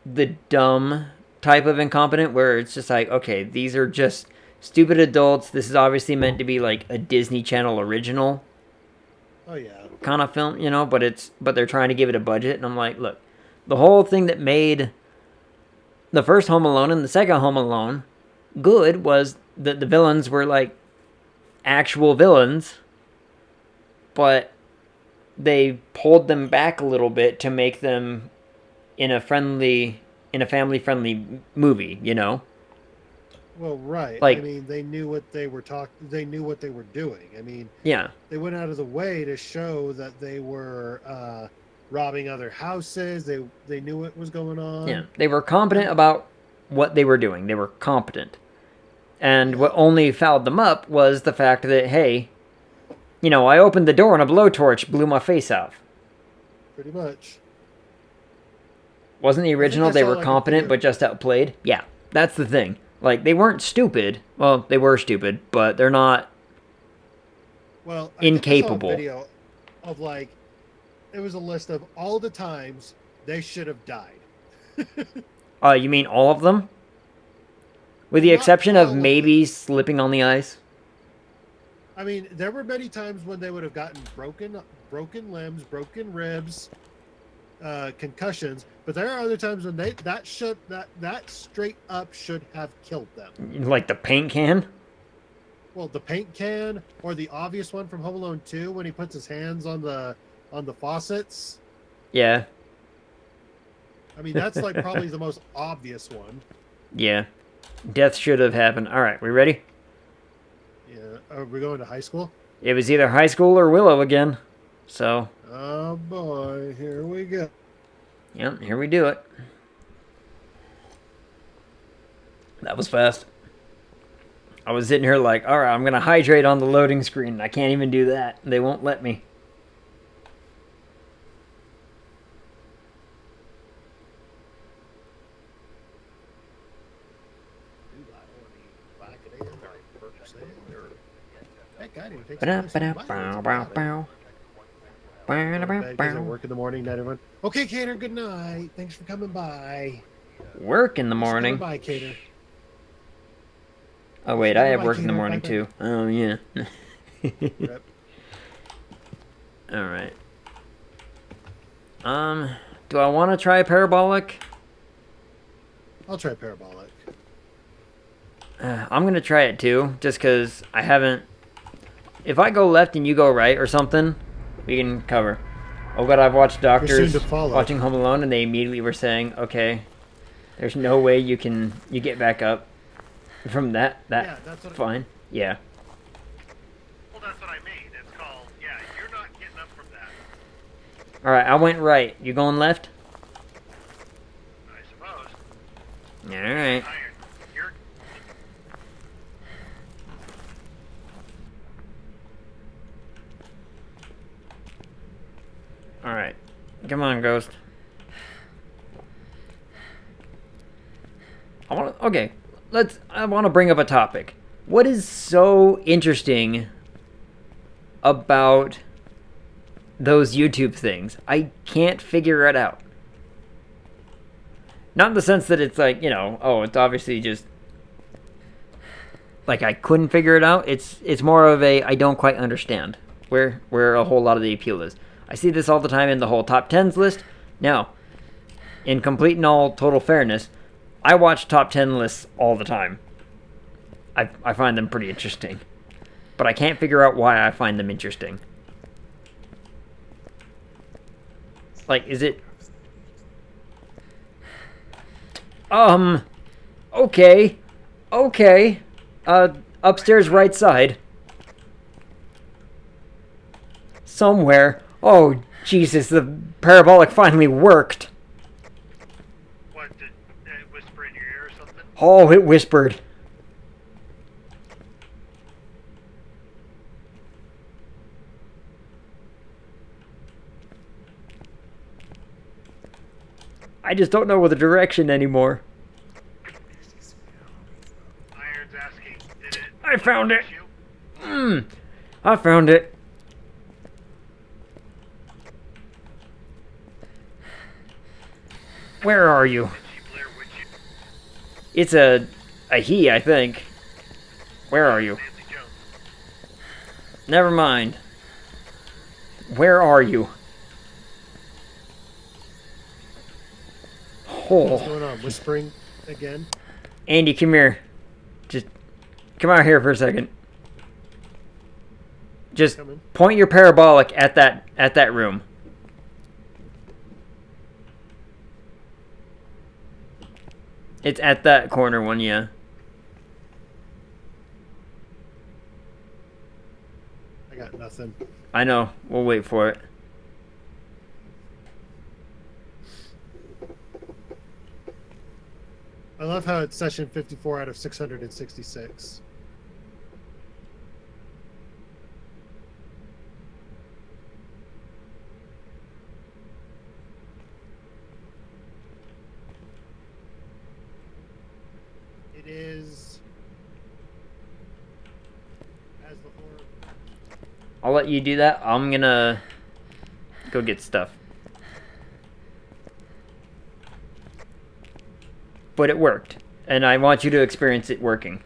Speaker 1: the dumb type of incompetent where it's just like, okay, these are just stupid adults. This is obviously meant to be like a Disney Channel original
Speaker 2: Oh yeah.
Speaker 1: kind of film, but they're trying to give it a budget, and I'm like, look, the whole thing that made the first Home Alone and the second Home Alone good was that the villains were like actual villains, but they pulled them back a little bit to make them in a family friendly movie,
Speaker 2: Well, right.
Speaker 1: Like-
Speaker 2: I mean, they knew what they were They knew what they were doing. I mean,
Speaker 1: Yeah.
Speaker 2: they went out of the way to show that they were robbing other houses. They knew what was going on.
Speaker 1: Yeah. They were competent about what they were doing. They were competent. And what only fouled them up was the fact that, hey, I opened the door and a blowtorch blew my face off.
Speaker 2: Pretty much.
Speaker 1: Wasn't the original
Speaker 2: I
Speaker 1: they
Speaker 2: saw,
Speaker 1: were
Speaker 2: like, a
Speaker 1: competent
Speaker 2: video-
Speaker 1: but just outplayed? Yeah, that's the thing. Like, they weren't stupid. Well, they were stupid, but they're not.
Speaker 2: Well, I think I saw a
Speaker 1: Incapable.
Speaker 2: video of like, it was a list of all the times they should have died.
Speaker 1: You mean all of them? With the
Speaker 2: Not
Speaker 1: exception
Speaker 2: all
Speaker 1: of
Speaker 2: of them.
Speaker 1: maybe slipping on the ice?
Speaker 2: I mean, there were many times when they would have gotten broken limbs, broken ribs, concussions, but there are other times when that straight up should have killed them.
Speaker 1: Like the paint can?
Speaker 2: Well, the paint can, or the obvious one from Home Alone 2 when he puts his hands on the faucets.
Speaker 1: Yeah,
Speaker 2: I mean, that's like probably the most obvious one.
Speaker 1: yeah. Death should have happened. Alright, we ready?
Speaker 2: Yeah. Are we going to high school?
Speaker 1: It was either high school or Willow again. So,
Speaker 2: Oh boy, here we go.
Speaker 1: yep, here we do it. That was fast. I was sitting here like, alright, I'm going to hydrate on the loading screen. I can't even do that. They won't let me.
Speaker 2: Heck, I didn't take some nice vitamins.
Speaker 1: Ba-da-ba-da-bow-bow-bow.
Speaker 2: Because I work in the morning, night, everyone. Okay, Cater, good night. Thanks for coming by.
Speaker 1: Work in the
Speaker 2: Thanks for
Speaker 1: morning.
Speaker 2: coming by, Cater.
Speaker 1: Oh wait, I have
Speaker 2: Bye,
Speaker 1: work in the
Speaker 2: Kato.
Speaker 1: morning
Speaker 2: Bye-bye.
Speaker 1: too. Oh yeah.
Speaker 2: Yep.
Speaker 1: All right. Do I want to try parabolic?
Speaker 2: I'll try parabolic.
Speaker 1: I'm gonna try it too, just cause I haven't. If I go left and you go right or something, we can cover. Oh god, I've watched doctors
Speaker 2: to follow.
Speaker 1: watching Home Alone, and they immediately were saying, "Okay, there's no way you get back up from that.
Speaker 2: Yeah, that's what
Speaker 1: fine, yeah."
Speaker 3: Well, that's what I mean. It's called, yeah, you're not getting up from that,
Speaker 1: All right, I went right. You going left?
Speaker 3: I suppose.
Speaker 1: All right.
Speaker 3: Iron, you're...
Speaker 1: All right. Come on, Ghost. Okay. I want to bring up a topic. What is so interesting about those YouTube things? I can't figure it out. Not in the sense that it's like, oh, it's obviously just like I couldn't figure it out. It's more of a I don't quite understand where a whole lot of the appeal is. I see this all the time in the whole top 10s list. Now, in complete and all total fairness, I watch top 10 lists all the time. I find them pretty interesting. But I can't figure out why I find them interesting. Like, is it... Okay. Okay. Upstairs right side. Somewhere. Oh, Jesus, the parabolic finally worked.
Speaker 3: What, did it whisper in your ear or something?
Speaker 1: Oh, it whispered. I just don't know the direction anymore.
Speaker 3: Iron's asking, did it...
Speaker 1: I found it.
Speaker 3: you?
Speaker 1: I found it. Where are you?
Speaker 3: Did she Blair Witch you?
Speaker 1: It's a he, I think. Where are you?
Speaker 3: Nancy Jones.
Speaker 1: Never mind. Where are you?
Speaker 2: What's
Speaker 1: Oh,
Speaker 2: going on? Whispering again?
Speaker 1: Andy, come here. Just come out here for a second. Just
Speaker 2: Coming.
Speaker 1: point your parabolic at that room. It's at that corner one, yeah.
Speaker 2: I got nothing.
Speaker 1: I know. We'll wait for it.
Speaker 2: I love how it's session 54 out of 666. It is as the horror.
Speaker 1: I'll let you do that. I'm gonna go get stuff. But it worked. And I want you to experience it working.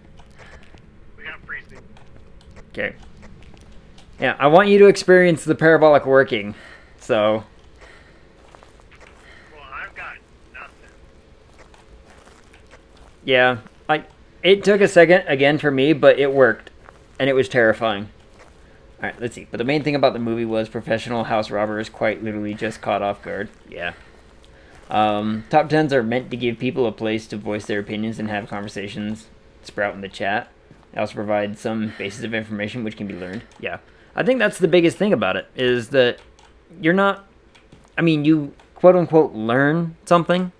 Speaker 3: We got freezing.
Speaker 1: Okay. Yeah, I want you to experience the parabolic working. So,
Speaker 3: Well, I've got nothing.
Speaker 1: yeah. It took a second again for me, but it worked. And it was terrifying. Alright, let's see. But the main thing about the movie was professional house robbers quite literally just caught off guard. Yeah. Top 10s are meant to give people a place to voice their opinions and have conversations sprout in the chat. They also provide some basis of information which can be learned. Yeah. I think that's the biggest thing about it, is that you're not... I mean, you quote-unquote learn something,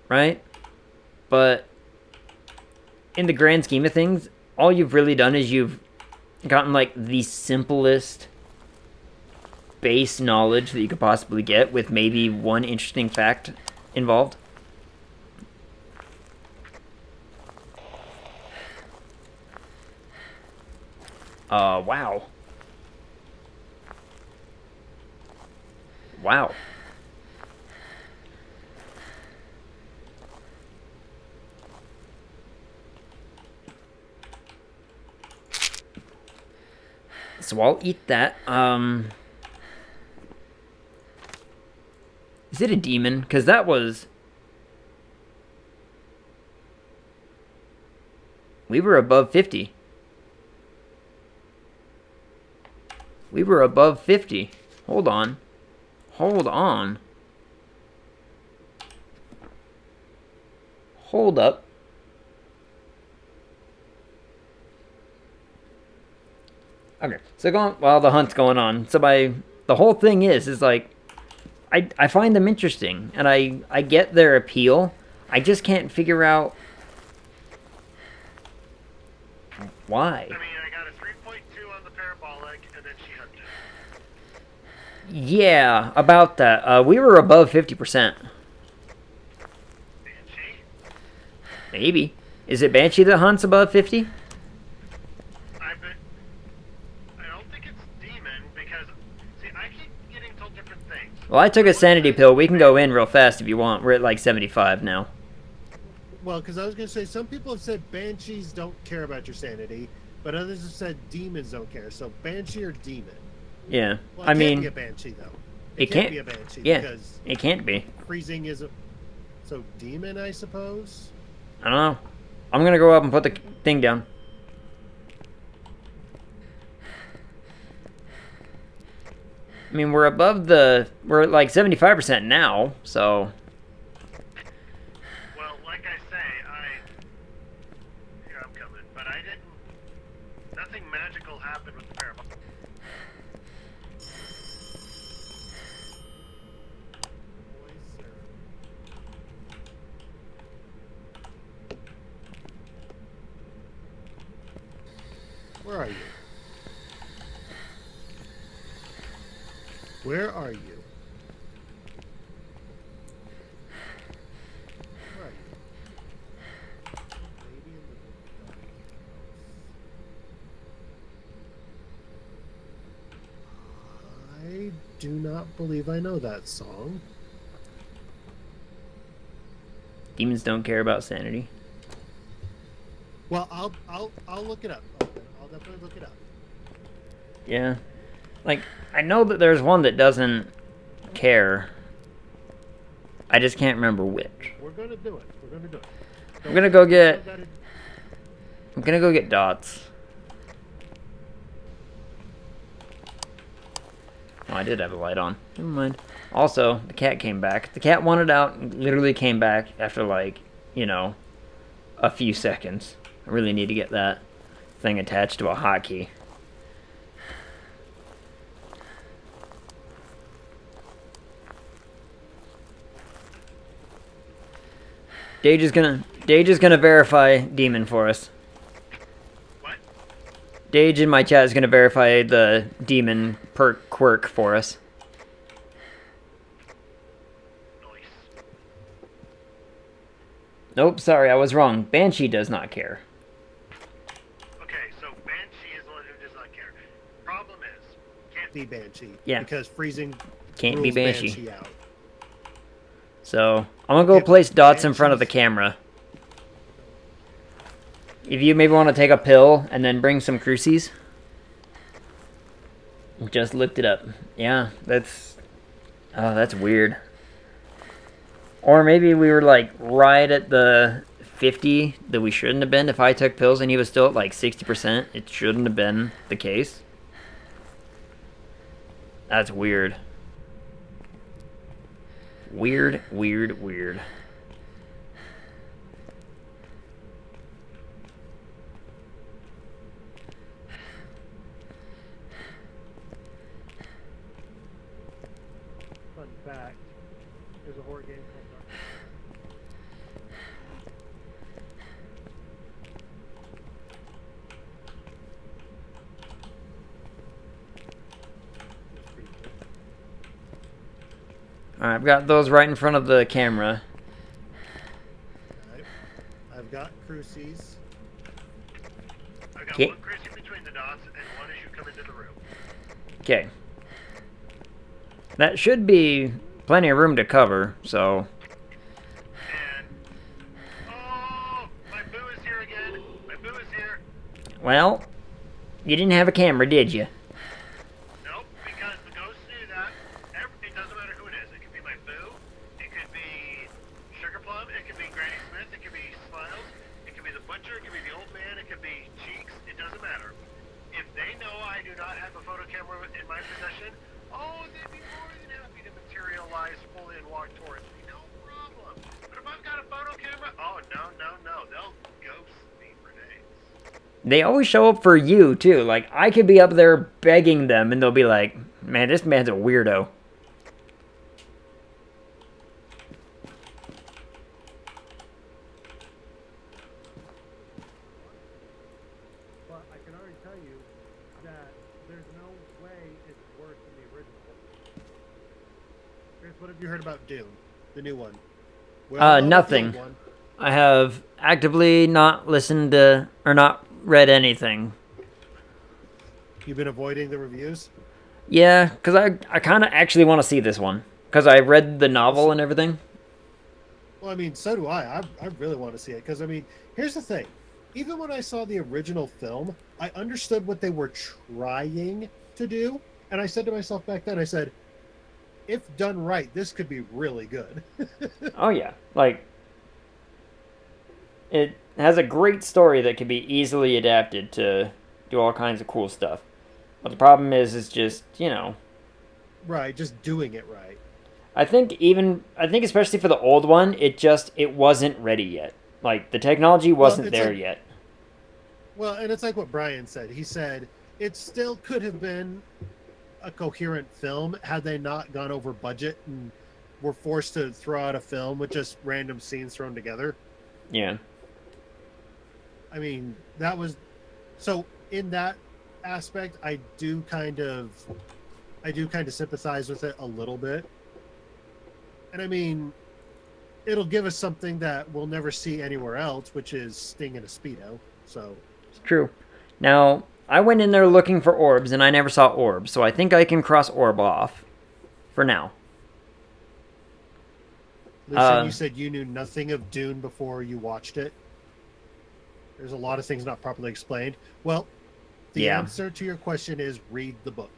Speaker 1: right? But in the grand scheme of things, all you've really done is you've gotten, like, the simplest base knowledge that you could possibly get with maybe one interesting fact involved. Wow. Wow. So I'll eat that. Is it a demon? Because that was... We were above 50. We were above 50. Hold on. Hold on. Hold up. Okay, so while the hunt's going on, the whole thing is like, I find them interesting, and I get their appeal. I just can't figure out why.
Speaker 3: I mean, I got a 3.2 on the parabolic, and then she hooked it.
Speaker 1: Yeah, about that. We were above 50%.
Speaker 3: Banshee?
Speaker 1: Maybe. Is it Banshee that hunts above 50?
Speaker 3: I don't think it's demon, because, see, I keep getting told different things.
Speaker 1: Well, I took a sanity pill. We can go in real fast if you want. We're at like 75 now.
Speaker 2: Well, because I was going to say, some people have said banshees don't care about your sanity, but others have said demons don't care. So banshee or demon?
Speaker 1: Yeah.
Speaker 2: Well,
Speaker 1: I
Speaker 2: it can't
Speaker 1: mean,
Speaker 2: be a banshee, though.
Speaker 1: it
Speaker 2: can't
Speaker 1: can't
Speaker 2: be a banshee
Speaker 1: yeah,
Speaker 2: because
Speaker 1: it can't be.
Speaker 2: freezing is a... So demon, I suppose?
Speaker 1: I don't know. I'm going to go up and put the thing down. I mean, we're at like 75% now, so...
Speaker 3: Well, like I say, here, I'm coming, but I didn't, nothing magical happened with the parabolic.
Speaker 2: Where are you? Where are you? Where are you? Lady in the dark house. I do not believe I know that song.
Speaker 1: Demons don't care about sanity.
Speaker 2: Well, I'll look it up. I'll definitely look it up.
Speaker 1: Yeah. Like, I know that there's one that doesn't care. I just can't remember which.
Speaker 2: We're gonna do it. We're gonna do it.
Speaker 1: I'm gonna go get dots. Oh, I did have a light on. Never mind. Also, the cat came back. The cat wanted out and literally came back after, like, you know, a few seconds. I really need to get that thing attached to a hotkey. Dage is gonna verify demon for us.
Speaker 3: What?
Speaker 1: Dage in my chat is gonna verify the demon perk quirk for us.
Speaker 3: Nice.
Speaker 1: Nope, sorry, I was wrong. Banshee does not care.
Speaker 3: Okay, so Banshee is the one who does not care. Problem is, can't
Speaker 2: Be Banshee.
Speaker 1: Yeah.
Speaker 2: Because freezing
Speaker 1: Can't be
Speaker 2: rules
Speaker 1: Banshee.
Speaker 2: out.
Speaker 1: So, I'm gonna go
Speaker 2: Yep,
Speaker 1: place dots in front of the
Speaker 2: Banshees.
Speaker 1: camera. If you maybe want to take a pill and then bring some crucies. Just lift it up. Yeah, that's... Oh, that's weird. Or maybe we were, like, right at the 50 that we shouldn't have been. If I took pills and he was still at, like, 60%, it shouldn't have been the case. That's weird. Weird, weird, weird.
Speaker 2: Fun fact: there's a horror game called Dark. It's pretty cool.
Speaker 1: Alright, I've got those right in front of the camera.
Speaker 2: Alright. I've got crucies.
Speaker 3: I got
Speaker 1: Okay.
Speaker 3: one cruising between the dots and one as you come into the room.
Speaker 1: Okay. That should be plenty of room to cover, so...
Speaker 3: And oh, my boo is here again. My boo is here.
Speaker 1: Well, you didn't have a camera, did you?
Speaker 3: Nope, because the ghosts do that. It doesn't matter who it is. It could be my boo. It could be Sugar Plum. It could be Granny Smith. It could be Smiles. It could be the butcher. It could be the old man. It could be Cheeks. It doesn't matter. If they know I do not have a photo camera in my possession, oh, they'd be more than happy to materialize fully and walk towards me. No problem. But if I've got a photo camera, oh, no. They'll ghost me for days.
Speaker 1: They always show up for you, too. Like, I could be up there begging them, and they'll be like, man, this man's a weirdo.
Speaker 2: But I can already tell you that there's no way it's worse than the original. Chris, what have you heard about Dune, the new one? We all know about the
Speaker 1: Nothing.
Speaker 2: old one.
Speaker 1: I have actively not listened to, or not read anything.
Speaker 2: You've been avoiding the reviews?
Speaker 1: Yeah, because I kind of actually want to see this one. Because I read the novel and everything.
Speaker 2: Well, I mean, so do I. I really want to see it because, I mean, here's the thing. Even when I saw the original film, I understood what they were trying to do. And I said to myself back then, I said, if done right, this could be really good.
Speaker 1: Oh, yeah. Like, it has a great story that can be easily adapted to do all kinds of cool stuff. But the problem is just, you know...
Speaker 2: Right, just doing it right.
Speaker 1: I think especially for the old one, it wasn't ready yet. Like, the technology wasn't
Speaker 2: it's
Speaker 1: there
Speaker 2: like-
Speaker 1: yet.
Speaker 2: Well, and it's like what Brian said. He said it still could have been a coherent film had they not gone over budget and were forced to throw out a film with just random scenes thrown together.
Speaker 1: Yeah.
Speaker 2: I mean, that was so in that aspect, I do kind of sympathize with it a little bit. And I mean, it'll give us something that we'll never see anywhere else, which is Sting in a Speedo. So
Speaker 1: It's true. Now, I went in there looking for orbs, and I never saw orbs, so I think I can cross orb off. For now.
Speaker 2: Lucian, you said you knew nothing of Dune before you watched it. There's a lot of things not properly explained. Well, the answer to your question is read the book.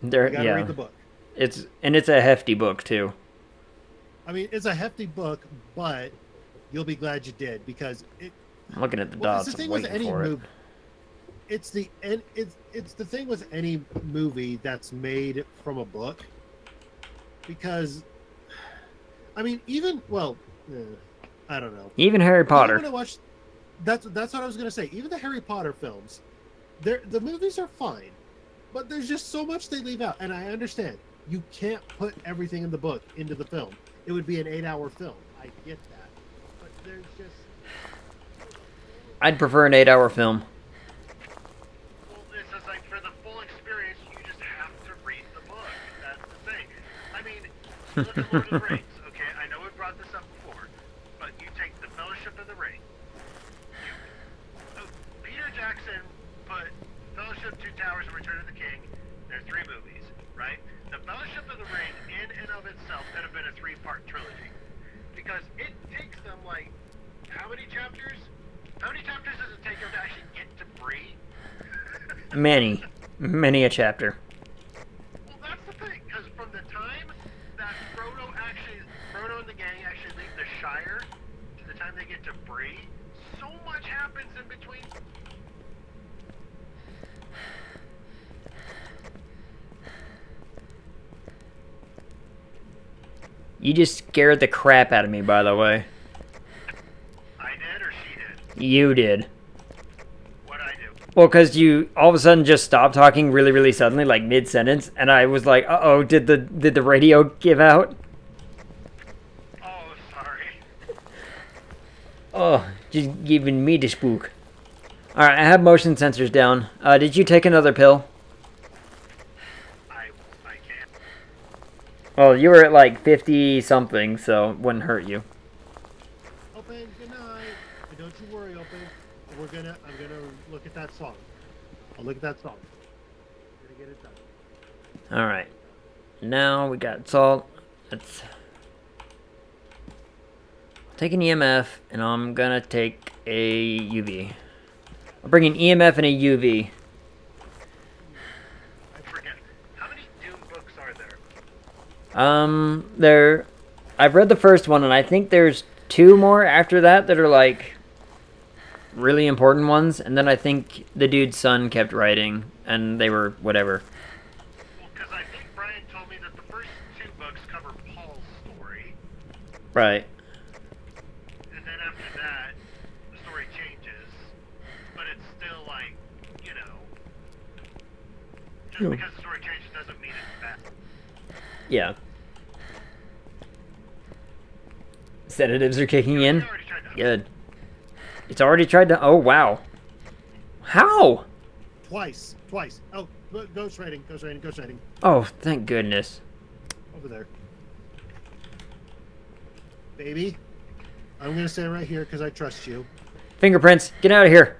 Speaker 2: You gotta read the book.
Speaker 1: It's a hefty book too.
Speaker 2: I mean, it's a hefty book, but you'll be glad you did because it.
Speaker 1: I'm looking at the
Speaker 2: Well,
Speaker 1: dots.
Speaker 2: it's the thing
Speaker 1: I'm
Speaker 2: with
Speaker 1: waiting
Speaker 2: any
Speaker 1: for it.
Speaker 2: movie. It's the thing with any movie that's made from a book, because, I mean, I don't know.
Speaker 1: Even Harry Potter.
Speaker 2: Even when I watched, that's what I was gonna say. Even the Harry Potter films, the movies are fine, but there's just so much they leave out, and I understand you can't put everything in the book into the film. It would be an 8-hour film. I get that, but there's just.
Speaker 1: I'd prefer an 8-hour film.
Speaker 3: Well, it's just like for the full experience, you just have to read the book. That's the thing. I mean, look at Lord of the Rings. Okay, I know we brought this up before, but you take the Fellowship of the Ring. Peter Jackson put Fellowship, Two Towers, and Return of the King. They're 3 movies, right? The Fellowship of the Ring, in and of itself, could have been a 3-part trilogy, because it takes them like how many chapters? How many chapters does it take them to actually get to Bree?
Speaker 1: Many a chapter.
Speaker 3: Well, that's the thing, because from the time that Frodo and the gang actually leave the Shire to the time they get to Bree, so much happens in between.
Speaker 1: You just scared the crap out of me, by the way.
Speaker 3: I did, or she did?
Speaker 1: You did.
Speaker 3: What'd I do?
Speaker 1: Well, because you all of a sudden just stopped talking really, really suddenly, like mid-sentence, and I was like, uh-oh, did the radio give out?
Speaker 3: Oh, sorry.
Speaker 1: Oh, just giving me the spook. Alright, I have motion sensors down. Did you take another pill?
Speaker 3: I can't.
Speaker 1: Well, you were at like 50-something, so it wouldn't hurt you.
Speaker 2: Open, good night. But don't you worry, Open. I'm gonna look at that song. I'll look at that song. I'm gonna get it done.
Speaker 1: Alright. Now we got salt. Let's take an EMF, and I'm gonna take a UV. I'll bring an EMF and a UV.
Speaker 3: I forget. How many Dune books are there?
Speaker 1: I've read the first one, and I think there's 2 more after that are like really important ones, and then I think the dude's son kept writing, and they were whatever.
Speaker 3: Well, because I think Brian told me that the first 2 books cover Paul's story,
Speaker 1: Right.
Speaker 3: and then after that, the story changes. But it's still like, just
Speaker 1: Yeah.
Speaker 3: because the story changes doesn't mean it's bad.
Speaker 1: Yeah. Sedatives are kicking in.
Speaker 3: I already tried to-
Speaker 1: Good. It's already tried to. Oh, wow. How?
Speaker 2: Twice. Oh, ghost writing.
Speaker 1: Oh, thank goodness.
Speaker 2: Over there. Baby, I'm gonna stand right here because I trust you.
Speaker 1: Fingerprints, get out of here.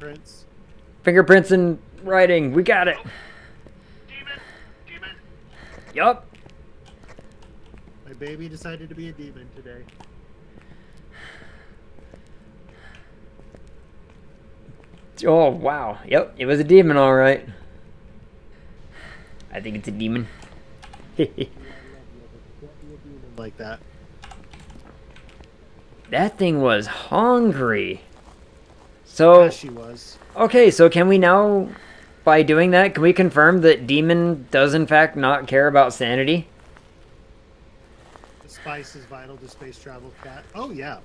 Speaker 2: Prince.
Speaker 1: Fingerprints and writing. We got it.
Speaker 3: Demon.
Speaker 1: Yup.
Speaker 2: My baby decided to be a demon today.
Speaker 1: Oh, wow. Yep, it was a demon, all right. I think it's a demon.
Speaker 2: Like that.
Speaker 1: That thing was hungry. So,
Speaker 2: Yeah, she was.
Speaker 1: okay, so can we now, by doing that, can we confirm that demon does in fact not care about sanity?
Speaker 2: The spice is vital to space travel, cat. Oh yeah.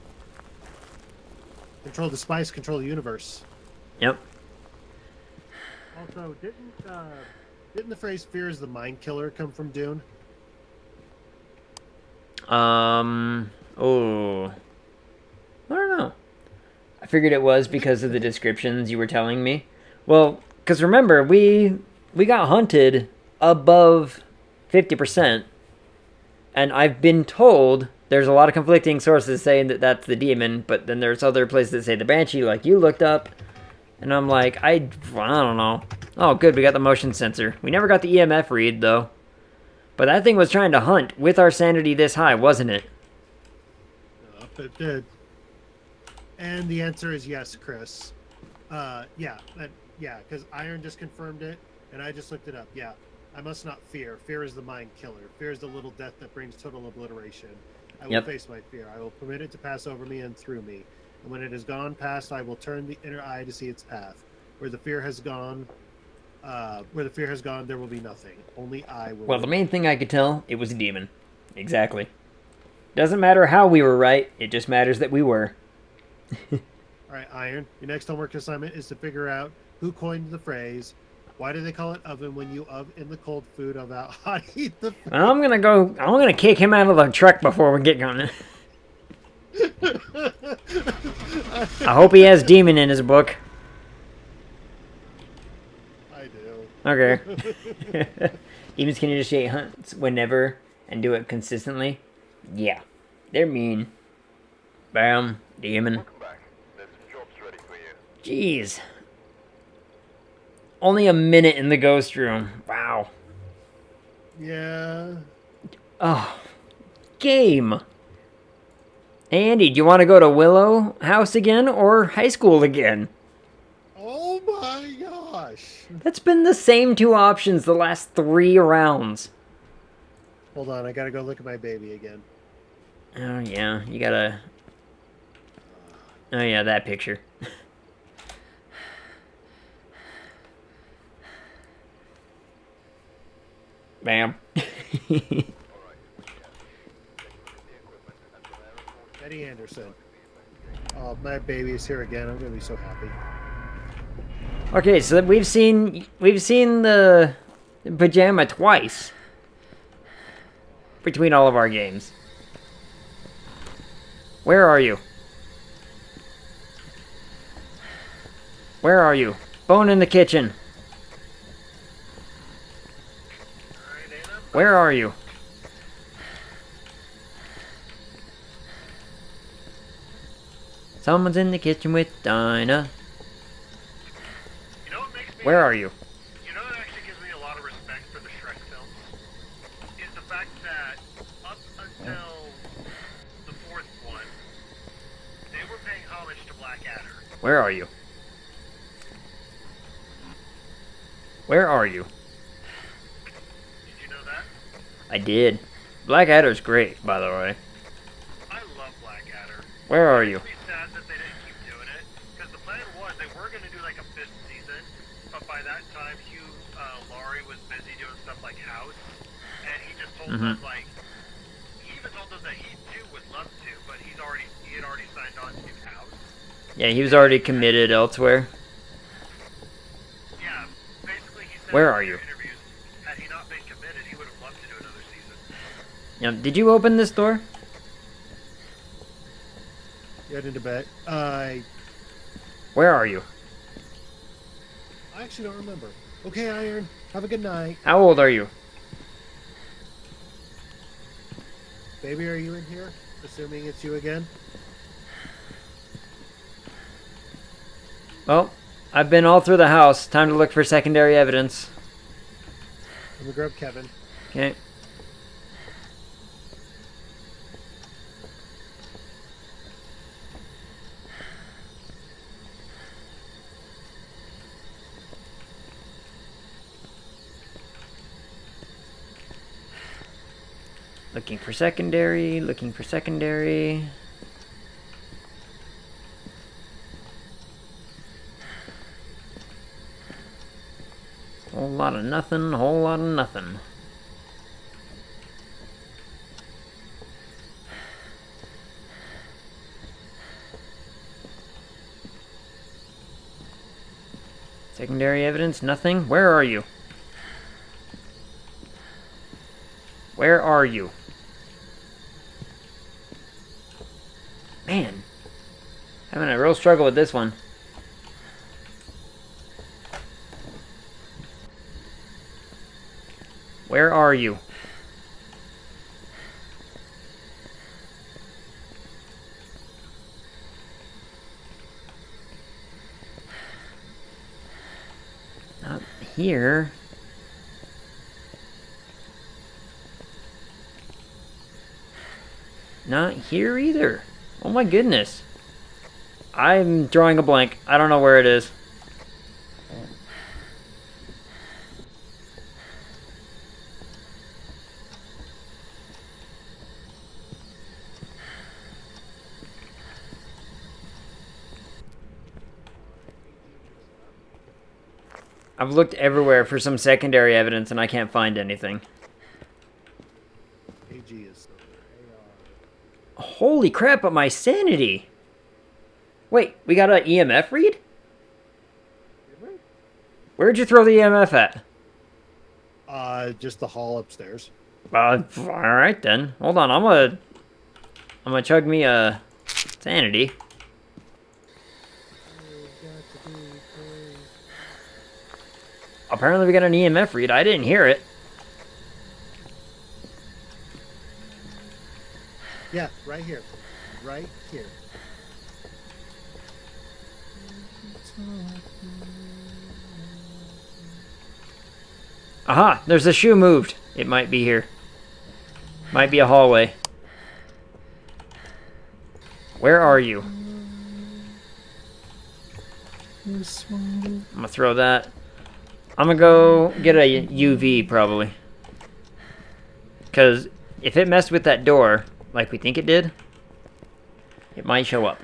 Speaker 2: Control the spice, control the universe.
Speaker 1: Yep.
Speaker 2: Also, didn't the phrase "fear is the mind killer" come from Dune?
Speaker 1: Oh. I don't know. I figured it was because of the descriptions you were telling me. Well, because remember, we got hunted above 50%, and I've been told there's a lot of conflicting sources saying that that's the demon, but then there's other places that say the banshee, like you looked up, and I'm like, I don't know. Oh, good, we got the motion sensor. We never got the EMF read, though. But that thing was trying to hunt with our sanity this high, wasn't it?
Speaker 2: It did. And the answer is yes, Chris. Yeah, because Iron just confirmed it, and I just looked it up. Yeah, I must not fear. Fear is the mind killer. Fear is the little death that brings total obliteration. I will
Speaker 1: Yep.
Speaker 2: face my fear. I will permit it to pass over me and through me. And when it has gone past, I will turn the inner eye to see its path. Where the fear has gone, there will be nothing. Only I will.
Speaker 1: Well, the main thing I could tell, it was a demon. Exactly. Doesn't matter how we were right, it just matters that we were.
Speaker 2: All right, Iron. Your next homework assignment is to figure out who coined the phrase. Why do they call it oven when you in the cold food about hot heat the food?
Speaker 1: I'm gonna kick him out of the truck before we get going. I hope he has demon in his book.
Speaker 2: I do.
Speaker 1: Okay. Demons can initiate hunts whenever and do it consistently. Yeah. They're mean. Bam. Demon.
Speaker 4: Welcome back. There's some jobs ready for you.
Speaker 1: Jeez. Only a minute in the ghost room. Wow.
Speaker 2: Yeah.
Speaker 1: Oh. Game. Hey, Andy, do you want to go to Willow House again or high school again?
Speaker 2: Oh my gosh.
Speaker 1: That's been the same two options the last 3 rounds.
Speaker 2: Hold on, I gotta go look at my baby again.
Speaker 1: Oh, yeah. You gotta... Oh, yeah, that picture. Bam.
Speaker 2: Eddie Anderson. Oh, my baby is here again. I'm gonna be so happy.
Speaker 1: Okay, so we've seen the pajama twice between all of our games. Where are you? Where are you? Bone in the kitchen.
Speaker 3: Alright, Anna.
Speaker 1: Where are you? Someone's in the kitchen with Dinah.
Speaker 3: You know what makes me...
Speaker 1: Where are you?
Speaker 3: You know what actually gives me a lot of respect for the Shrek films? Is the fact that up until the fourth one, they were paying homage to Blackadder.
Speaker 1: Where are you? Where are you?
Speaker 3: Did you know that?
Speaker 1: I did. Blackadder's great, by the way.
Speaker 3: I love Blackadder.
Speaker 1: Where are you?
Speaker 3: It's really sad that they didn't keep doing it, because the plan was they were going to do like a fifth season, but by that time Hugh Laurie was busy doing stuff like House, and he just told us like, he even told us that he too would love to, but he had already signed on to do House.
Speaker 1: Yeah, he was already committed elsewhere.
Speaker 3: Yeah, basically he said
Speaker 1: Where
Speaker 3: in
Speaker 1: are
Speaker 3: the
Speaker 1: you?
Speaker 3: interviews, had he not been committed, he would have loved to do another season.
Speaker 1: Did you open this door?
Speaker 2: Get into bed.
Speaker 1: Where are you?
Speaker 2: I actually don't remember. Okay, Iron. Have a good night.
Speaker 1: How old are you?
Speaker 2: Baby, are you in here? Assuming it's you again.
Speaker 1: Well, I've been all through the house. Time to look for secondary evidence.
Speaker 2: Let me grab Kevin.
Speaker 1: Okay. Looking for secondary, looking for secondary. Whole lot of nothing, whole lot of nothing. Secondary evidence, nothing. Where are you? Where are you? Man, having a real struggle with this one. Where are you? Not here. Not here either. Oh my goodness. I'm drawing a blank. I don't know where it is. I've looked everywhere for some secondary evidence and I can't find anything.
Speaker 2: AG is AR.
Speaker 1: Holy crap, but my sanity! Wait, we got an EMF read? Where'd you throw the EMF at?
Speaker 2: Just the hall upstairs.
Speaker 1: Alright then. Hold on, I'm gonna chug me a sanity. Apparently we got an EMF read. I didn't hear it.
Speaker 2: Yeah, right here. Right here.
Speaker 1: Aha, there's a shoe moved. It might be here. Might be a hallway. Where are you? I'm gonna throw that. I'm gonna go get a UV probably. Because if it messed with that door, like we think it did, it might show up.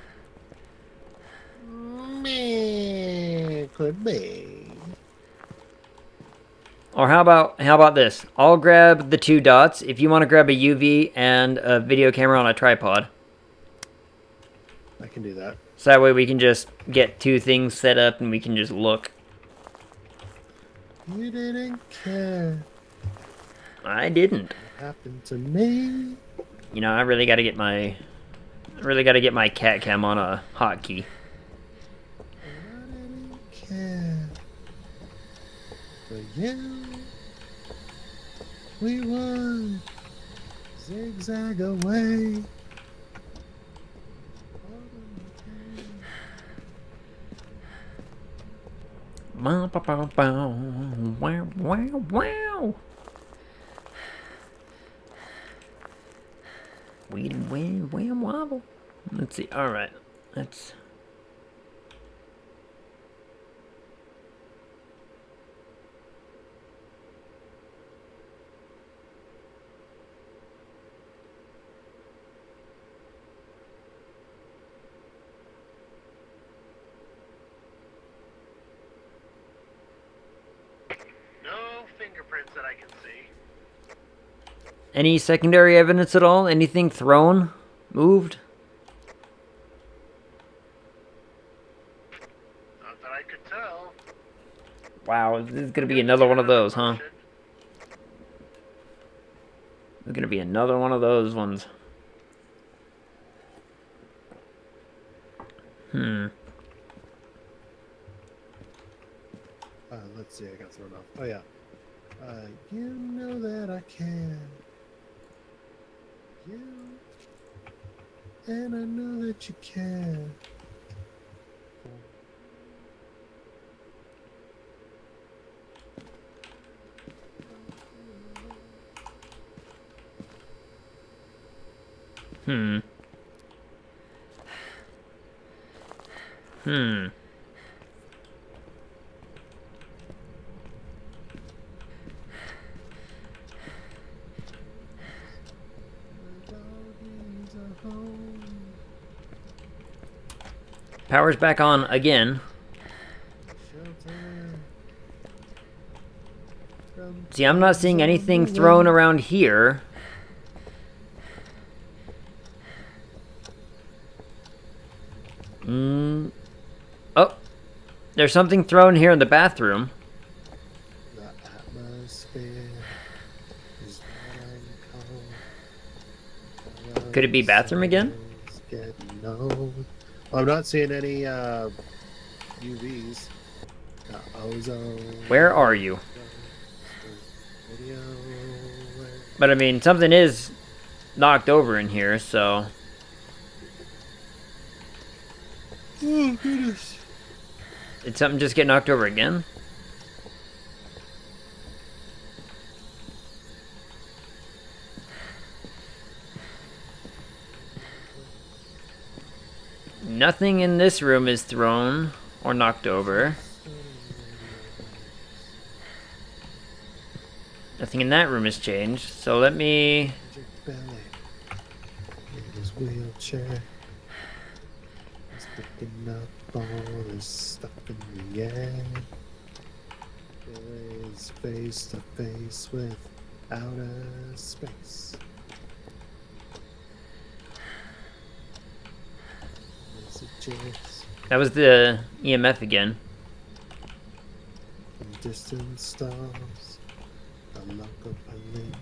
Speaker 2: Man, could be.
Speaker 1: Or how about this? I'll grab the 2 dots if you want to grab a UV and a video camera on a tripod.
Speaker 2: I can do that.
Speaker 1: So that way we can just get 2 things set up and we can just look.
Speaker 2: You didn't care
Speaker 1: I didn't.
Speaker 2: what happened to me.
Speaker 1: You know, I really got to get my cat cam on a hotkey.
Speaker 2: I didn't care for you. We won. Zigzag away.
Speaker 1: Bow, bow, bow, bow. Wow, wow, wow. Weedy, wham, wham, wobble. Let's see. All right. Let's.
Speaker 3: No fingerprints that I can see.
Speaker 1: Any secondary evidence at all? Anything thrown? Moved?
Speaker 3: Not that I could tell.
Speaker 1: Wow, this is gonna be another one of those, huh? It's gonna be another one of those ones.
Speaker 2: Let's see, I got thrown off. Oh, yeah. You know that I can. You. And I know that you can.
Speaker 1: Power's back on again. See, I'm not seeing anything thrown around here. Oh, there's something thrown here in the bathroom.
Speaker 2: The atmosphere is cold.
Speaker 1: Could it be bathroom again?
Speaker 2: It's getting old. Well, I'm not seeing any UVs. Ozone.
Speaker 1: Where are you?
Speaker 2: Video.
Speaker 1: But I mean, something is knocked over in here, so...
Speaker 2: Oh, goodness.
Speaker 1: Did something just get knocked over again? Nothing in this room is thrown or knocked over. Nothing in that room has changed. So let me...
Speaker 2: Magic Belly in his wheelchair. He's picking up all his stuff in the air. Billy's face to face with outer space. Messages
Speaker 1: That was the EMF again.
Speaker 2: from distant stars. A look of belief.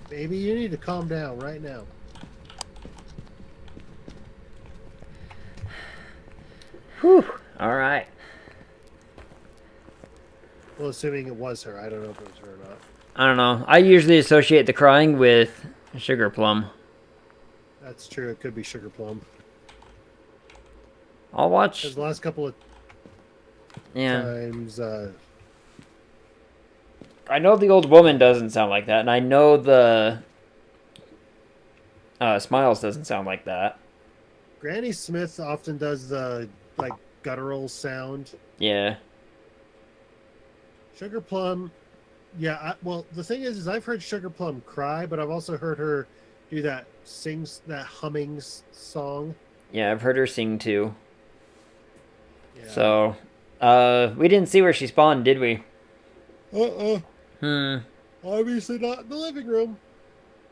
Speaker 2: Baby, you need to calm down right now.
Speaker 1: Whew. Alright.
Speaker 2: Well, assuming it was her. I don't know if it was her or not.
Speaker 1: I don't know. I usually associate the crying with Sugar Plum.
Speaker 2: That's true. It could be Sugar Plum.
Speaker 1: I'll watch.
Speaker 2: Because the last couple of
Speaker 1: Yeah.
Speaker 2: times,
Speaker 1: I know the old woman doesn't sound like that, and I know the Smiles doesn't sound like that.
Speaker 2: Granny Smith often does the like guttural sound.
Speaker 1: Yeah.
Speaker 2: Sugar Plum, yeah. Well, the thing is I've heard Sugar Plum cry, but I've also heard her do that that humming song.
Speaker 1: Yeah, I've heard her sing too.
Speaker 2: Yeah.
Speaker 1: So, we didn't see where she spawned, did we?
Speaker 2: Obviously not in the living room,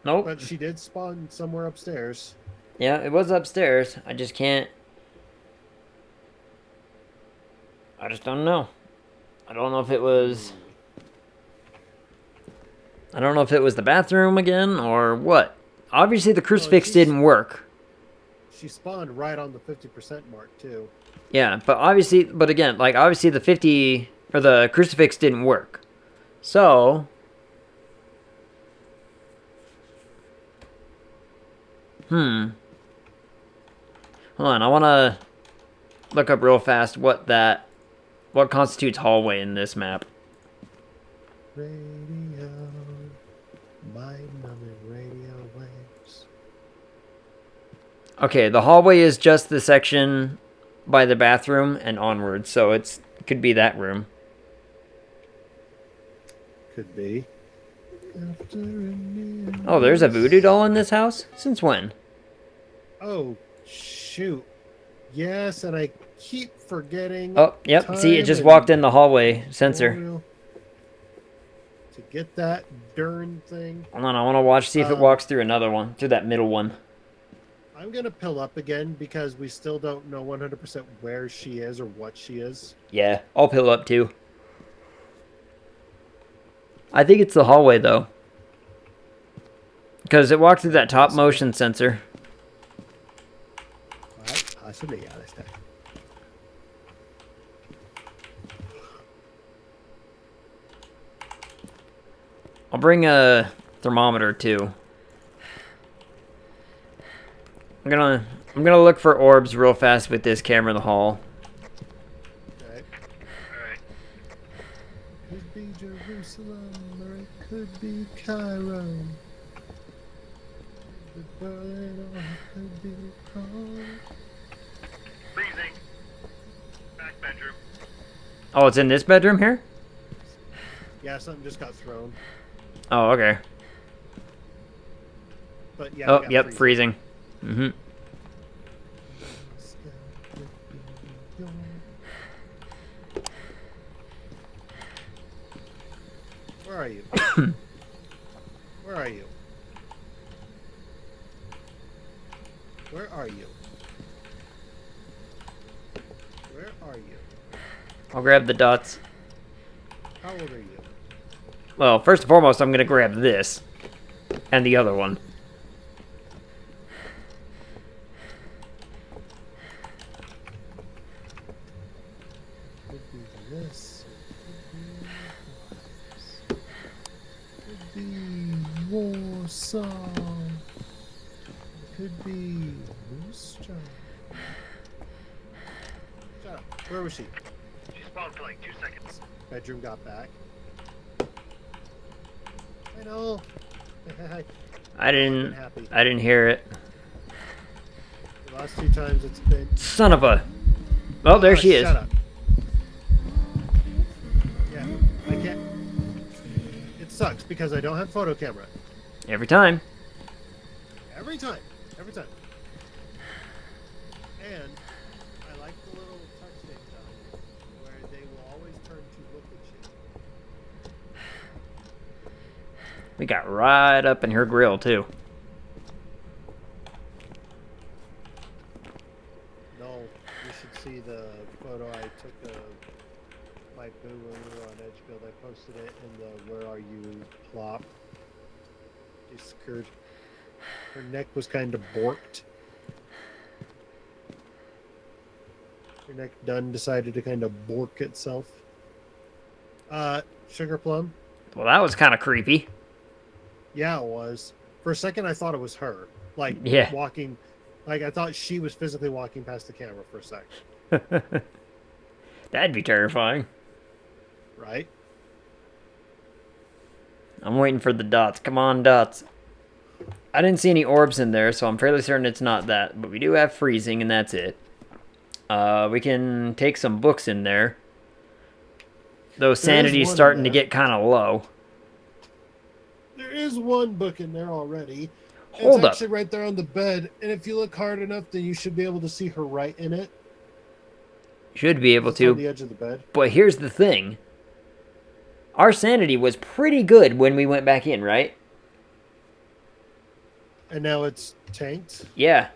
Speaker 1: Nope.
Speaker 2: but she did spawn somewhere upstairs.
Speaker 1: Yeah, it was upstairs. I just can't... I just don't know. I don't know if it was... I don't know if it was the bathroom again, or what. Obviously, the crucifix
Speaker 2: she's-
Speaker 1: didn't work.
Speaker 2: She spawned right on the 50% mark too.
Speaker 1: Yeah, but obviously... But again, like, obviously the 50... Or the crucifix didn't work. So... Hold on, I want to look up real fast what constitutes hallway in this map.
Speaker 2: Radio, mind-numbing radio waves.
Speaker 1: Okay, the hallway is just the section by the bathroom and onward, so it could be that room.
Speaker 2: Could be.
Speaker 1: Oh, there's a voodoo doll in this house? Since when?
Speaker 2: Oh, shoot. Yes, and I keep forgetting.
Speaker 1: Oh, yep, see, it
Speaker 2: time
Speaker 1: just
Speaker 2: and
Speaker 1: walked in the hallway sensor.
Speaker 2: memorial to get that darn thing.
Speaker 1: Hold on, I want to watch, see if it walks through another one, through that middle one.
Speaker 2: I'm going to pill up again because we still don't know 100% where she is or what she is.
Speaker 1: Yeah, I'll pill up too. I think it's the hallway, though. Because it walked through that top motion sensor.
Speaker 2: Possibly, yeah, this time.
Speaker 1: I'll bring a thermometer, too. I'm gonna look for orbs real fast with this camera in the hall.
Speaker 2: Okay.
Speaker 3: Alright.
Speaker 2: Could be Jerusalem or it could be Cairo. Could be Berlin or it could be Prague.
Speaker 3: Freezing. Back bedroom.
Speaker 1: Oh, it's in this bedroom here?
Speaker 2: Yeah, something just got thrown.
Speaker 1: Oh, okay.
Speaker 2: But yeah.
Speaker 1: Oh,
Speaker 2: we got
Speaker 1: yep, freezing. Mm-hmm.
Speaker 2: Where are you? Where are you? Where are you? Where are you?
Speaker 1: I'll grab the dots.
Speaker 2: How old are you?
Speaker 1: Well, first and foremost, I'm gonna grab this. And the other one.
Speaker 2: Could be this. Could be Warsaw. Could be Moose. Shut up. Where was she?
Speaker 3: She spawned for like 2 seconds.
Speaker 2: Bedroom got back. I know.
Speaker 1: I didn't.
Speaker 2: Happy.
Speaker 1: I didn't hear it.
Speaker 2: The last 2 times it's been.
Speaker 1: Son of a. Oh, there she is.
Speaker 2: Shut up. Yeah, I can't. It sucks because I don't have photo camera.
Speaker 1: Every time.
Speaker 2: Every time. Every time. And I like the little touch thing though, where they will always turn to look at you.
Speaker 1: We got right up in her grill, too.
Speaker 2: No, you should see the photo I took of my boo when we were on Edgefield. I posted it in the "Where Are You" plop. She screwed. Her neck was kind of borked. Her neck done decided to kind of bork itself. Sugar plum.
Speaker 1: Well, that was kind of creepy.
Speaker 2: Yeah, it was. For a second, I thought it was her. Like,
Speaker 1: Yeah.
Speaker 2: walking. Like, I thought she was physically walking past the camera for a second.
Speaker 1: That'd be terrifying.
Speaker 2: Right?
Speaker 1: I'm waiting for the dots. Come on, dots. I didn't see any orbs in there, so I'm fairly certain it's not that. But we do have freezing, and that's it. We can take some books in there. Though sanity's
Speaker 2: one in
Speaker 1: starting to
Speaker 2: there.
Speaker 1: get kind of low.
Speaker 2: There is one book in there already.
Speaker 1: Hold
Speaker 2: it's
Speaker 1: up.
Speaker 2: actually right there on the bed, and if you look hard enough, then you should be able to see her right in it.
Speaker 1: Should be able
Speaker 2: It's on the
Speaker 1: to.
Speaker 2: edge of the bed.
Speaker 1: But here's the thing. Our sanity was pretty good when we went back in, right?
Speaker 2: And now it's tanked.
Speaker 1: Yeah.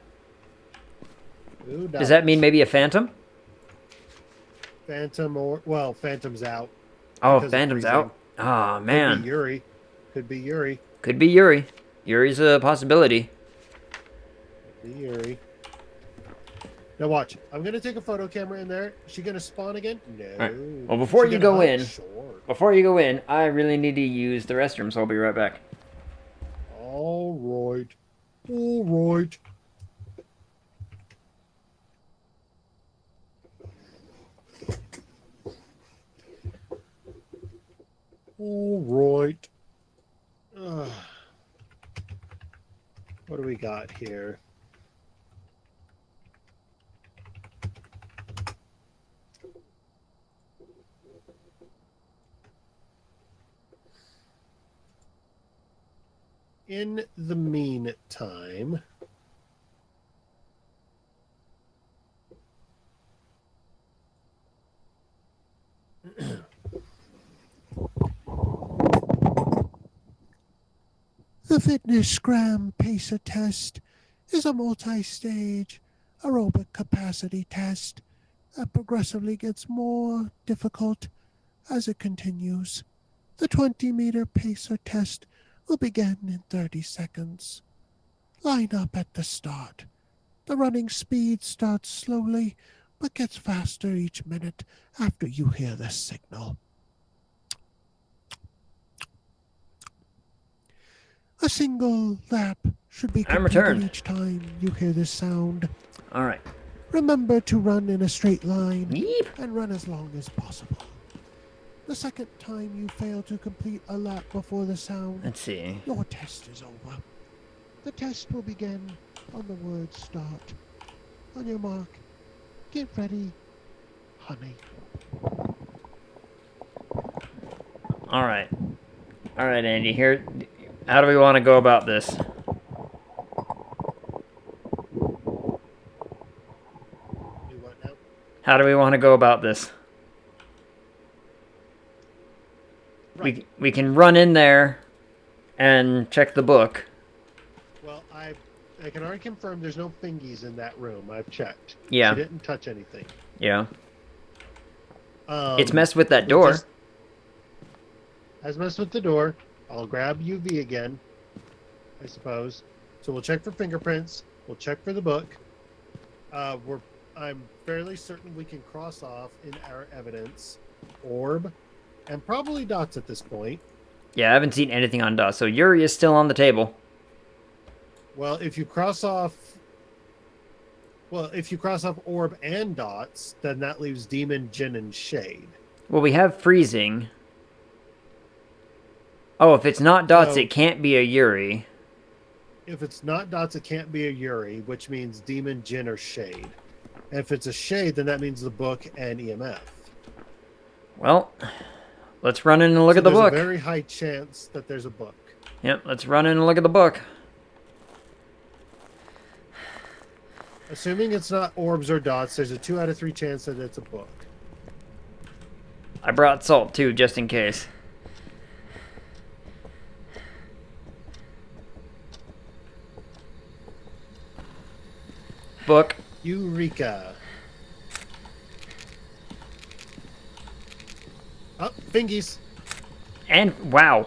Speaker 2: Ooh,
Speaker 1: Does that mean maybe a phantom?
Speaker 2: Phantom or Phantom's out.
Speaker 1: Oh,
Speaker 2: Because of
Speaker 1: phantom's
Speaker 2: freezing.
Speaker 1: out. Oh,
Speaker 2: Could
Speaker 1: man.
Speaker 2: be Yuri. Could be Yuri.
Speaker 1: Could be Yuri. Yuri's a possibility.
Speaker 2: Could be Yuri. Now watch. I'm gonna take a photo camera in there. Is she gonna spawn again? No.
Speaker 1: Alright. Well, before
Speaker 2: She
Speaker 1: you
Speaker 2: gonna
Speaker 1: go
Speaker 2: hunt?
Speaker 1: in-
Speaker 2: Sure.
Speaker 1: Before you go in, I really need to use the restroom, so I'll be right back.
Speaker 2: All right. All right. All right. What do we got here? In the meantime, the Fitness Gram Pacer test is a multi-stage aerobic capacity test that progressively gets more difficult as it continues. The 20-meter pacer test will begin in 30 seconds. Line up at the start. The running speed starts slowly, but gets faster each minute after you hear the signal. A single lap should be
Speaker 1: I'm
Speaker 2: completed
Speaker 1: returned.
Speaker 2: each time you hear this sound.
Speaker 1: Alright.
Speaker 2: Remember to run in a straight line
Speaker 1: Yeep.
Speaker 2: and run as long as possible. The second time you fail to complete a lap before the sound,
Speaker 1: Let's see.
Speaker 2: your test is over. The test will begin on the word start. On your mark, get ready, honey.
Speaker 1: Alright. Alright, Andy. Here. How do we want to go about this?
Speaker 2: Do what now?
Speaker 1: How do we want to go about this?
Speaker 2: Right.
Speaker 1: we can run in there and check the book.
Speaker 2: Well, I can already confirm there's no fingies in that room. I've checked.
Speaker 1: Yeah.
Speaker 2: She didn't touch anything.
Speaker 1: Yeah. It's
Speaker 2: Um,
Speaker 1: messed with that
Speaker 2: we'll
Speaker 1: door.
Speaker 2: just- has messed with the door. I'll grab UV again, I suppose. So we'll check for fingerprints. We'll check for the book. I'm fairly certain we can cross off in our evidence orb and probably dots at this point.
Speaker 1: Yeah, I haven't seen anything on Dot, so Yuri is still on the table.
Speaker 2: Well, if you cross off orb and dots, then that leaves demon, Jin, and shade.
Speaker 1: Well, we have freezing. Oh, if it's not Dots,
Speaker 2: So-
Speaker 1: it can't be a Yuri.
Speaker 2: If it's not dots, it can't be a Yuri, which means demon, Jin, or shade. And if it's a shade, then that means the book and EMF.
Speaker 1: Well, let's run in and look
Speaker 2: So
Speaker 1: at the
Speaker 2: there's
Speaker 1: book.
Speaker 2: a very high chance that there's a book.
Speaker 1: Yep, let's run in and look at the book.
Speaker 2: Assuming it's not orbs or dots, there's a 2 out of 3 chance that it's a book.
Speaker 1: I brought salt too, just in case. Book.
Speaker 2: Eureka. Oh, fingies.
Speaker 1: And wow.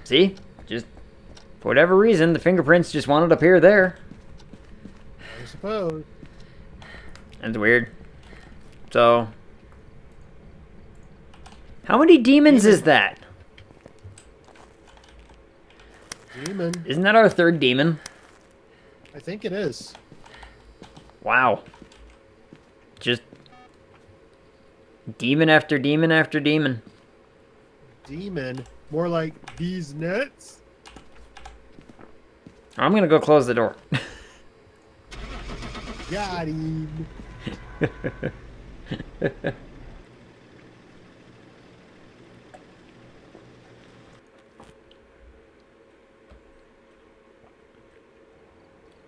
Speaker 1: See? Just for whatever reason, the fingerprints just wanted to appear there.
Speaker 2: I suppose.
Speaker 1: That's weird. So, how many demons is that?
Speaker 2: Demon.
Speaker 1: Isn't that our third demon?
Speaker 2: I think it is.
Speaker 1: Wow. Just demon after demon after demon.
Speaker 2: Demon. More like these nuts.
Speaker 1: I'm gonna go close the door.
Speaker 2: Got him.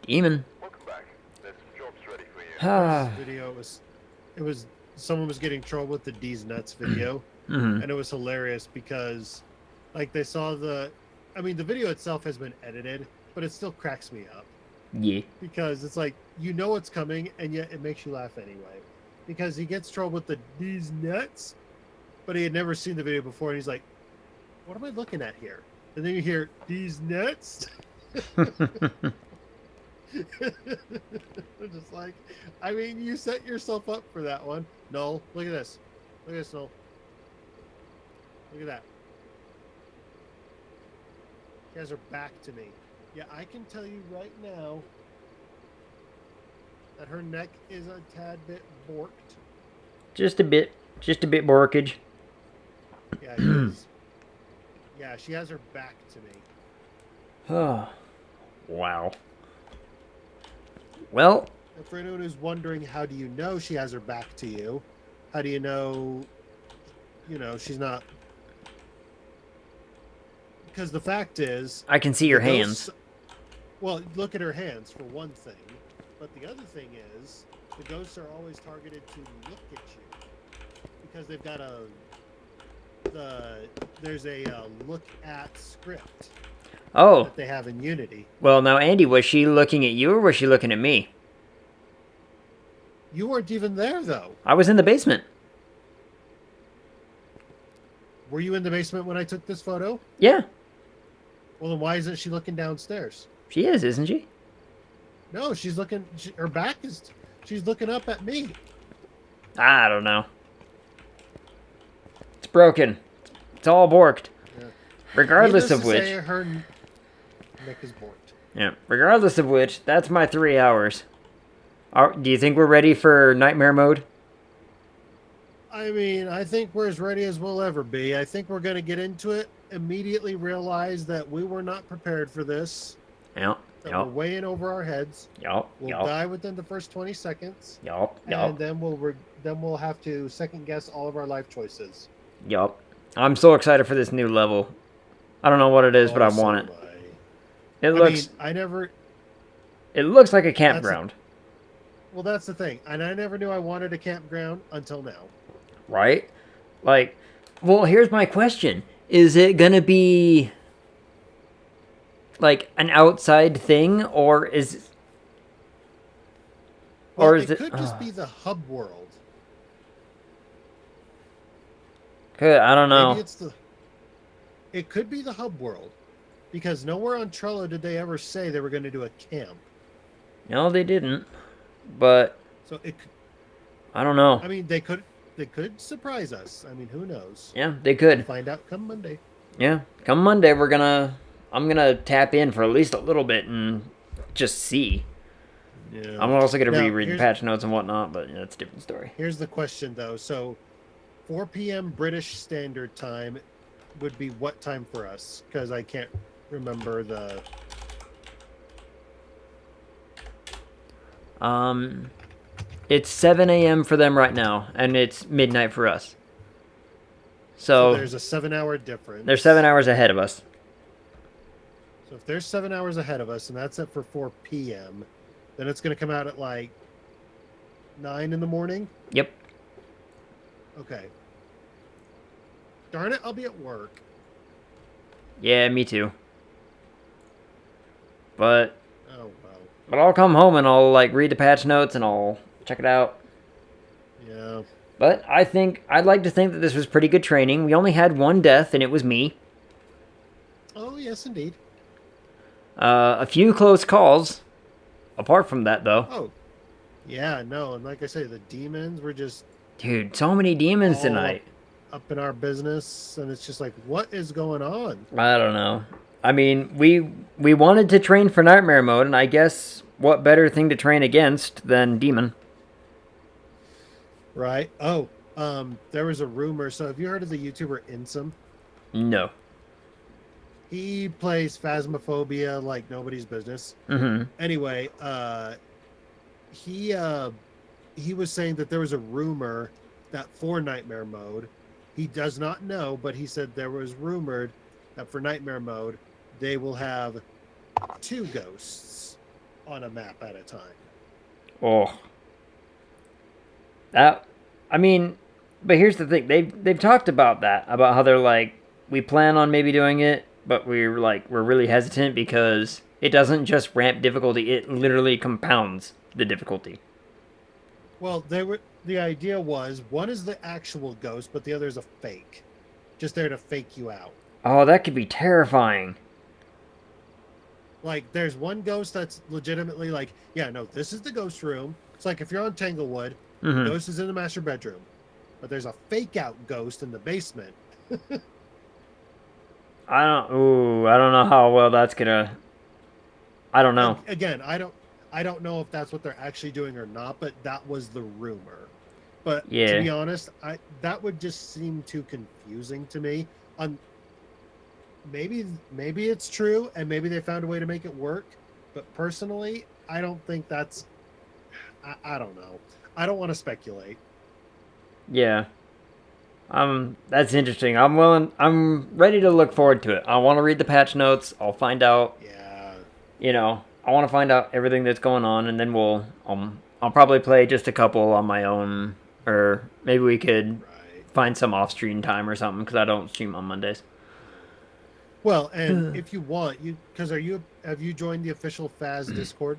Speaker 1: Demon.
Speaker 4: Welcome back. There's some jobs ready for you.
Speaker 1: Ah.
Speaker 2: Video it was someone was getting trolled with the D's nuts video.
Speaker 1: Mhm.
Speaker 2: And it was hilarious because like they saw the video itself has been edited, but it still cracks me up
Speaker 1: Yeah.
Speaker 2: because it's like you know it's coming and yet it makes you laugh anyway. Because he gets trolled with the these nuts, but he had never seen the video before and he's like, what am I looking at here? And then you hear these nuts. I'm just like, I mean, you set yourself up for that one. No, look at this. Look at this, Noel. Look at that. She has her back to me. Yeah, I can tell you right now that her neck is a tad bit borked.
Speaker 1: Just a bit borkage.
Speaker 2: Yeah, it is. Yeah, she has her back to me.
Speaker 1: Oh. Wow. Well,
Speaker 2: And for anyone who's wondering, how do you know she has her back to you? How do you know, she's not? Because the fact is,
Speaker 1: I can see your
Speaker 2: the
Speaker 1: hands.
Speaker 2: ghosts- Well, look at her hands for one thing, but the other thing is the ghosts are always targeted to look at you because they've got there's a look at script
Speaker 1: Oh,
Speaker 2: that they have in Unity.
Speaker 1: well now Andy, was she looking at you or was she looking at me?
Speaker 2: You weren't even there though.
Speaker 1: I was in the basement.
Speaker 2: Were you in the basement when I took this photo?
Speaker 1: Yeah,
Speaker 2: Well, then why isn't she looking downstairs?
Speaker 1: she is, isn't she?
Speaker 2: No, she's looking. Her back is. She's looking up at me.
Speaker 1: I don't know. It's broken. It's all borked.
Speaker 2: Yeah.
Speaker 1: Regardless
Speaker 2: Needless
Speaker 1: of
Speaker 2: to say,
Speaker 1: which.
Speaker 2: her neck is borked.
Speaker 1: Yeah. Regardless of which, that's my 3 hours. Do you think we're ready for nightmare mode?
Speaker 2: I mean, I think we're as ready as we'll ever be. I think we're going to get into it. Immediately realize that we were not prepared for this.
Speaker 1: Yep.
Speaker 2: That we're
Speaker 1: Yep.
Speaker 2: way in over our heads.
Speaker 1: Yep.
Speaker 2: We'll
Speaker 1: Yep.
Speaker 2: die within the first 20 seconds,
Speaker 1: Yep.
Speaker 2: and
Speaker 1: Yep.
Speaker 2: then we'll have to second guess all of our life choices.
Speaker 1: Yep. I'm so excited for this new level. I don't know what it is, but I
Speaker 2: Also,
Speaker 1: want it. It
Speaker 2: I
Speaker 1: looks.
Speaker 2: mean, I never.
Speaker 1: It looks like a campground.
Speaker 2: Well, that's the thing, and I never knew I wanted a campground until now.
Speaker 1: right? Like, well, here's my question: is it gonna be like an outside thing,
Speaker 2: Well,
Speaker 1: or is
Speaker 2: it
Speaker 1: it?
Speaker 2: could just be the hub world.
Speaker 1: Good, I don't
Speaker 2: Maybe
Speaker 1: know.
Speaker 2: it's the. It could be the hub world, because nowhere on Trello did they ever say they were going to do a camp.
Speaker 1: No, they didn't. But
Speaker 2: So it.
Speaker 1: I don't know.
Speaker 2: I mean, they could. They could surprise us. I mean, who knows?
Speaker 1: Yeah, they
Speaker 2: We'll
Speaker 1: could.
Speaker 2: find out come Monday.
Speaker 1: Yeah, come Monday, I'm gonna tap in for at least a little bit and just see.
Speaker 2: Yeah.
Speaker 1: I'm also gonna
Speaker 2: Now
Speaker 1: reread the patch notes and whatnot, but that's a different story.
Speaker 2: here's the question though. So, 4 p.m. British Standard Time would be what time for us? Because I can't remember the.
Speaker 1: Um, it's 7 a.m. for them right now, and it's midnight for us.
Speaker 2: So
Speaker 1: So
Speaker 2: there's a 7-hour difference.
Speaker 1: they're 7 hours ahead of us.
Speaker 2: So if they're 7 hours ahead of us, and that's set for 4 p.m., then it's going to come out at like 9 in the morning.
Speaker 1: Yep.
Speaker 2: Okay. Darn it, I'll be at work.
Speaker 1: Yeah, me too. But
Speaker 2: Oh well.
Speaker 1: I'll come home and I'll like read the patch notes and I'll check it out.
Speaker 2: Yeah.
Speaker 1: But I'd like to think that this was pretty good training. We only had one death, and it was me.
Speaker 2: Oh yes, indeed.
Speaker 1: A few close calls. Apart from that, though,
Speaker 2: Oh. Yeah, no, and like I say, the demons were just
Speaker 1: dude, so many demons
Speaker 2: all
Speaker 1: tonight.
Speaker 2: up in our business, and it's just like, what is going on?
Speaker 1: I don't know. I mean, we wanted to train for nightmare mode, and I guess what better thing to train against than demon?
Speaker 2: Right. Oh, there was a rumor. So have you heard of the YouTuber Insum?
Speaker 1: No.
Speaker 2: He plays Phasmophobia like nobody's business.
Speaker 1: Mm-hmm.
Speaker 2: Anyway, he was saying that there was a rumor that for Nightmare Mode, he does not know, but he said there was rumored that for Nightmare Mode, they will have 2 ghosts on a map at a time.
Speaker 1: Oh. That, I mean, but here's the thing. They've talked about that, about how they're like, we plan on maybe doing it, but we're really hesitant because it doesn't just ramp difficulty, it literally compounds the difficulty.
Speaker 2: Well, the idea was one is the actual ghost, but the other is a fake, just there to fake you out.
Speaker 1: Oh, that could be terrifying.
Speaker 2: Like, there's one ghost that's legitimately like, yeah, no, this is the ghost room. It's like if you're on Tanglewood,
Speaker 1: Mm-hmm.
Speaker 2: ghost is in the master bedroom, but there's a fake out ghost in the basement.
Speaker 1: I don't know how well that's gonna. I don't know.
Speaker 2: Again, I don't know if that's what they're actually doing or not, but that was the rumor. But to
Speaker 1: Yeah.
Speaker 2: be honest, that would just seem too confusing to me. Maybe it's true, and maybe they found a way to make it work. But personally, I don't think that's. I don't know. I don't want to speculate.
Speaker 1: Yeah. That's interesting. I'm ready to look forward to it. I want to read the patch notes. I'll find out.
Speaker 2: Yeah.
Speaker 1: I want to find out everything that's going on, and then I'll probably play just a couple on my own, or maybe we could
Speaker 2: Right.
Speaker 1: find some off-stream time or something because I don't stream on Mondays.
Speaker 2: Well, and if you want, have you joined the official Phas Discord?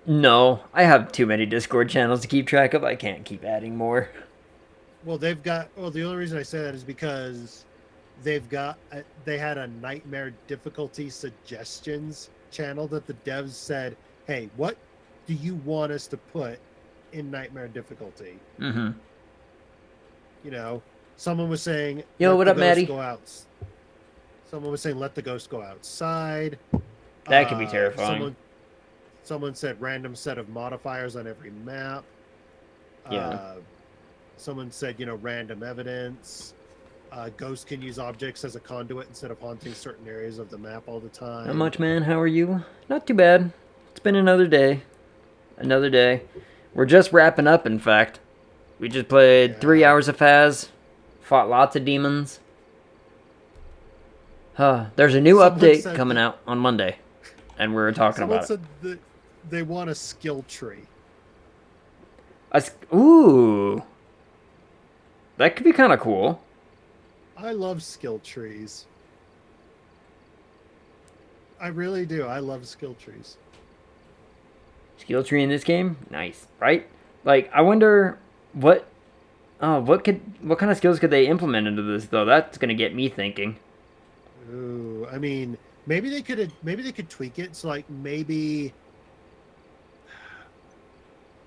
Speaker 1: No, I have too many Discord channels to keep track of. I can't keep adding more.
Speaker 2: Well, the only reason I say that is because they had a nightmare difficulty suggestions channel that the devs said, hey, what do you want us to put in nightmare difficulty?
Speaker 1: Mm-hmm.
Speaker 2: Someone was saying,
Speaker 1: Yo,
Speaker 2: let
Speaker 1: what
Speaker 2: the
Speaker 1: up,
Speaker 2: ghost
Speaker 1: Maddie?
Speaker 2: go out. Someone was saying, let the ghost go outside.
Speaker 1: That could be terrifying.
Speaker 2: Someone said random set of modifiers on every map.
Speaker 1: Yeah.
Speaker 2: Someone said, random evidence. Ghosts can use objects as a conduit instead of haunting certain areas of the map all the time.
Speaker 1: Not much, man. How are you? Not too bad. It's been another day. We're just wrapping up, in fact. We just played 3 hours of Phas. Fought lots of demons. There's a new update coming out on Monday. And we're talking about it.
Speaker 2: Someone said that they want a skill tree.
Speaker 1: Ooh. That could be kind of cool.
Speaker 2: I love skill trees. I really do. I love skill trees.
Speaker 1: Skill tree in this game, nice, right? Like, I wonder what, what kind of skills could they implement into this though? That's gonna get me thinking.
Speaker 2: Ooh, I mean, maybe they could tweak it. So like maybe,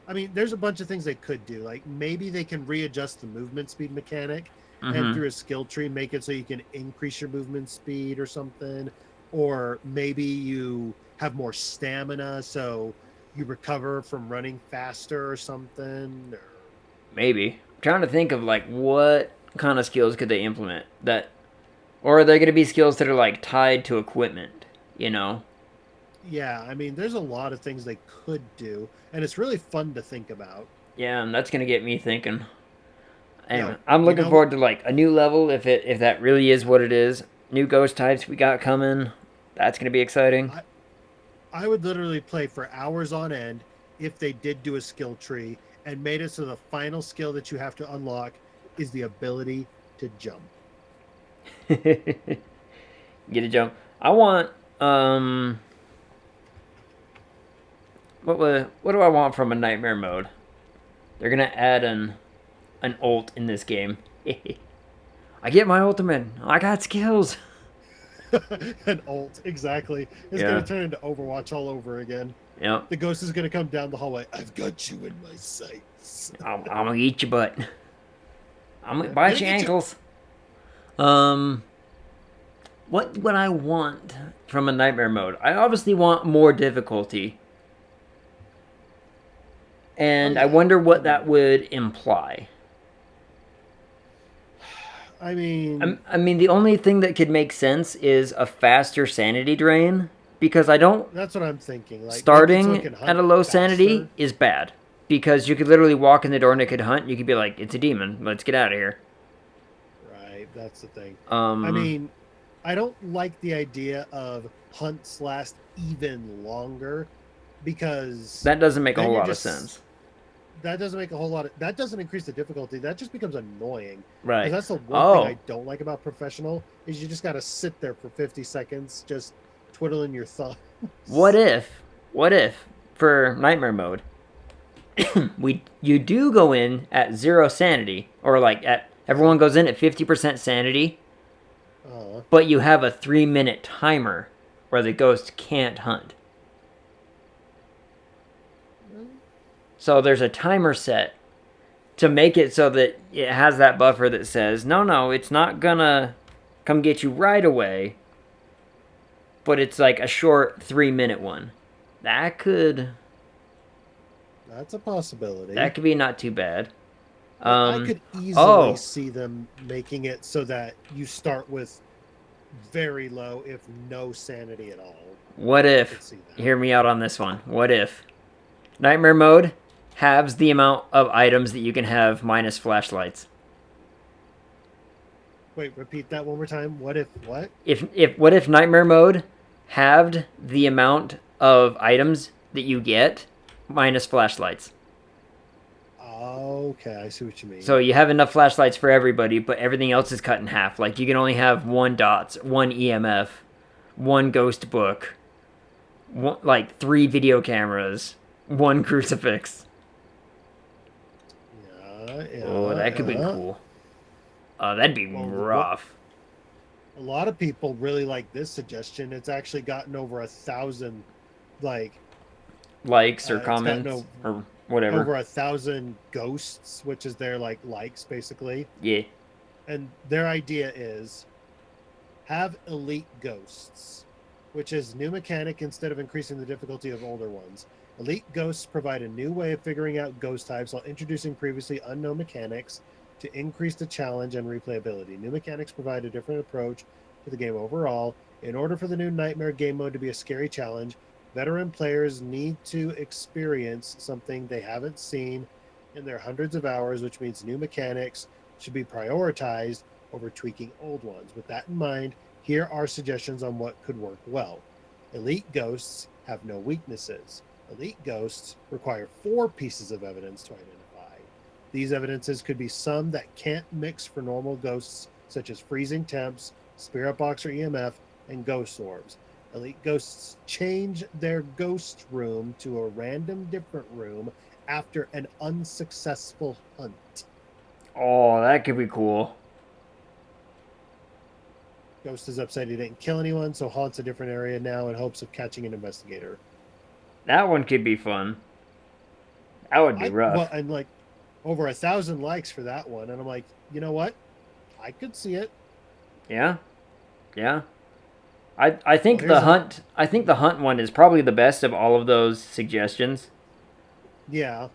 Speaker 2: I mean, there's a bunch of things they could do. Like maybe they can readjust the movement speed mechanic, and
Speaker 1: Mm-hmm.
Speaker 2: through a skill tree make it so you can increase your movement speed or something. Or maybe you have more stamina, so you recover from running faster or something. Or
Speaker 1: Maybe. I'm trying to think of like what kind of skills could they implement that, or are they gonna be skills that are like tied to equipment? You know?
Speaker 2: yeah, I mean, there's a lot of things they could do, and it's really fun to think about.
Speaker 1: Yeah, and that's gonna get me thinking. Anyway,
Speaker 2: Yo,
Speaker 1: I'm
Speaker 2: you
Speaker 1: looking
Speaker 2: know,
Speaker 1: forward to like a new level if that really is what it is. New ghost types we got coming. That's gonna be exciting.
Speaker 2: I I would literally play for hours on end if they did do a skill tree and made it so the final skill that you have to unlock is the ability to jump.
Speaker 1: Get a jump. I want what do I want from a nightmare mode? They're gonna add an ult in this game. I get my ultimate. I got skills.
Speaker 2: An ult, exactly. It's going
Speaker 1: Yeah.
Speaker 2: to turn into Overwatch all over again.
Speaker 1: Yep.
Speaker 2: The ghost is going to come down the hallway. I've got you in my sights.
Speaker 1: I'm gonna eat your butt. I'm gonna
Speaker 2: Gonna
Speaker 1: bite
Speaker 2: get
Speaker 1: your
Speaker 2: you.
Speaker 1: ankles. What would I want from a nightmare mode? I obviously want more difficulty,
Speaker 2: Oh,
Speaker 1: and I
Speaker 2: yeah.
Speaker 1: wonder what that would imply.
Speaker 2: I mean,
Speaker 1: I mean, the only thing that could make sense is a faster sanity drain because I don't.
Speaker 2: that's what I'm thinking. Like, make it so it
Speaker 1: Starting
Speaker 2: can
Speaker 1: at
Speaker 2: hunt
Speaker 1: a low
Speaker 2: faster.
Speaker 1: sanity is bad because you could literally walk in the door and it could hunt. You could be like, "It's a demon. Let's get out of here."
Speaker 2: Right, that's the thing. I
Speaker 1: Um,
Speaker 2: mean, I don't like the idea of hunts last even longer because
Speaker 1: that doesn't make a
Speaker 2: then
Speaker 1: whole
Speaker 2: you're
Speaker 1: lot of
Speaker 2: just
Speaker 1: sense,
Speaker 2: that doesn't make a whole lot of that doesn't increase the difficulty. That just becomes annoying. Because
Speaker 1: right?
Speaker 2: that's the one thing
Speaker 1: Oh,
Speaker 2: I don't like about professional is you just got to sit there for 50 seconds just twiddling your thumbs.
Speaker 1: what if? What if for nightmare mode, you do go in at zero sanity, or like at everyone goes in at 50% sanity,
Speaker 2: Uh,
Speaker 1: but you have a 3 minute timer where the ghost can't hunt. So there's a timer set to make it so that it has that buffer that says, no, no, it's not gonna come get you right away, but it's like a short 3 minute one. That could
Speaker 2: that's a possibility.
Speaker 1: that could be not too bad.
Speaker 2: I could easily
Speaker 1: Oh,
Speaker 2: see them making it so that you start with very low, if no sanity at all.
Speaker 1: what
Speaker 2: I could
Speaker 1: if?
Speaker 2: see that.
Speaker 1: Hear me out on this one. What if nightmare mode halves the amount of items that you can have minus flashlights?
Speaker 2: Wait, repeat that one more time. What if what?
Speaker 1: If what if nightmare mode halved the amount of items that you get minus flashlights?
Speaker 2: Okay, I see what you mean.
Speaker 1: So you have enough flashlights for everybody, but everything else is cut in half. Like you can only have one dots, one EMF, one ghost book, like 3 video cameras, one crucifix.
Speaker 2: Yeah,
Speaker 1: Oh, that could be
Speaker 2: yeah.
Speaker 1: cool. That'd be
Speaker 2: Well,
Speaker 1: rough.
Speaker 2: a lot of people really like this suggestion. It's actually gotten over 1,000, like
Speaker 1: Likes or
Speaker 2: it's got
Speaker 1: comments or whatever.
Speaker 2: over 1,000 ghosts, which is their like likes basically.
Speaker 1: Yeah.
Speaker 2: And their idea is have elite ghosts, which is new mechanic instead of increasing the difficulty of older ones. Elite ghosts provide a new way of figuring out ghost types while introducing previously unknown mechanics to increase the challenge and replayability. New mechanics provide a different approach to the game overall. In order for the new Nightmare game mode to be a scary challenge, veteran players need to experience something they haven't seen in their hundreds of hours, which means new mechanics should be prioritized over tweaking old ones. With that in mind, here are suggestions on what could work well. Elite ghosts have no weaknesses. Elite ghosts require 4 pieces of evidence to identify. These evidences could be some that can't mix for normal ghosts, such as freezing temps, spirit box or EMF, and ghost orbs. Elite ghosts change their ghost room to a random different room after an unsuccessful hunt.
Speaker 1: Oh, that could be cool.
Speaker 2: Ghost is upset he didn't kill anyone, so haunts a different area now in hopes of catching an investigator.
Speaker 1: That one could be fun. That would be rough.
Speaker 2: I'm like over 1,000 likes for that one, and I'm like, you know what? I could see it.
Speaker 1: Yeah, yeah. I think
Speaker 2: Well,
Speaker 1: the hunt. I think the hunt one is probably the best of all of those suggestions.
Speaker 2: Yeah.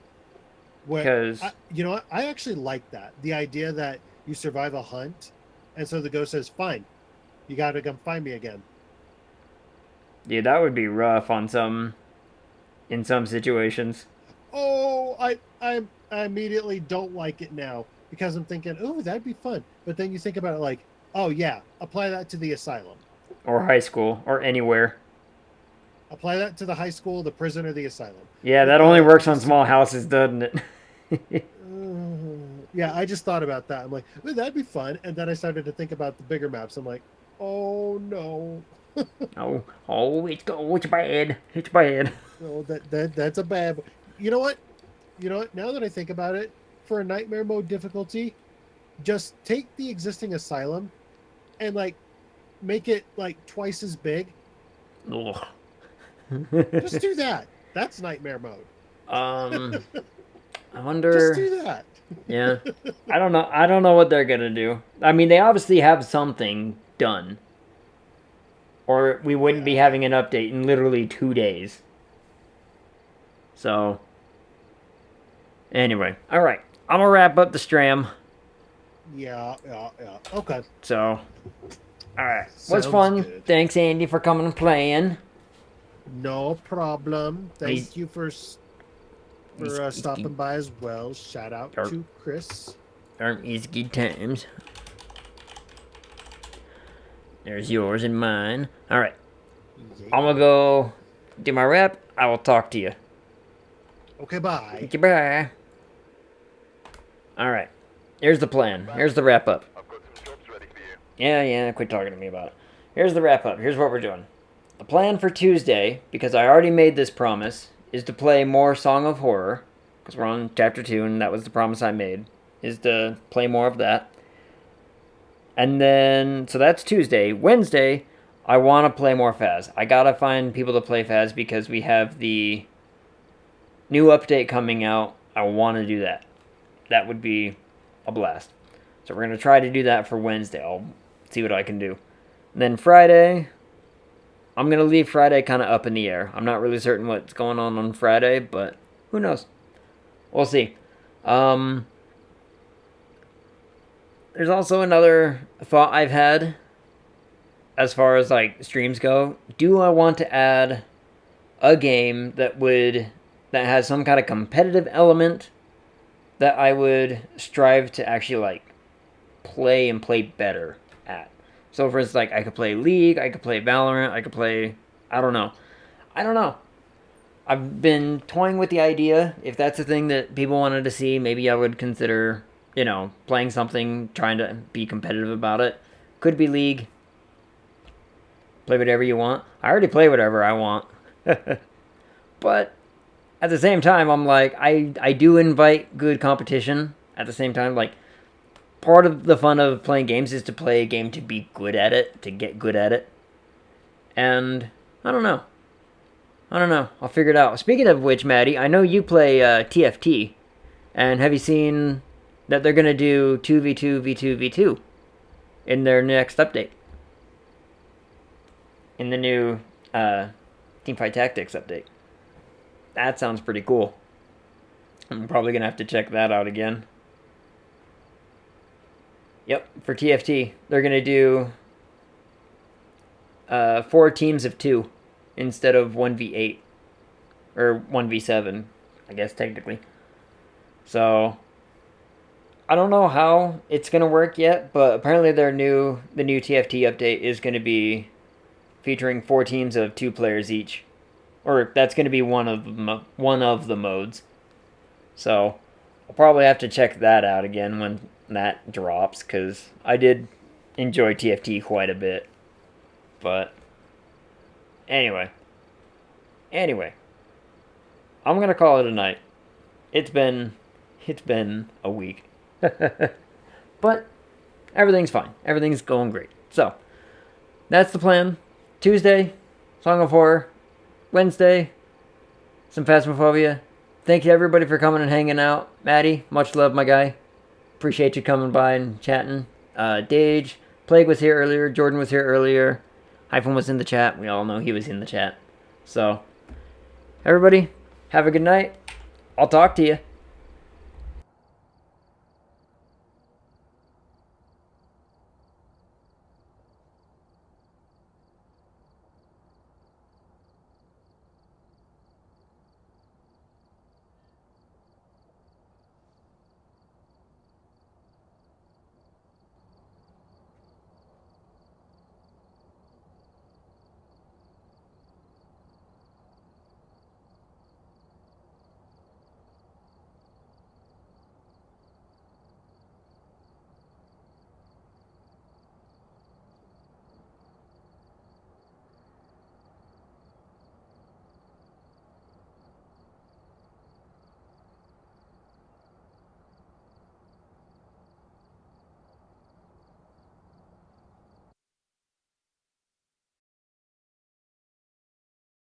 Speaker 1: Because
Speaker 2: You know what? I actually like that. The idea that you survive a hunt, and so the ghost says, "Fine, you got to come find me again."
Speaker 1: yeah, that would be rough on some in some situations.
Speaker 2: Oh, I immediately don't like it now because I'm thinking, oh, that'd be fun. But then you think about it like, oh yeah, apply that to the asylum.
Speaker 1: Or high school, or anywhere.
Speaker 2: Apply that to the high school, the prison, or the asylum.
Speaker 1: Yeah, that only works on small houses, doesn't it?
Speaker 2: Yeah, I just thought about that. I'm like, oh, that'd be fun. And then I started to think about the bigger maps. I'm like, oh no.
Speaker 1: It's bad. It's bad.
Speaker 2: No, that's a bad. You know what? You know what? Now that I think about it, for a nightmare mode difficulty, just take the existing asylum and like make it like twice as big.
Speaker 1: Ugh.
Speaker 2: Just do that. That's nightmare mode.
Speaker 1: I wonder.
Speaker 2: Just do that.
Speaker 1: Yeah, I don't know. I don't know what they're gonna do. I mean, they obviously have something done, or we wouldn't be having an update in literally 2 days. So, anyway, all right. I'm gonna wrap up the stream.
Speaker 2: Yeah. Okay.
Speaker 1: So, all right. Was
Speaker 2: Sounds
Speaker 1: fun.
Speaker 2: good.
Speaker 1: Thanks, Andy, for coming and playing.
Speaker 2: No problem.
Speaker 1: He's-
Speaker 2: Thank you for stopping by as well. Shout out
Speaker 1: Sure.
Speaker 2: to Chris.
Speaker 1: Aren't these good times? There's yours and mine. All right.
Speaker 2: Yeah.
Speaker 1: I'm gonna go do my rap. I will talk to you.
Speaker 2: Okay, bye.
Speaker 1: Goodbye. All right. Here's the plan. Here's the wrap up.
Speaker 4: I've got some jobs ready for you.
Speaker 1: Yeah. Quit talking to me about it. Here's the wrap up. Here's what we're doing. The plan for Tuesday, because I already made this promise, is to play more Song of Horror, because we're on chapter 2, and that was the promise I made, is to play more of that. And then, so that's Tuesday. Wednesday, I want to play more Phas. I gotta find people to play Phas because we have the new update coming out. I want to do that. That would be a blast. So we're going to try to do that for Wednesday. I'll see what I can do. And then Friday, I'm going to leave Friday kind of up in the air. I'm not really certain what's going on Friday, but who knows? We'll see. There's also another thought I've had as far as like streams go. Do I want to add a game that has some kind of competitive element that I would strive to actually like play better at? So for instance, like I could play League, I could play Valorant, I could play, I don't know. I've been toying with the idea. If that's a thing that people wanted to see, maybe I would consider, playing something, trying to be competitive about it. Could be League. Play whatever you want. I already play whatever I want. But at the same time, I'm like, I do invite good competition. At the same time, like, part of the fun of playing games is to play a game to be good at it, to get good at it. And I don't know. I'll figure it out. Speaking of which, Maddie, I know you play TFT. And have you seen that they're going to do 2v2, v2, v2 in their next update? In the new Teamfight Tactics update. That sounds pretty cool. I'm probably going to have to check that out again. Yep, for TFT, they're going to do 4 teams of 2 instead of 1v8. Or 1v7, I guess, technically. So, I don't know how it's going to work yet, but apparently the new TFT update is going to be featuring 4 teams of 2 players each. Or that's going to be one of the modes. So, I'll probably have to check that out again when that drops, because I did enjoy TFT quite a bit. But anyway, I'm gonna call it a night. It's been a week, but everything's fine. Everything's going great. So that's the plan. Tuesday, Song of Horror. Wednesday, some Phasmophobia. Thank you everybody for coming and hanging out. Maddie, much love, my guy. Appreciate you coming by and chatting. Dage, Plague was here earlier. Jordan was here earlier. Hyphen was in the chat. We all know he was in the chat. So, everybody, have a good night. I'll talk to you.